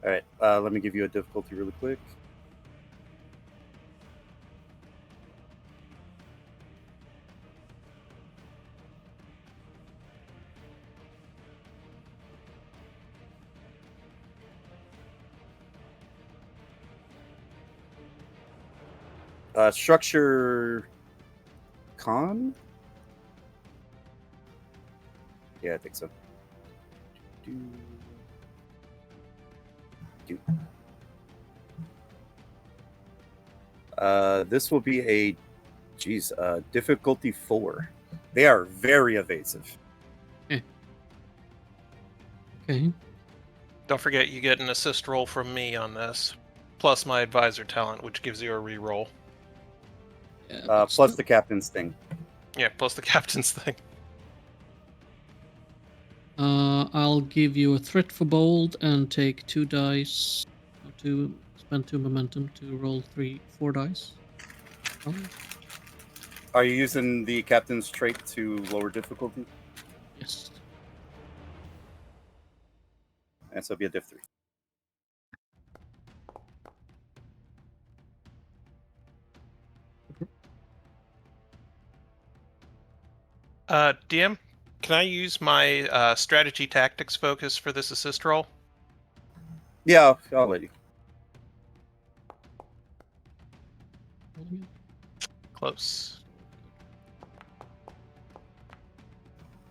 All right, let me give you a difficulty really quick. Structure con? Yeah, I think so. This will be a difficulty 4. They are very evasive. Okay. don't forget you get an assist roll from me on this. Plus my advisor talent, which gives you a reroll. Yeah, but Plus still. the captain's thing. Yeah, plus the captain's thing. I'll give you a threat for bold and take 2 dice to spend 2 momentum to roll 4 dice. Oh, Are you using the captain's trait to lower difficulty? yes. And so it'll be a diff 3. DM, can I use my strategy tactics focus for this assist roll? Yeah, I'll let you. Rolling it. Close.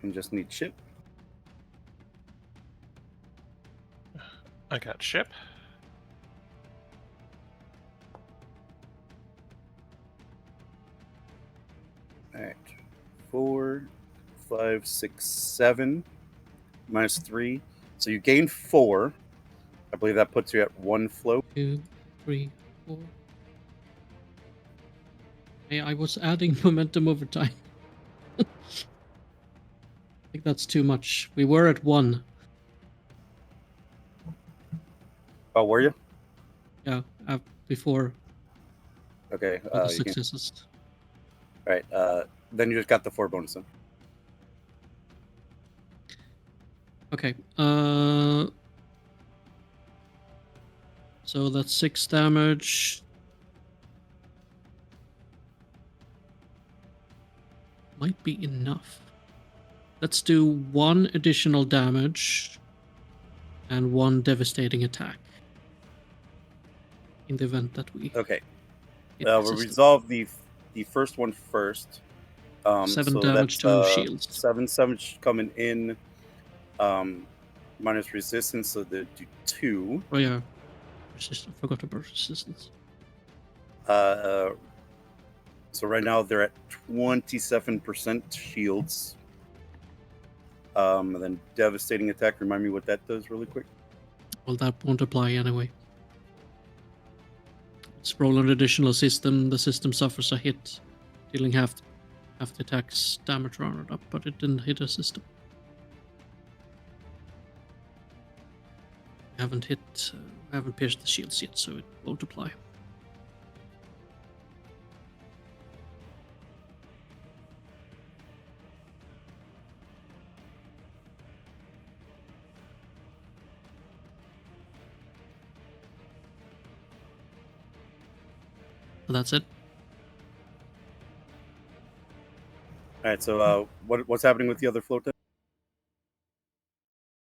And just need ship. I got ship. Alright. 4, 5, 6, 7, minus 3. So you gain 4. I believe that puts you at 1 float. 2, 3, 4. Hey, I was adding momentum over time. I think that's too much. We were at 1. Oh, were you? Yeah, before Okay. all the You can, successes. right. Then you just got the 4 bonus then. Okay. So that's 6 damage. Might be enough. Let's do 1 additional damage and 1 devastating attack. In the event that we Okay. hit the We'll system. resolve the first one first. 7 so damage that's, to shields. 7 coming in. Minus resistance, so they do 2. Oh yeah, resistance. Forgot about resistance. So right now they're at 27% shields. And then devastating attack. Remind me what that does really quick. Well, that won't apply anyway. Let's roll an additional system. The system suffers a hit, dealing half the attack's damage rounded up, but it didn't hit a system. We haven't pierced the shields yet, so it won't apply. So that's it. All right. So what's happening with the other float then?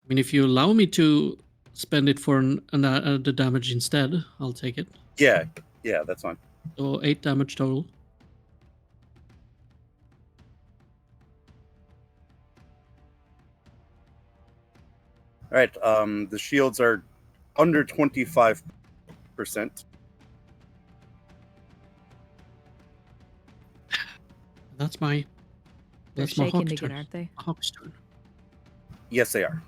I mean, if you allow me to spend it for the damage instead, I'll take it. Yeah, that's fine. So 8 damage total. All right. The shields are under 25%. That's my They're that's my shaking hawk's again, turn. aren't they? Hawk's turn. Yes, they are.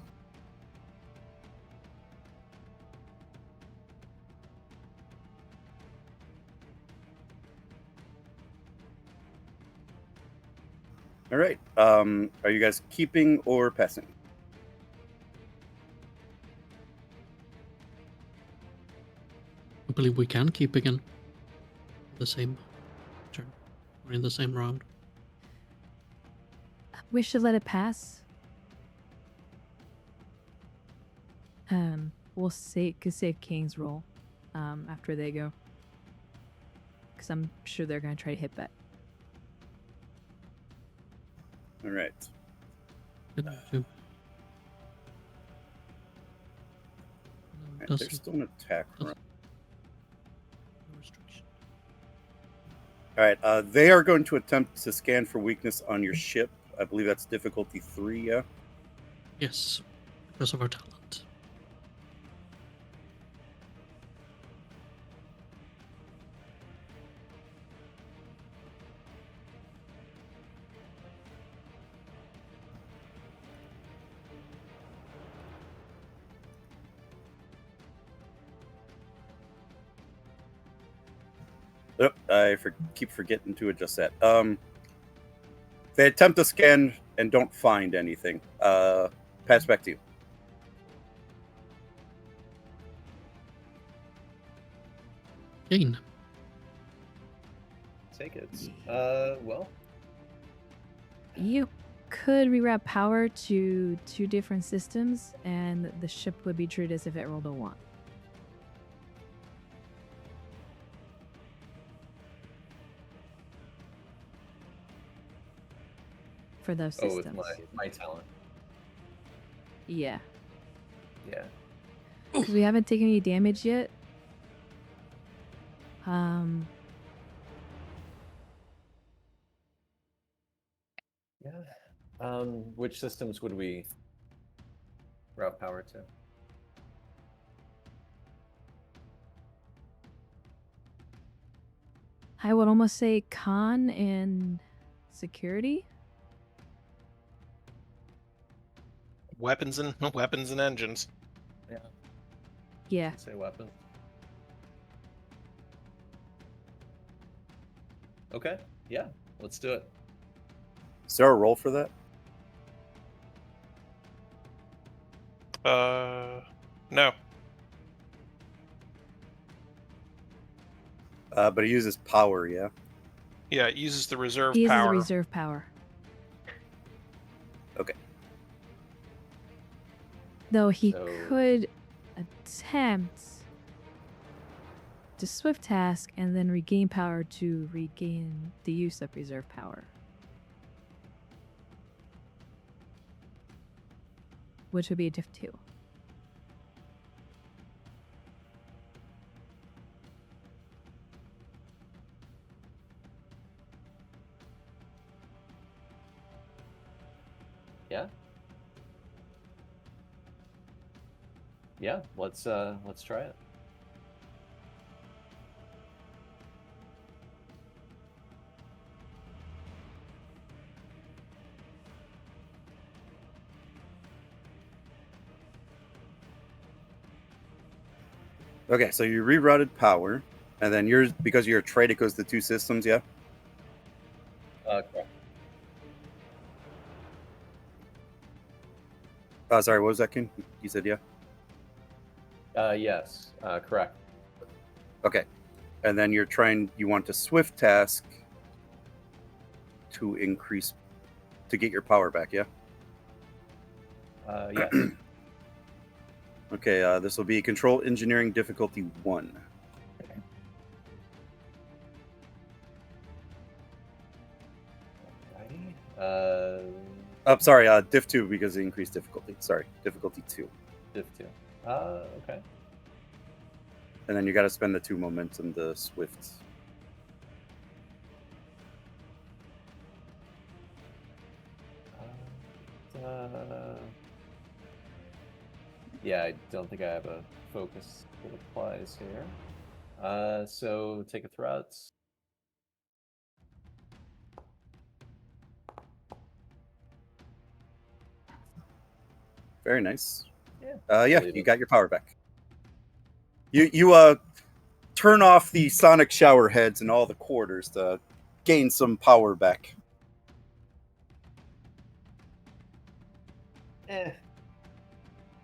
All right. Are you guys keeping or passing? I believe we can keep again. The same turn. We're in the same round. We should let it pass. We'll save King's roll after they go. Because I'm sure they're going to try to hit back. All right. Good, too. All right, there's still an attack run. No restriction. All right. They are going to attempt to scan for weakness on your ship. I believe that's difficulty 3. Yeah. Yes, because of our talent. Oh, I keep forgetting to adjust that. They attempt to scan and don't find anything. Pass back to you. gain? Take it. Well, You could reroute power to 2 different systems, and the ship would be treated as if it rolled a 1. For those oh, systems. with my talent. Yeah. Yeah. Because we haven't taken any damage yet. Yeah. Which systems would we route power to? I would almost say con and security. Weapons and engines. Yeah. Yeah. Say weapon. Okay. Yeah. Let's do it. Is there a roll for that? No. But it uses power, yeah? Yeah, it uses the reserve He uses power. the reserve power. Okay. Though he So- could attempt to swift task and then regain power to regain the use of reserve power. Which would be a diff 2. Yeah. Yeah. Let's try it. Okay, so you rerouted power, and then yours, because you're a trade, it goes to 2 systems, yeah? Correct. Sorry, what was that, Ken? You said yeah? Yes. Correct. Okay. And then you want to swift task to increase, to get your power back, yeah? Yeah. Okay, this will be control engineering difficulty 1. Alrighty. Sorry, diff 2 because it increased difficulty. Sorry, difficulty 2. Div 2. Okay. And then you got to spend the 2 momentum to swift. Yeah, I don't think I have a focus that applies here. So take a threat. Very nice. Yeah. Yeah, Believe you it. got your power back. You turn off the sonic shower heads in all the quarters to gain some power back.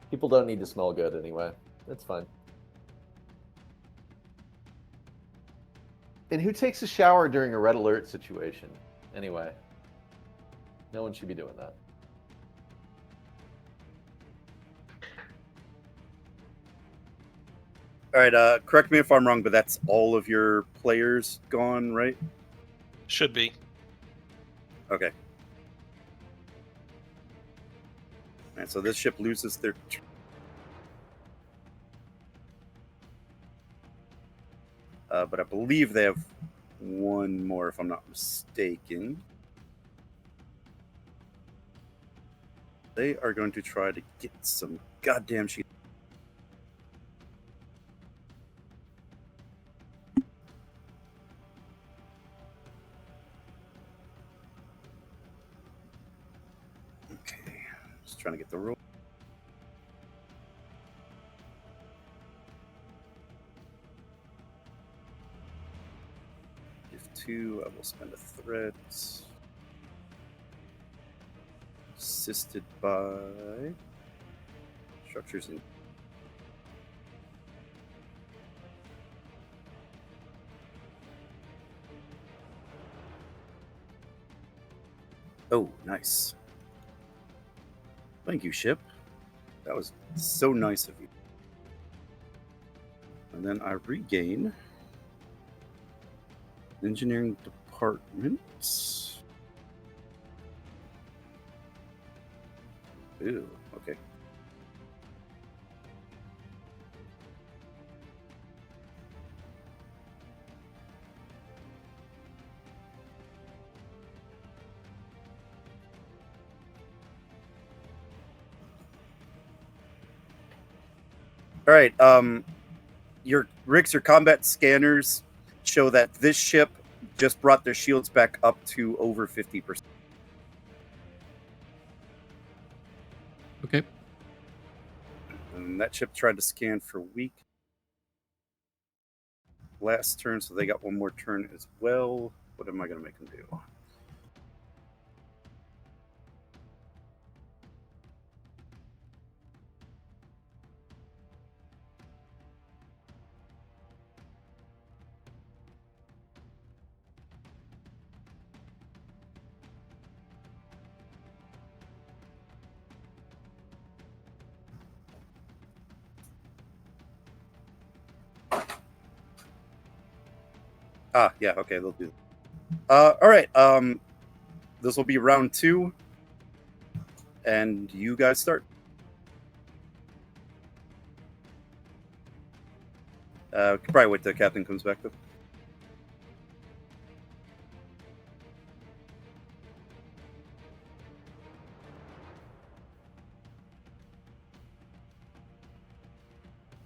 People don't need to smell good anyway. That's fine. And who takes a shower during a red alert situation? Anyway, no one should be doing that. All right, correct me if I'm wrong, but that's all of your players gone, right? Should be. Okay. All right, so this ship loses their. But I believe they have one more, if I'm not mistaken. They are going to try to get some goddamn shit. Okay, just trying to get the roll. If 2, I will spend a threat. Assisted by structures in. Oh, nice. Thank you, ship. That was so nice of you. And then I regain engineering department. Ew, okay. All right. Your combat scanners show that this ship just brought their shields back up to over 50%. Okay. And that ship tried to scan for weak last turn, so they got one more turn as well. What am I going to make them do? Yeah, okay, they'll do that. All right, this will be round 2, and you guys start. Could probably wait till the captain comes back, though.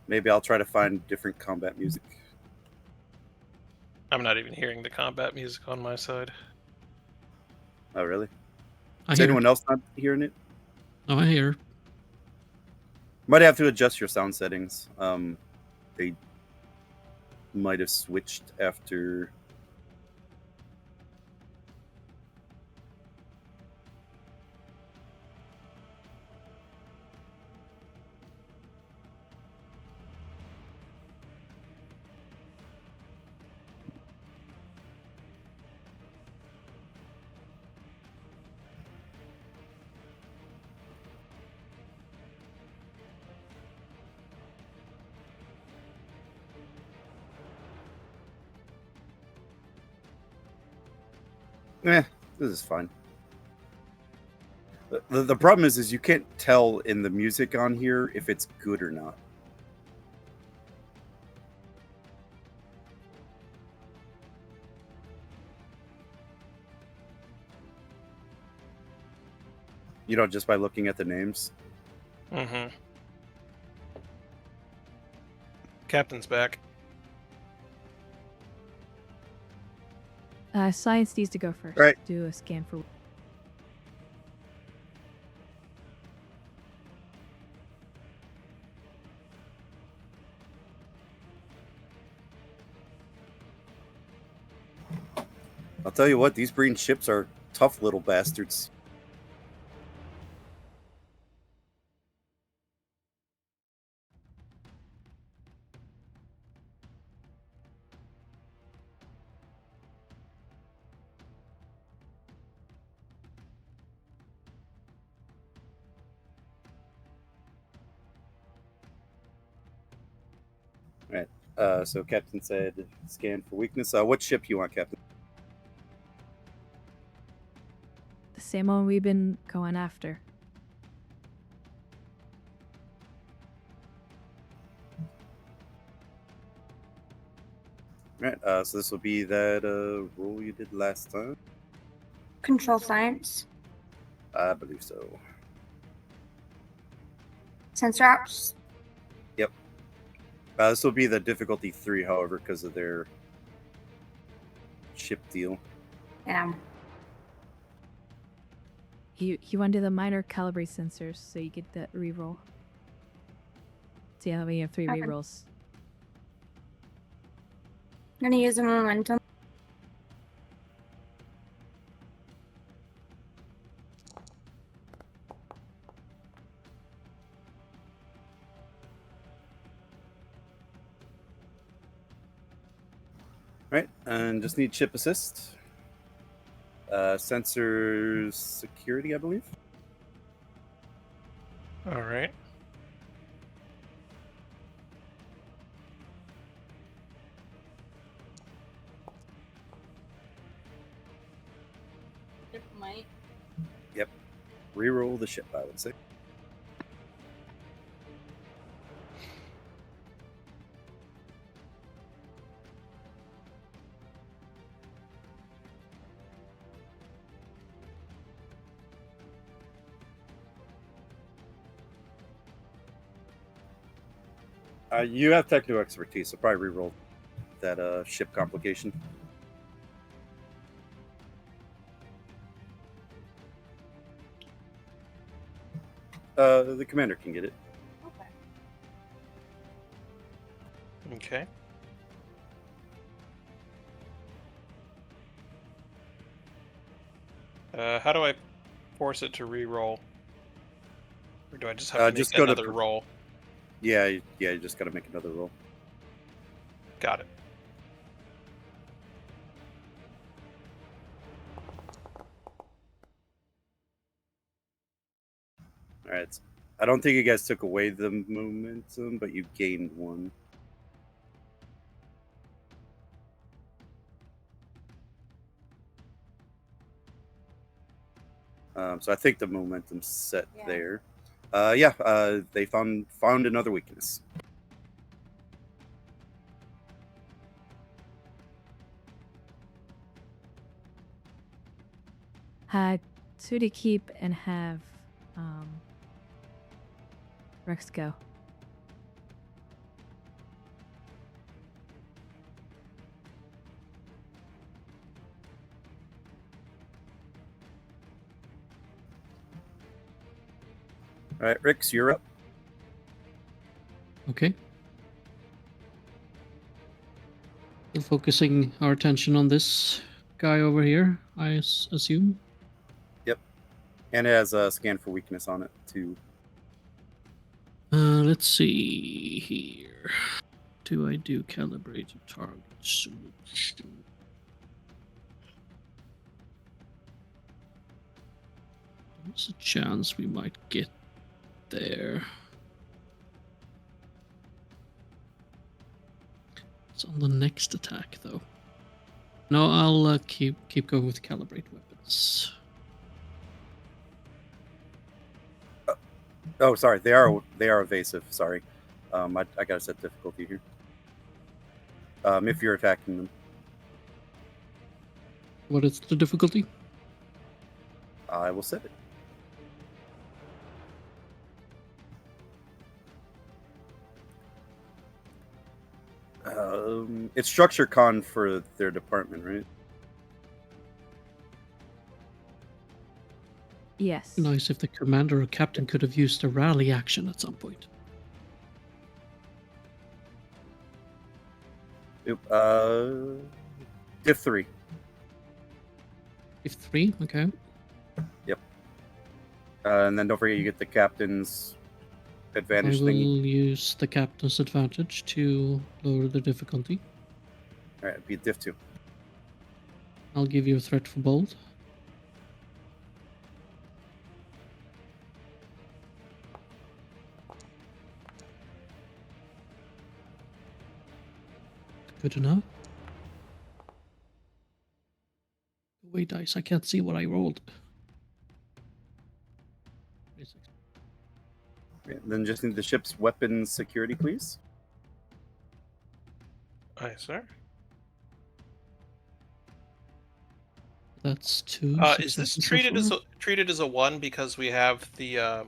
Maybe I'll try to find different combat music. I'm not even hearing the combat music on my side. Oh, really? I Is hear anyone it. else not hearing it? Oh, I hear. Might have to adjust your sound settings. They might have switched after. This is fine. The problem is you can't tell in the music on here if it's good or not. You know, just by looking at the names. Mm-hmm. Captain's back. Science needs to go first. Right. Do a scan for. I'll tell you what, these green ships are tough little bastards. Right. So Captain said scan for weakness. What ship you want, Captain? The same one we've been going after. Right. So this will be that roll you did last time. Control science. I believe so. Sensor ops. Yep. This will be the difficulty 3, however, because of their ship deal. Yeah. You want to do the minor calibrate sensors so you get that reroll. See how we have 3 Okay. rerolls. I'm gonna use the momentum. Right. And just need ship assist. Sensors security, I believe. All right. It might. Yep. Reroll the ship, I would say. You have technical expertise, so probably reroll that ship complication. The commander can get it. Okay. How do I force it to re-roll? Or do I just have to just make go to another roll? Yeah, you just gotta make another roll. Got it. Alright. I don't think you guys took away the momentum, but you gained one. So I think the momentum's set there. They found another weakness. To the keep and have Rex go. All right, Rix, you're up. Okay. Still focusing our attention on this guy over here, I assume. Yep. And it has a scan for weakness on it, too. Let's see here. Do I do calibrated target solution? There's a chance we might get there. It's on the next attack, though. No, I'll keep going with calibrate weapons. Oh, sorry, they are evasive. Sorry, I gotta set difficulty here. If you're attacking them, What is the difficulty? I will set it. It's structure con for their department, right? Yes. Nice if the commander or captain could have used a rally action at some point. Diff 3. If 3, okay. Yep. And then don't forget you get the captain's advantage I will thingy. use the captain's advantage to lower the difficulty. All right, be a diff 2. I'll give you a threat for bold. Good enough. Wait, dice, I can't see what I rolled. Okay, then just need the ship's weapons security, please. Aye, sir. That's 2. Is this successes so treated as a 1 because we have the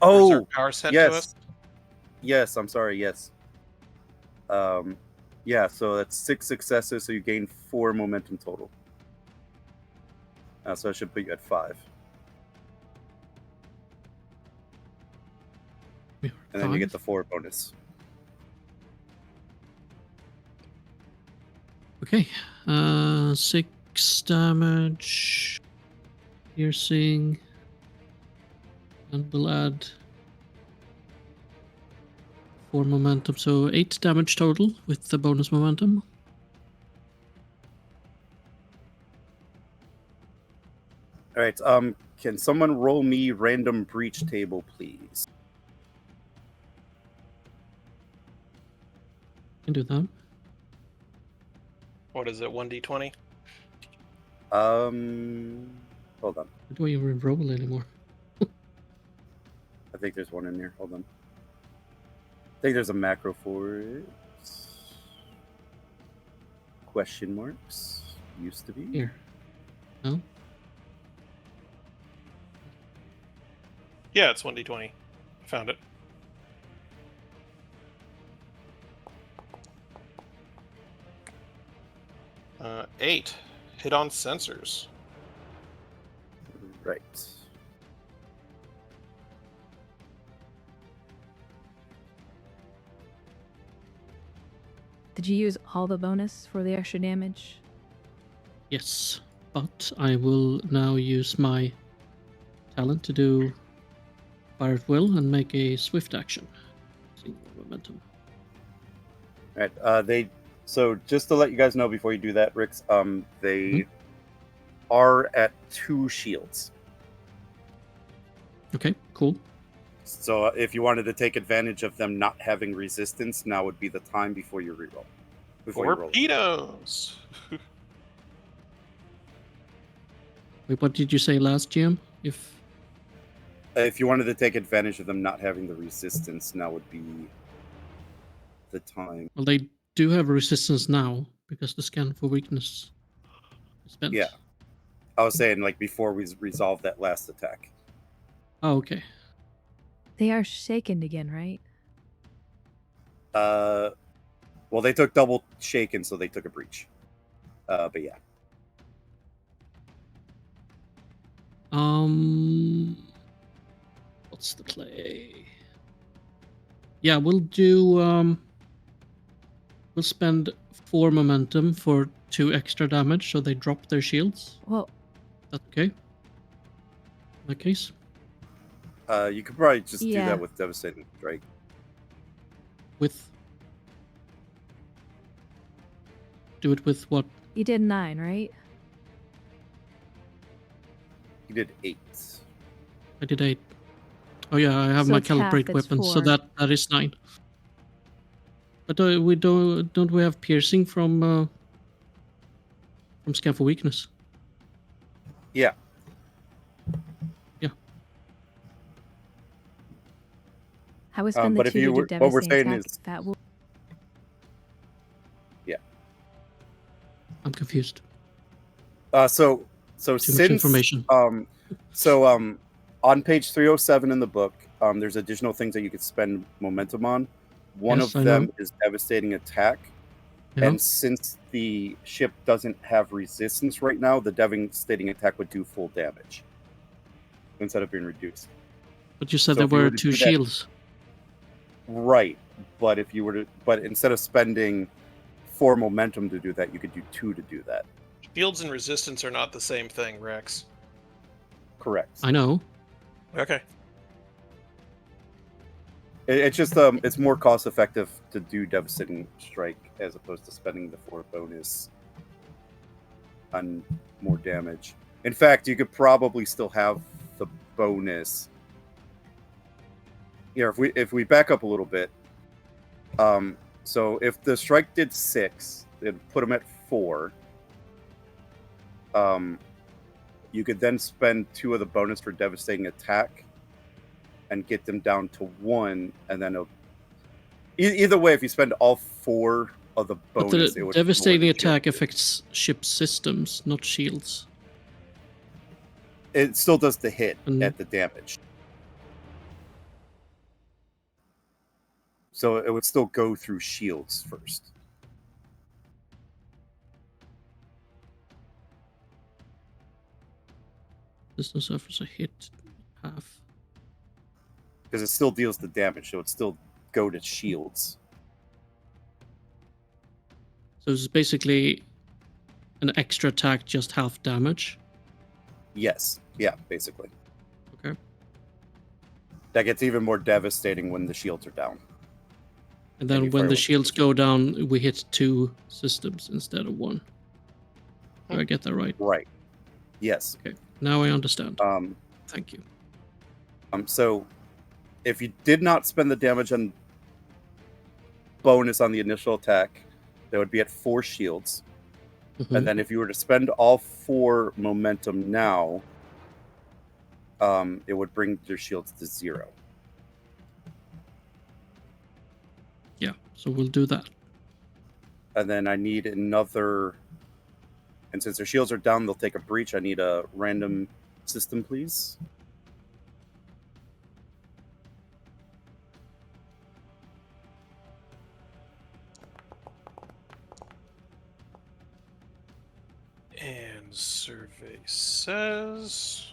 Oh, reserve power sent to us? Yes, I'm sorry, yes. Yeah, so that's 6 successes, so you gain 4 momentum total. So I should put you at 5. You're And then you get 5. the 4 bonus. Okay. 6 damage. Piercing. And we'll add 4 momentum, so 8 damage total with the bonus momentum. All right. Can someone roll me random breach table, please? Can do that. What is it? 1d20. Hold on. I don't even roll anymore. I think there's one in there. Hold on. I think there's a macro for it. Question marks. Used to be. Here. No? Yeah, it's 1d20. Found it. Uh, 8. Hit on sensors. Right. Did you use all the bonus for the extra damage? Yes. But I will now use my talent to do Fire at Will and make a swift action. Single momentum. All right. So just to let you guys know before you do that, Rix, they are at 2 shields. Okay, cool. So if you wanted to take advantage of them not having resistance, now would be the time before you reroll. Before you roll. Torpedoes! Wait, what did you say last, Jim? If you wanted to take advantage of them not having the resistance, now would be the time. Well, they do have resistance now because the scan for weakness is spent. Yeah. I was saying, like, before we resolve that last attack. Oh, okay. They are shaken again, right? Well, they took double shaken, so they took a breach. But yeah. What's the play? Yeah, we'll do. We'll spend 4 momentum for 2 extra damage, so they drop their shields. Well, That's okay. In that case, You could probably just do Yeah. that with Devastating Strike. do it with what? you did 9, right? You did 8. I did 8. Oh yeah, I have So my it's half, calibrate it's weapon, so 4. that is 9. But we don't we have piercing from scan for weakness? Yeah. How we spend but the if 2 you to do were- what we're devastating saying attack? is- That will. I'm confused. So Too much since information. On page 307 in the book, there's additional things that you could spend momentum on. One Yes, I of them know. is Devastating Attack. Yeah. And since the ship doesn't have resistance right now, the Devastating Attack would do full damage instead of being reduced. But you said so there if you were were to 2 do that- shields. Right. But instead of spending 4 momentum to do that, you could do 2 to do that. Shields and resistance are not the same thing, Rex. Correct. I know. Okay. It's just it's more cost effective to do Devastating Strike as opposed to spending the 4 bonus on more damage. In fact, you could probably still have the bonus. Yeah, if we back up a little bit, so if the strike did 6, it'd put them at 4. You could then spend 2 of the bonus for Devastating Attack and get them down to 1, and then either way, if you spend all 4 of the But bonus, the it would devastating lower the shield. attack affects ship systems, not shields. It still does the hit Mhm. at the damage. So it would still go through shields first. System suffers a hit half. Because it still deals the damage, so it still go to shields. So it's basically an extra attack, just half damage. Yes. Yeah, basically. Okay. That gets even more devastating when the shields are down. And And then you when fire the with shields precision. go down, we hit 2 systems instead of 1. Do I get that right? Right. Yes. Now I understand. Um, Thank you. so if you did not spend the damage on bonus on the initial attack, that would be at 4 shields. Mhm. And then if you were to spend all 4 momentum now, it would bring your shields to 0. Yeah, so we'll do that. And then I need another. And since their shields are down, they'll take a breach. I need a random system, please. And survey says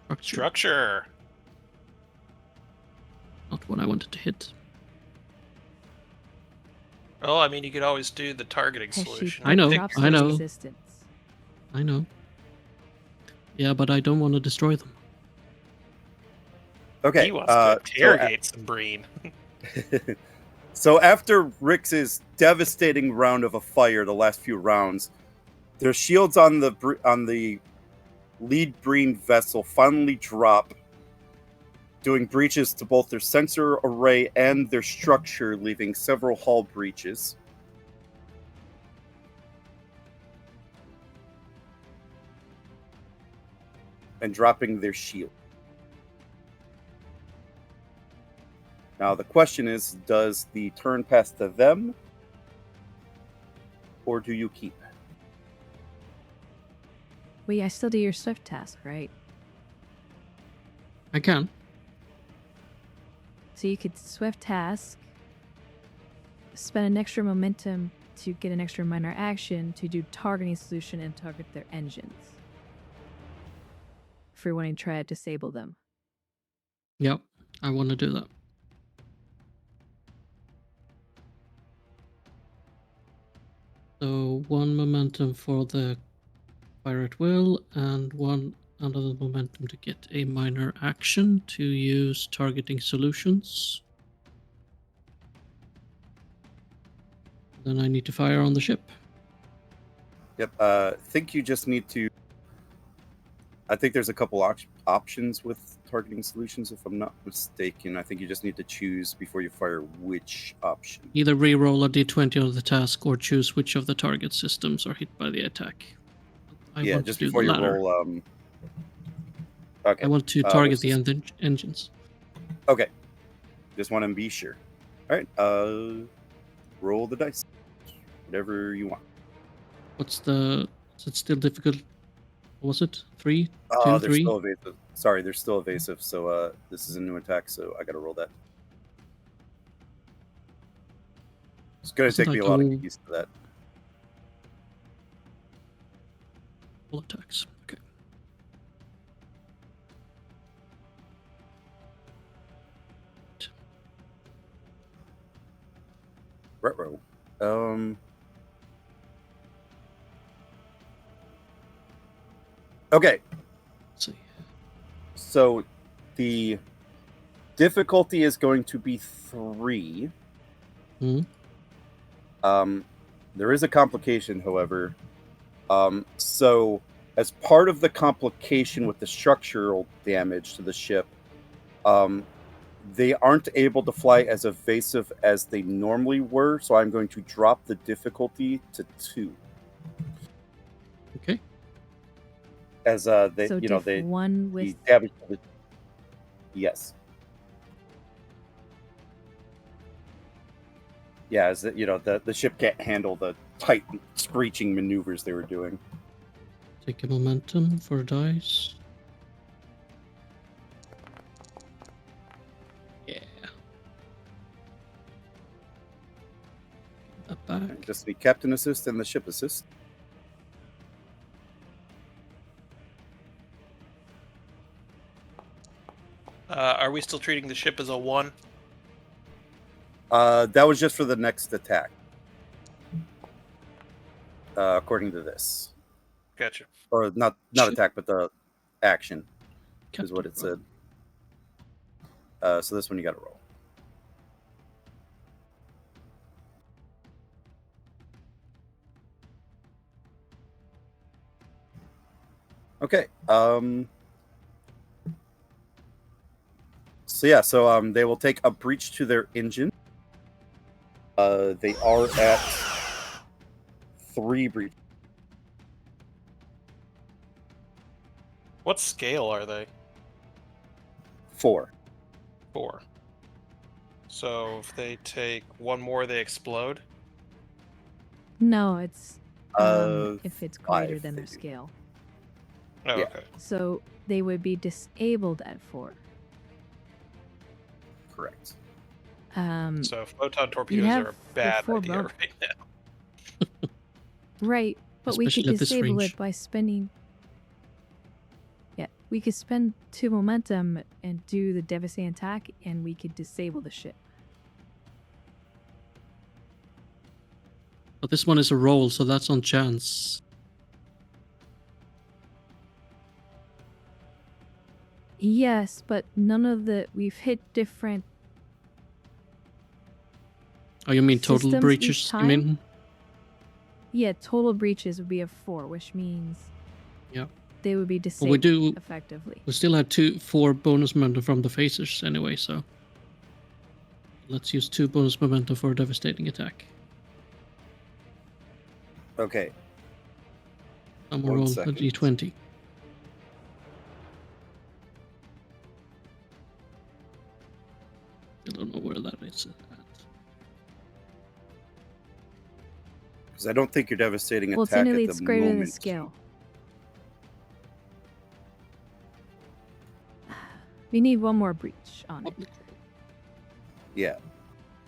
Structure. structure. Not what I wanted to hit. Well, I mean, you could always do the targeting Has she solution. I know, drops I her know. resistance? I know. Yeah, but I don't want to destroy them. Okay. He wants to interrogate some Breen. So after Rix's devastating round of a fire, the last few rounds, their shields on the lead Breen vessel finally drop, doing breaches to both their sensor array and their structure, leaving several hull breaches. And dropping their shield. Now the question is, does the turn pass to them, or do you keep? Wait, I still do your swift task, right? I can. So you could swift task, spend an extra momentum to get an extra minor action to do targeting solution and target their engines. If you're wanting to try to disable them. Yep, I want to do that. So 1 momentum for the fire at will, and 1 another momentum to get a minor action to use targeting solutions. Then I need to fire on the ship. Yep. I think you just need to. I think there's a couple options with targeting solutions, if I'm not mistaken. I think you just need to choose before you fire which option. Either re-roll a d20 on the task or choose which of the target systems are hit by the attack. I Yeah, want just to do before the you latter. roll. Okay. I want to target the engines. Okay. Just want to be sure. All right. Roll the dice. Whatever you want. What's the... Is it still difficult? What was it? 3? Oh, 2, they're 3? still evasive. Sorry, they're still evasive. So this is a new attack, so I got to roll that. It's going to Doesn't take me that a while to go- get used to that. All attacks. Okay. Retro. Okay. Let's see. So the difficulty is going to be 3. Hmm. There is a complication, however. So as part of the complication with the structural damage to the ship, they aren't able to fly as evasive as they normally were. So I'm going to drop the difficulty to 2. Okay. As they, So you know, diff they 1 the with damage. Yes. Yeah, as you know, the ship can't handle the tight screeching maneuvers they were doing. Take a momentum for dice. Yeah. That back. Just the captain assist and the ship assist. Are we still treating the ship as a 1? That was just for the next attack. According to this. Gotcha. Or not attack, but the action is what it said. So this one you gotta roll. Okay. So yeah, they will take a breach to their engine. They are at 3 breach. What scale are they? 4. 4. So if they take one more, they explode? No, it's if it's greater 5 than they their do. scale. Oh, Yeah. okay. So they would be disabled at 4. Correct. So photon you torpedoes have are a the bad 4 idea bonus. right now. Right, but we could Especially at this disable range. it by spending. Yeah, we could spend 2 momentum and do the devastating attack, and we could disable the ship. But this one is a roll, so that's on chance. Yes, but none of the we've hit different. Oh, you mean total Systems each breaches? You time? mean? Yeah, total breaches would be a 4, which means Yeah. they would be Well, disabled we do. effectively. We still have 4 bonus momentum from the phasers anyway, so let's use 2 bonus momentum for a devastating attack. Okay. I'm gonna One roll a second. d20. I don't know where that is at. Because I don't think you're devastating Well, attack technically at it's the greater than the moment. scale. We need one more breach on it. Yeah.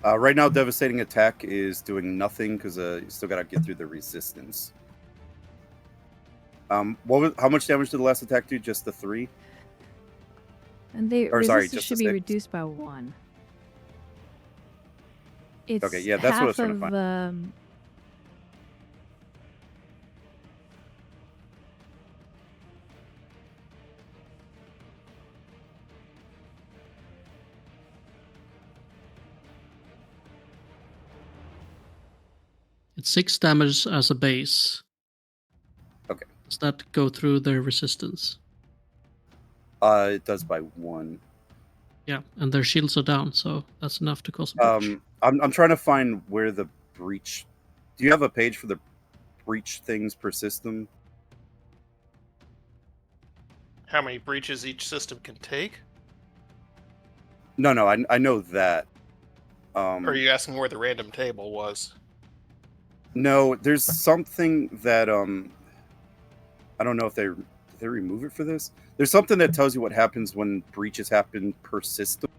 Right now, devastating attack is doing nothing because you still gotta get through the resistance. How much damage did the last attack do? Just the 3? And the Or, sorry, resistance just should the be 6? reduced by 1. It's Okay, yeah, that's what I was half trying to of find. It's 6 damage as a base. Okay. Does that go through their resistance? It does by 1. Yeah, and their shields are down, so that's enough to cause a breach. I'm trying to find where the breach. Do you have a page for the breach things per system? How many breaches each system can take? No, I know that. Or are you asking where the random table was? No, there's something that I don't know if did they remove it for this. There's something that tells you what happens when breaches happen per system.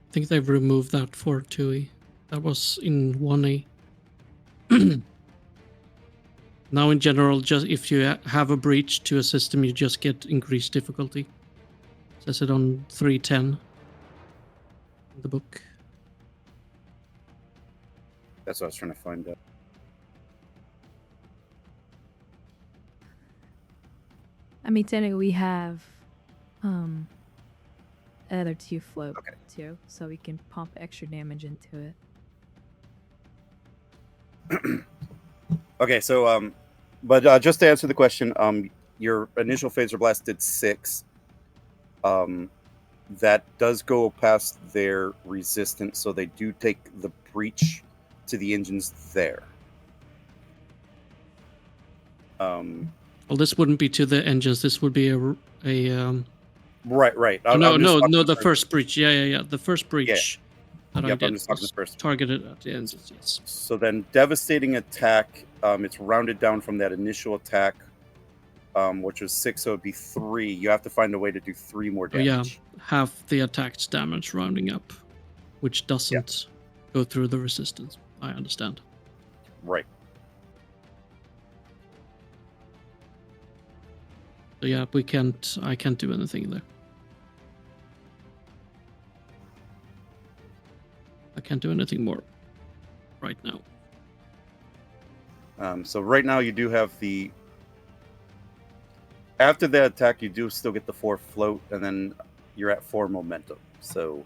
I think they've removed that for 2E. That was in 1E. Now, in general, just if you have a breach to a system, you just get increased difficulty. It says it on 310 in the book. That's what I was trying to find out. I mean, technically we have other 2 float Okay. too, so we can pump extra damage into it. Okay, so but just to answer the question, your initial phaser blast did 6. That does go past their resistance, so they do take the breach to the engines there. Well, this wouldn't be to the engines. This would be a Right. no, the first breach. Yeah. The first breach that I Yep, I'm did just talking was the first. targeted at the engines. Yes. So then, devastating attack. It's rounded down from that initial attack, which was 6, so it'd be 3. You have to find a way to do 3 more Oh, yeah, damage. half the attack's damage rounding up, which doesn't go through the resistance. I understand. Right. So yeah, I can't do anything there. I can't do anything more right now. So right now you do have the. After that attack, you do still get the 4 float, and then you're at 4 momentum. So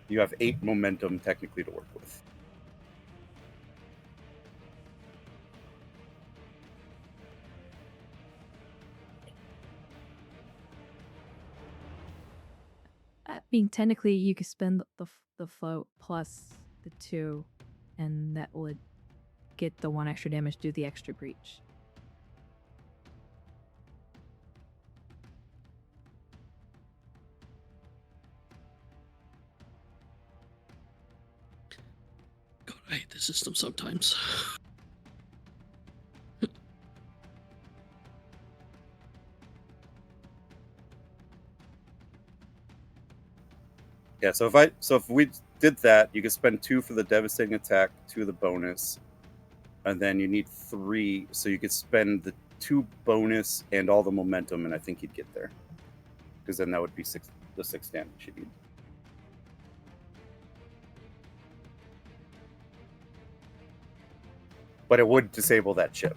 you have 8 momentum technically to work with. mean, technically, you could spend the float plus the 2, and that would get the 1 extra damage, do the extra breach. God, I hate the system sometimes. Yeah, so if we did that, you could spend 2 for the devastating attack, 2 the bonus, and then you need 3, so you could spend the 2 bonus and all the momentum, and I think you'd get there, because then that would be 6 damage you need. But it would disable that chip.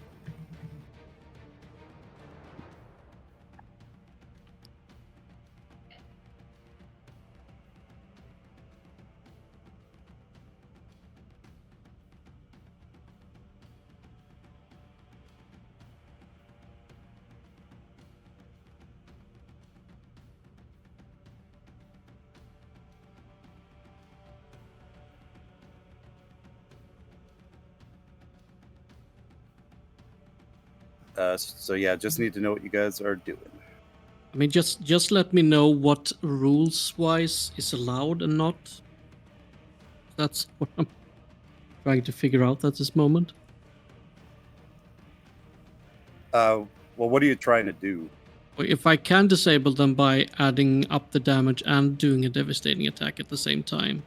So yeah, just need to know what you guys are doing. I mean, just let me know what rules-wise is allowed and not. That's what I'm trying to figure out at this moment. Well, what are you trying to do? If I can disable them by adding up the damage and doing a devastating attack at the same time,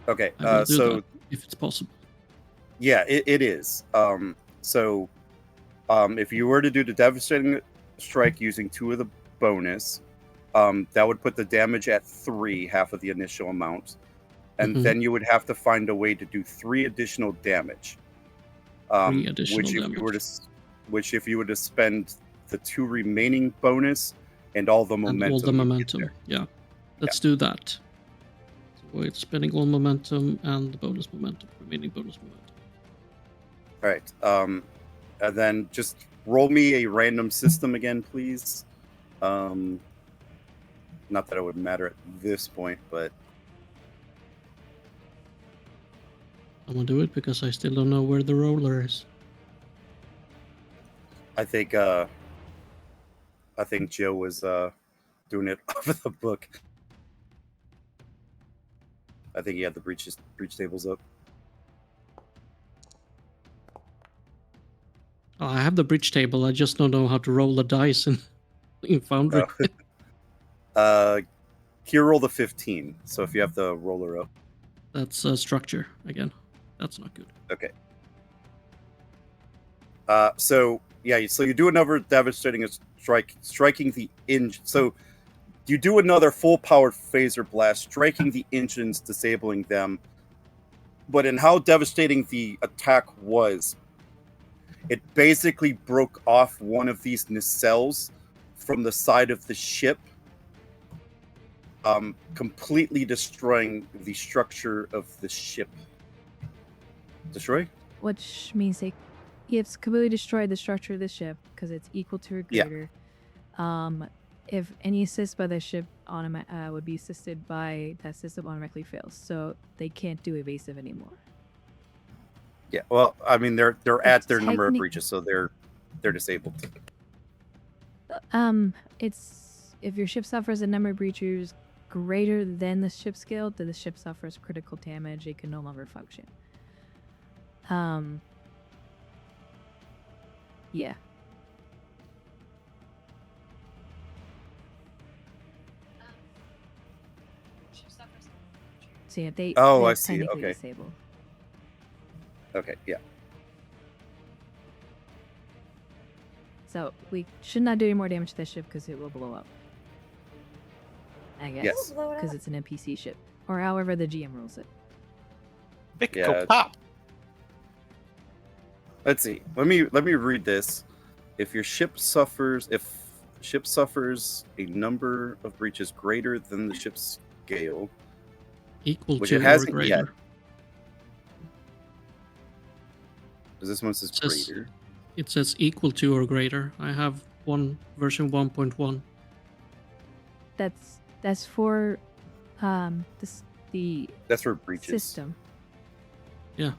Okay, I will do so that if it's possible. yeah, it is. If you were to do the devastating strike using 2 of the bonus, that would put the damage at 3, half of the initial amount, and then you would have to find a way to do 3 additional damage. 3 additional which if damage. you were to, which if you were to spend the 2 remaining bonus and all the momentum. And all the you'd get momentum. there. Yeah. Let's do that. So it's spending all momentum and the bonus momentum, remaining bonus momentum. All right. And then just roll me a random system again, please. Not that it would matter at this point, but I'm gonna do it because I still don't know where the roller is. I think Joe was doing it off of the book. I think he had the breach tables up. Oh, I have the bridge table. I just don't know how to roll the dice in Foundry. Here, roll the 15. So if you have the roller up. That's structure again. That's not good. Okay. So yeah, so you do another devastating strike, striking the engine. So you do another full-powered phaser blast, striking the engines, disabling them. But in how devastating the attack was, it basically broke off one of these nacelles from the side of the ship, completely destroying the structure of the ship. Destroy? Which means it's completely destroyed the structure of the ship because it's equal to or greater. If any assist by the ship would be assisted by that system automatically fails, so they can't do evasive anymore. Yeah, well, I mean they're at their number of breaches, so they're disabled. It's if your ship suffers a number of breaches greater than the ship scale, then the ship suffers critical damage. It can no longer function. Yeah. So yeah, they're I see. technically Okay. disabled. Okay, yeah. So we should not do any more damage to this ship because it will blow up. I guess. Yes. Because it's an NPC ship. Or however the GM rules it. Make it Yeah. go pop. Let's see. Let me read this. If the ship suffers a number of breaches greater than the ship's scale, Equal which to it or hasn't greater. yet. Because this one says It says- greater. It says equal to or greater. I have version 1.1. That's for That's for breaches. system. Yeah.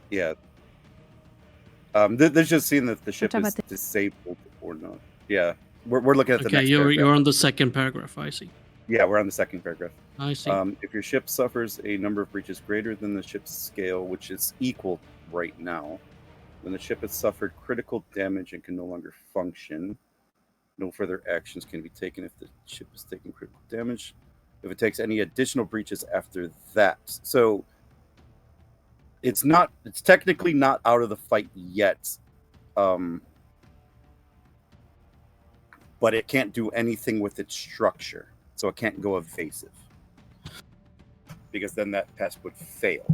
There's just seeing that the ship talking is about disabled or not. Yeah. We're looking at the Okay, next you're paragraph. on the second paragraph. I see. Yeah, we're on the second paragraph. I see. If your ship suffers a number of breaches greater than the ship's scale, which is equal right now, then the ship has suffered critical damage and can no longer function. No further actions can be taken if the ship is taking critical damage. If it takes any additional breaches after that. So it's technically not out of the fight yet. But it can't do anything with its structure. So it can't go evasive. Because then that test would fail.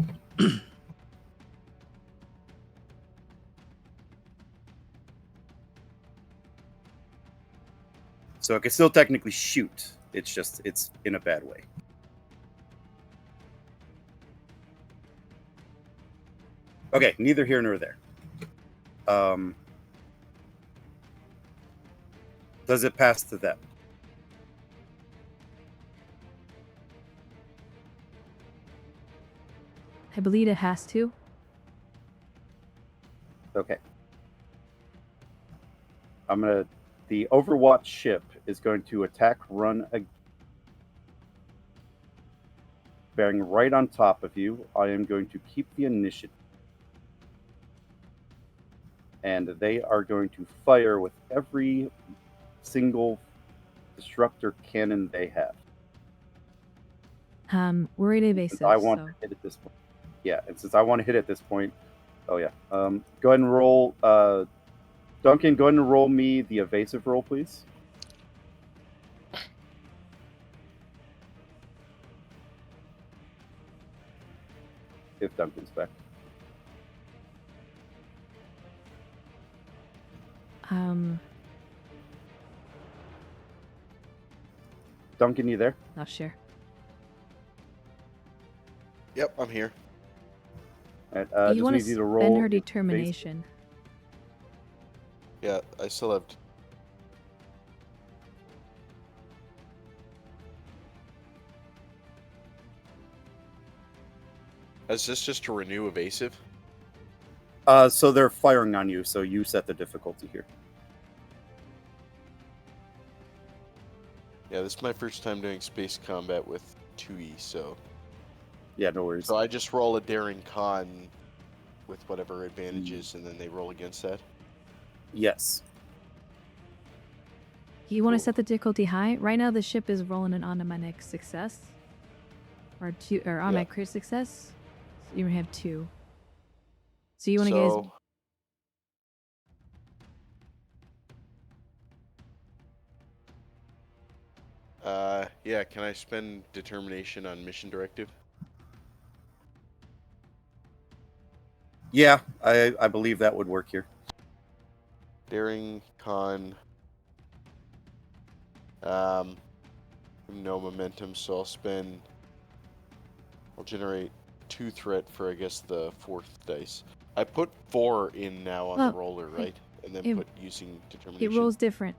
So it can still technically shoot. It's in a bad way. Okay, neither here nor there. Does it pass to them? I believe it has to. Okay. The Overwatch ship is going to attack run bearing right on top of you. I am going to keep the initiative. And they are going to fire with every single disruptor cannon they have. We're in evasive. I want to hit at this point. Yeah, and since I want to hit at this point, go ahead and roll. Duncan, go ahead and roll me the evasive roll, please. If Duncan's back. Duncan, you there? Not sure. Yep, I'm here. You just want need to you to roll spend her your determination. Yeah, I still have. Is this just to renew evasive? So they're firing on you, so you set the difficulty here. Yeah, this is my first time doing space combat with 2E, so... Yeah, no worries. So I just roll a daring con with whatever advantages, and then they roll against that? Yes. You want to Cool. set the difficulty high? Right now the ship is rolling an automatic success. Or automatic crit success. So you're going to have 2. So you want to get... Yeah, can I spend determination on mission directive? Yeah, I believe that would work here. Daring con. No momentum, so I'll generate 2 threat for, I guess, the 4th dice. I put 4 in now on the roller, right? And then put using determination. It rolls different.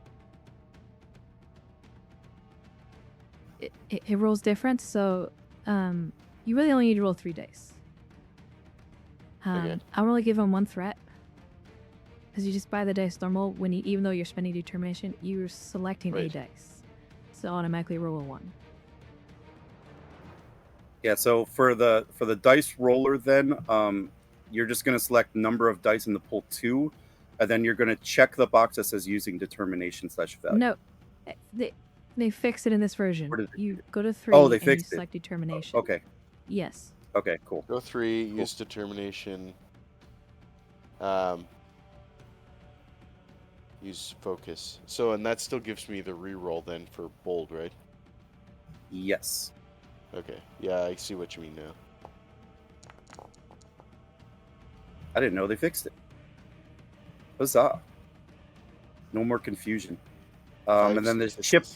It rolls different, so you really only need to roll 3 dice. Okay. I'll only give him 1 threat. Because you just buy the dice normal, even though you're spending determination, you're selecting a dice. So automatically roll a 1. Yeah, so for the dice roller then, you're just going to select number of dice in the pool 2, and then you're going to check the box that says using determination/value. No, they fixed it in this version. You go to 3 Oh, they and fixed you select determination. Okay. Yes. Okay, cool. Go 3, use determination. Use focus. So, and that still gives me the reroll then for bold, right? Yes. Okay. Yeah, I see what you mean now. I didn't know they fixed it. Huzzah. No more confusion. And then the ship.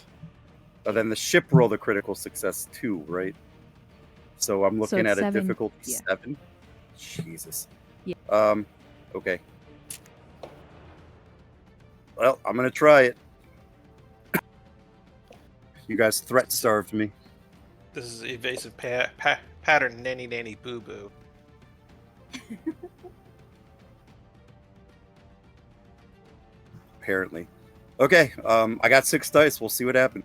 Then the ship rolled a critical success too, right? So I'm looking at a difficulty 7. Jesus. Yeah. Okay. Well, I'm gonna try it. You guys threat starved me. This is evasive pattern nanny nanny boo boo. Apparently. Okay, I got 6 dice. We'll see what happens.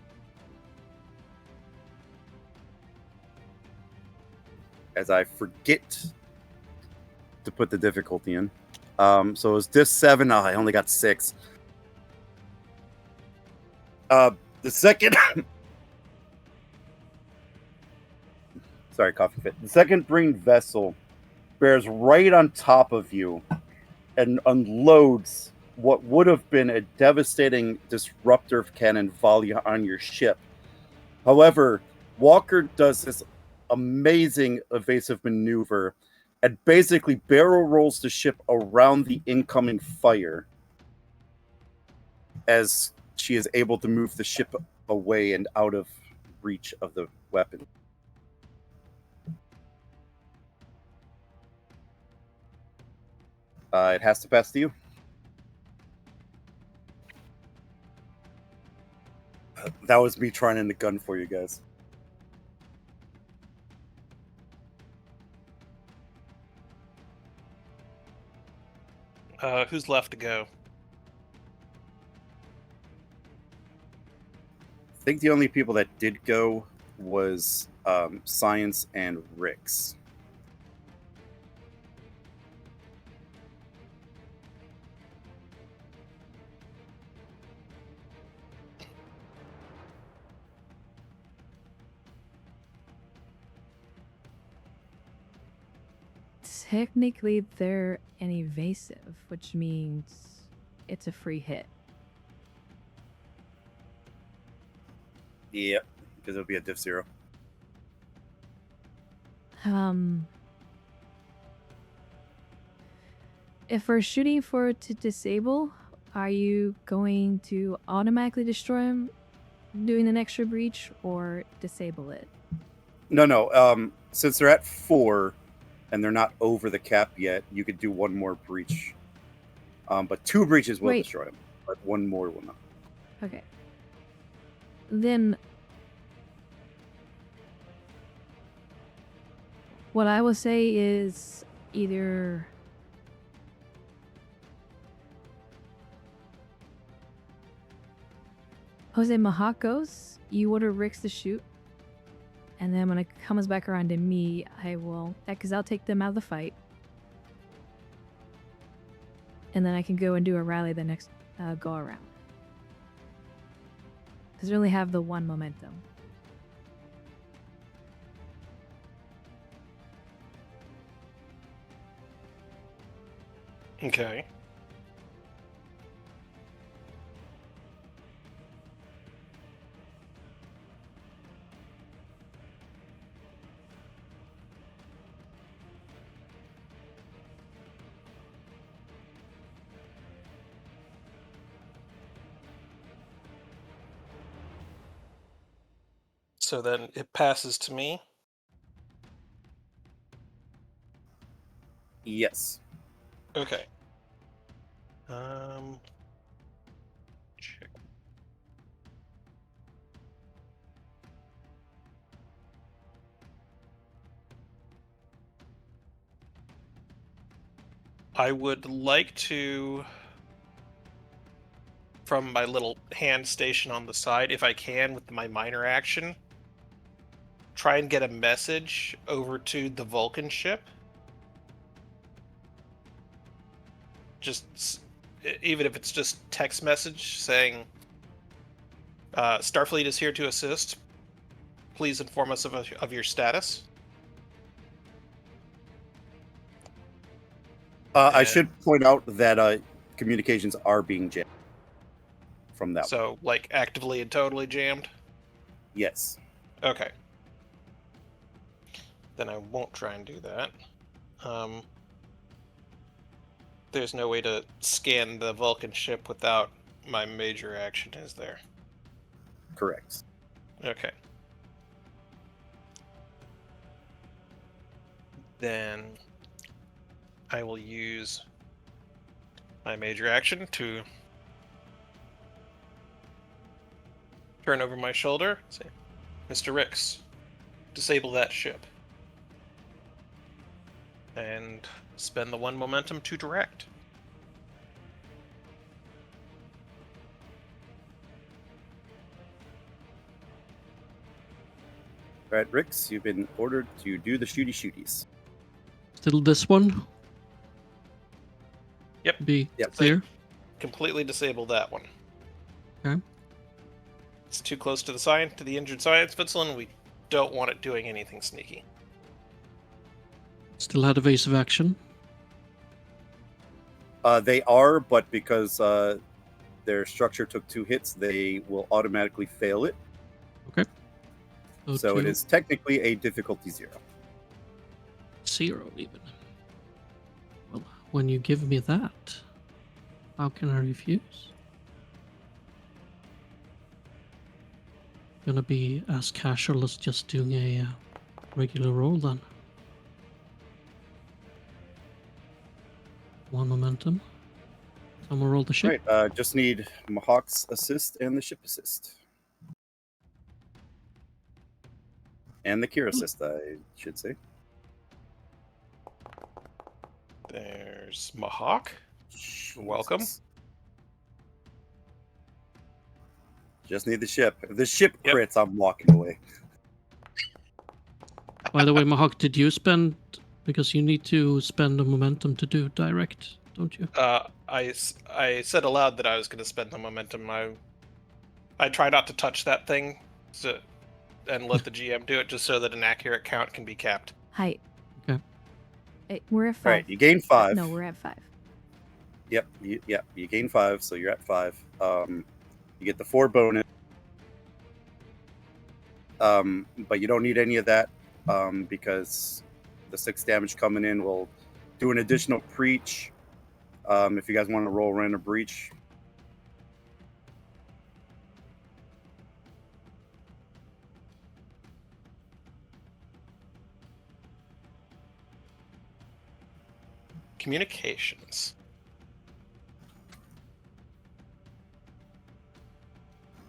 As I forget to put the difficulty in. So it was this 7. Oh, I only got 6. The second... Sorry, coffee fit. The second brain vessel bears right on top of you and unloads what would have been a devastating disruptor cannon volley on your ship. However, Walker does this amazing evasive maneuver and basically barrel rolls the ship around the incoming fire as she is able to move the ship away and out of reach of the weapon. It has to pass to you. That was me trying in the gun for you guys. Who's left to go? I think the only people that did go was Science and Rix. Technically, they're an evasive, which means it's a free hit. Yep, because it'll be a diff 0. If we're shooting for to disable, are you going to automatically destroy him doing an extra breach or disable it? No. Since they're at 4 and they're not over the cap yet, you could do 1 more breach. But 2 breaches will destroy them, but 1 more will not. Okay. Then what I will say is either Jose Mahak goes, you order Rix to shoot, and then when it comes back around to me, I will, because I'll take them out of the fight, and then I can go and do a rally the next go around. Because we only have the 1 momentum. Okay. So then it passes to me. Yes. Okay. Check. I would like to, from my little hand station on the side, if I can, with my minor action, try and get a message over to the Vulcan ship. Just, even if it's just text message saying, Starfleet is here to assist. Please inform us of your status. I should point out that communications are being jammed from that. So, like, actively and totally jammed? Yes. Okay. Then I won't try and do that. There's no way to scan the Vulcan ship without my major action, is there? Correct. Okay. Then I will use my major action to turn over my shoulder, say, Mr. Rix, disable that ship. And spend the 1 momentum to direct. All right, Rix, you've been ordered to do the shooties. Still this one? Yep. Be Yep. clear? Completely disable that one. Okay. It's too close to the injured science vessel, and we don't want it doing anything sneaky. Still had evasive action. They are, but because their structure took 2 hits, they will automatically fail it. Okay. So it is technically a difficulty 0. 0 even. Well, when you give me that, how can I refuse? Gonna be as casual as just doing a regular roll then. 1 momentum. Someone roll the ship. Right, just need Mahawk's assist and the ship assist. And the Kira assist, I should say. There's Mahawk. Welcome. Jesus. Just need the ship. If the ship Yep. crits, I'm walking away. By the way, Mahawk, did you spend... Because you need to spend the momentum to do direct, don't you? I said aloud that I was going to spend the momentum. I try not to touch that thing and let the GM do it, just so that an accurate count can be capped. Height. Okay. We're at 5. All right, you gain 5. No, we're at 5. Yep, you gain 5, so you're at 5. You get the 4 bonus. But you don't need any of that because the 6 damage coming in will do an additional breach. If you guys want to roll random breach. Communications.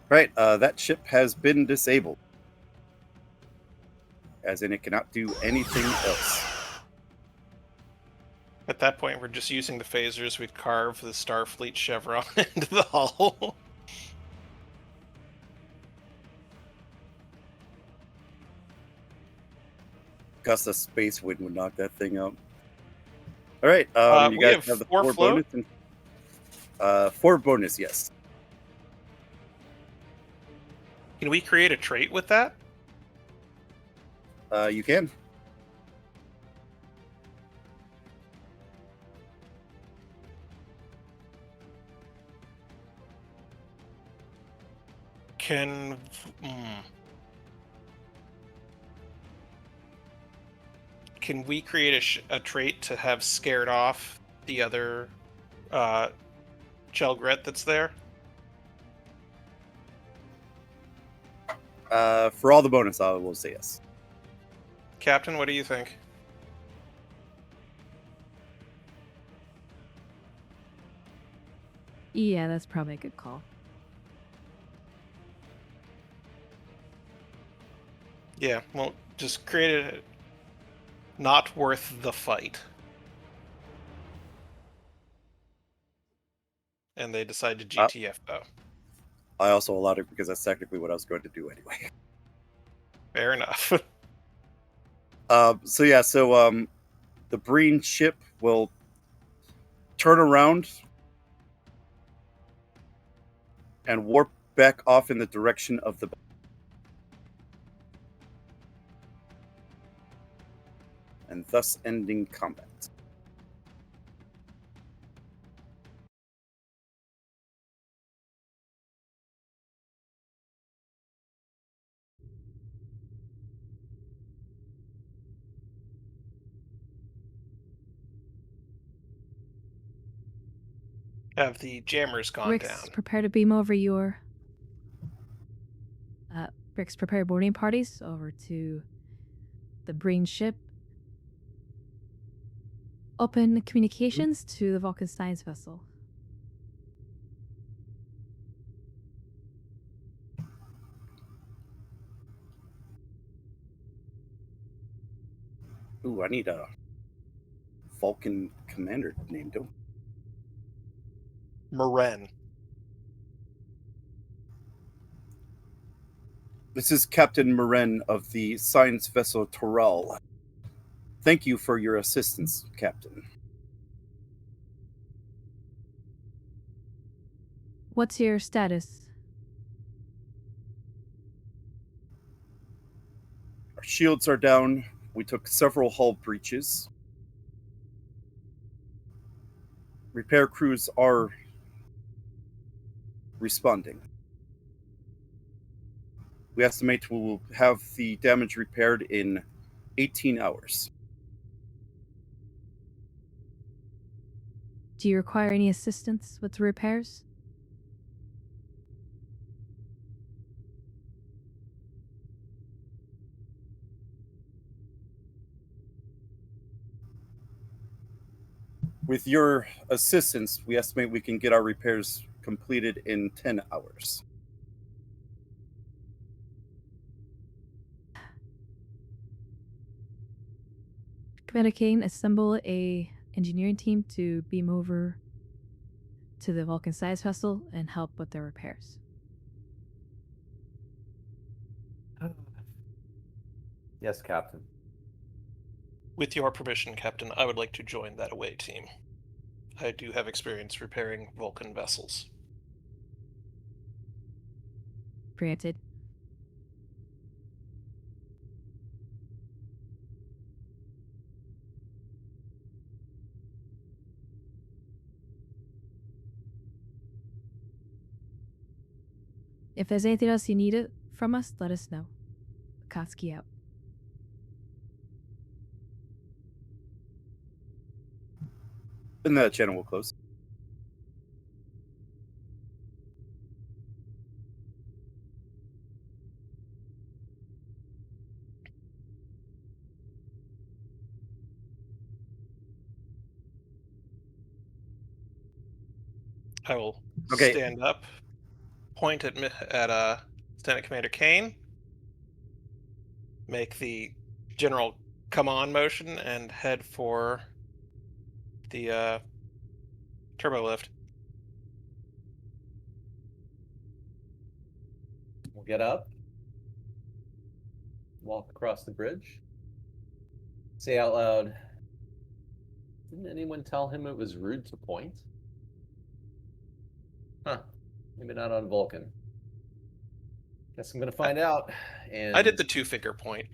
Right, that ship has been disabled. As in, it cannot do anything else. At that point, we're just using the phasers. We'd carve the Starfleet chevron into the hull. Gust of space wind would knock that thing out. All right, you we guys have the 4 4 float? bonus. And, 4 bonus, yes. Can we create a trait with that? You can. Can we create a trait to have scared off the other Chelgret that's there? For all the bonus, I will say yes. Captain, what do you think? Yeah, that's probably a good call. Yeah, well, just create it not worth the fight. And they decide to GTF though. I also allowed it because that's technically what I was going to do anyway. Fair enough. So the Breen ship will turn around and warp back off in the direction of the... and thus ending combat. Have the jammers gone Rix, down? prepare to beam over your... Rix, prepare boarding parties over to the Breen ship. Open communications to the Vulcan Science Vessel. Ooh, I need a Vulcan commander named him. Maren. This is Captain Maren of the Science Vessel Torel. Thank you for your assistance, Captain. What's your status? Our shields are down. We took several hull breaches. Repair crews are responding. We estimate we will have the damage repaired in 18 hours. Do you require any assistance with the repairs? With your assistance, we estimate we can get our repairs completed in 10 hours. Commander Kane, assemble a engineering team to beam over to the Vulcan Science Vessel and help with their repairs. Yes, Captain. With your permission, Captain, I would like to join that away team. I do have experience repairing Vulcan vessels. Granted. If there's anything else you need from us, let us know. Akatsuki out. And that channel will close. I will Okay. stand up, point at Lieutenant Commander Kane, make the general come on motion, and head for the turbo lift. We'll get up, walk across the bridge, say out loud, didn't anyone tell him it was rude to point? Huh, maybe not on Vulcan. Guess I'm gonna find out. And I did the 2-finger point.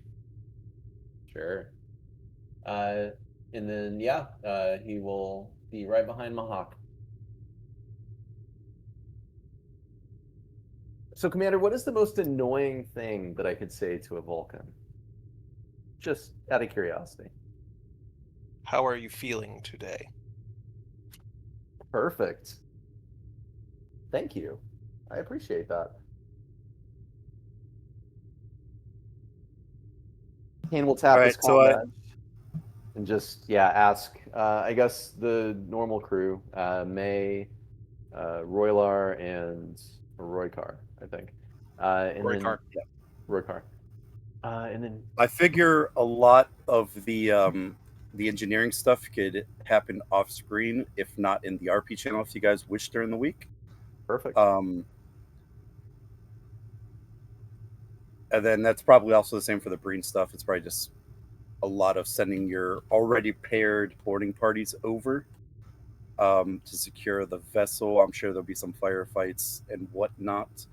Sure. And then, yeah, he will be right behind Mahawk. So, Commander, what is the most annoying thing that I could say to a Vulcan? Just out of curiosity. How are you feeling today? Perfect. Thank you. I appreciate that. Kane will tap All his right, so combat and just, ask, I guess, the normal crew, May, Roylar, and Roykar, I think. And then, Roykar. yeah, Roykar. And then, I figure a lot of the engineering stuff could happen off screen, if not in the RP channel, if you guys wish during the week. perfect. And then that's probably also the same for the Breen stuff. It's probably just a lot of sending your already paired boarding parties over to secure the vessel. I'm sure there'll be some firefights and whatnot.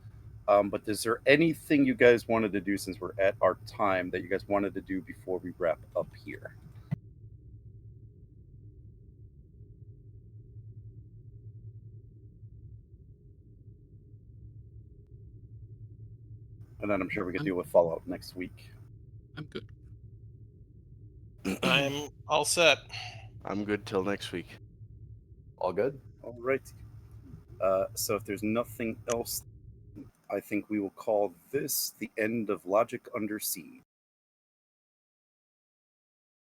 But is there anything you guys wanted to do, since we're at our time, that you guys wanted to do before we wrap up here? And then I'm sure we could deal with Fallout next week. I'm good. I'm all set. I'm good till next week. All good? All right. So if there's nothing else, I think we will call this the end of Logic Under Siege.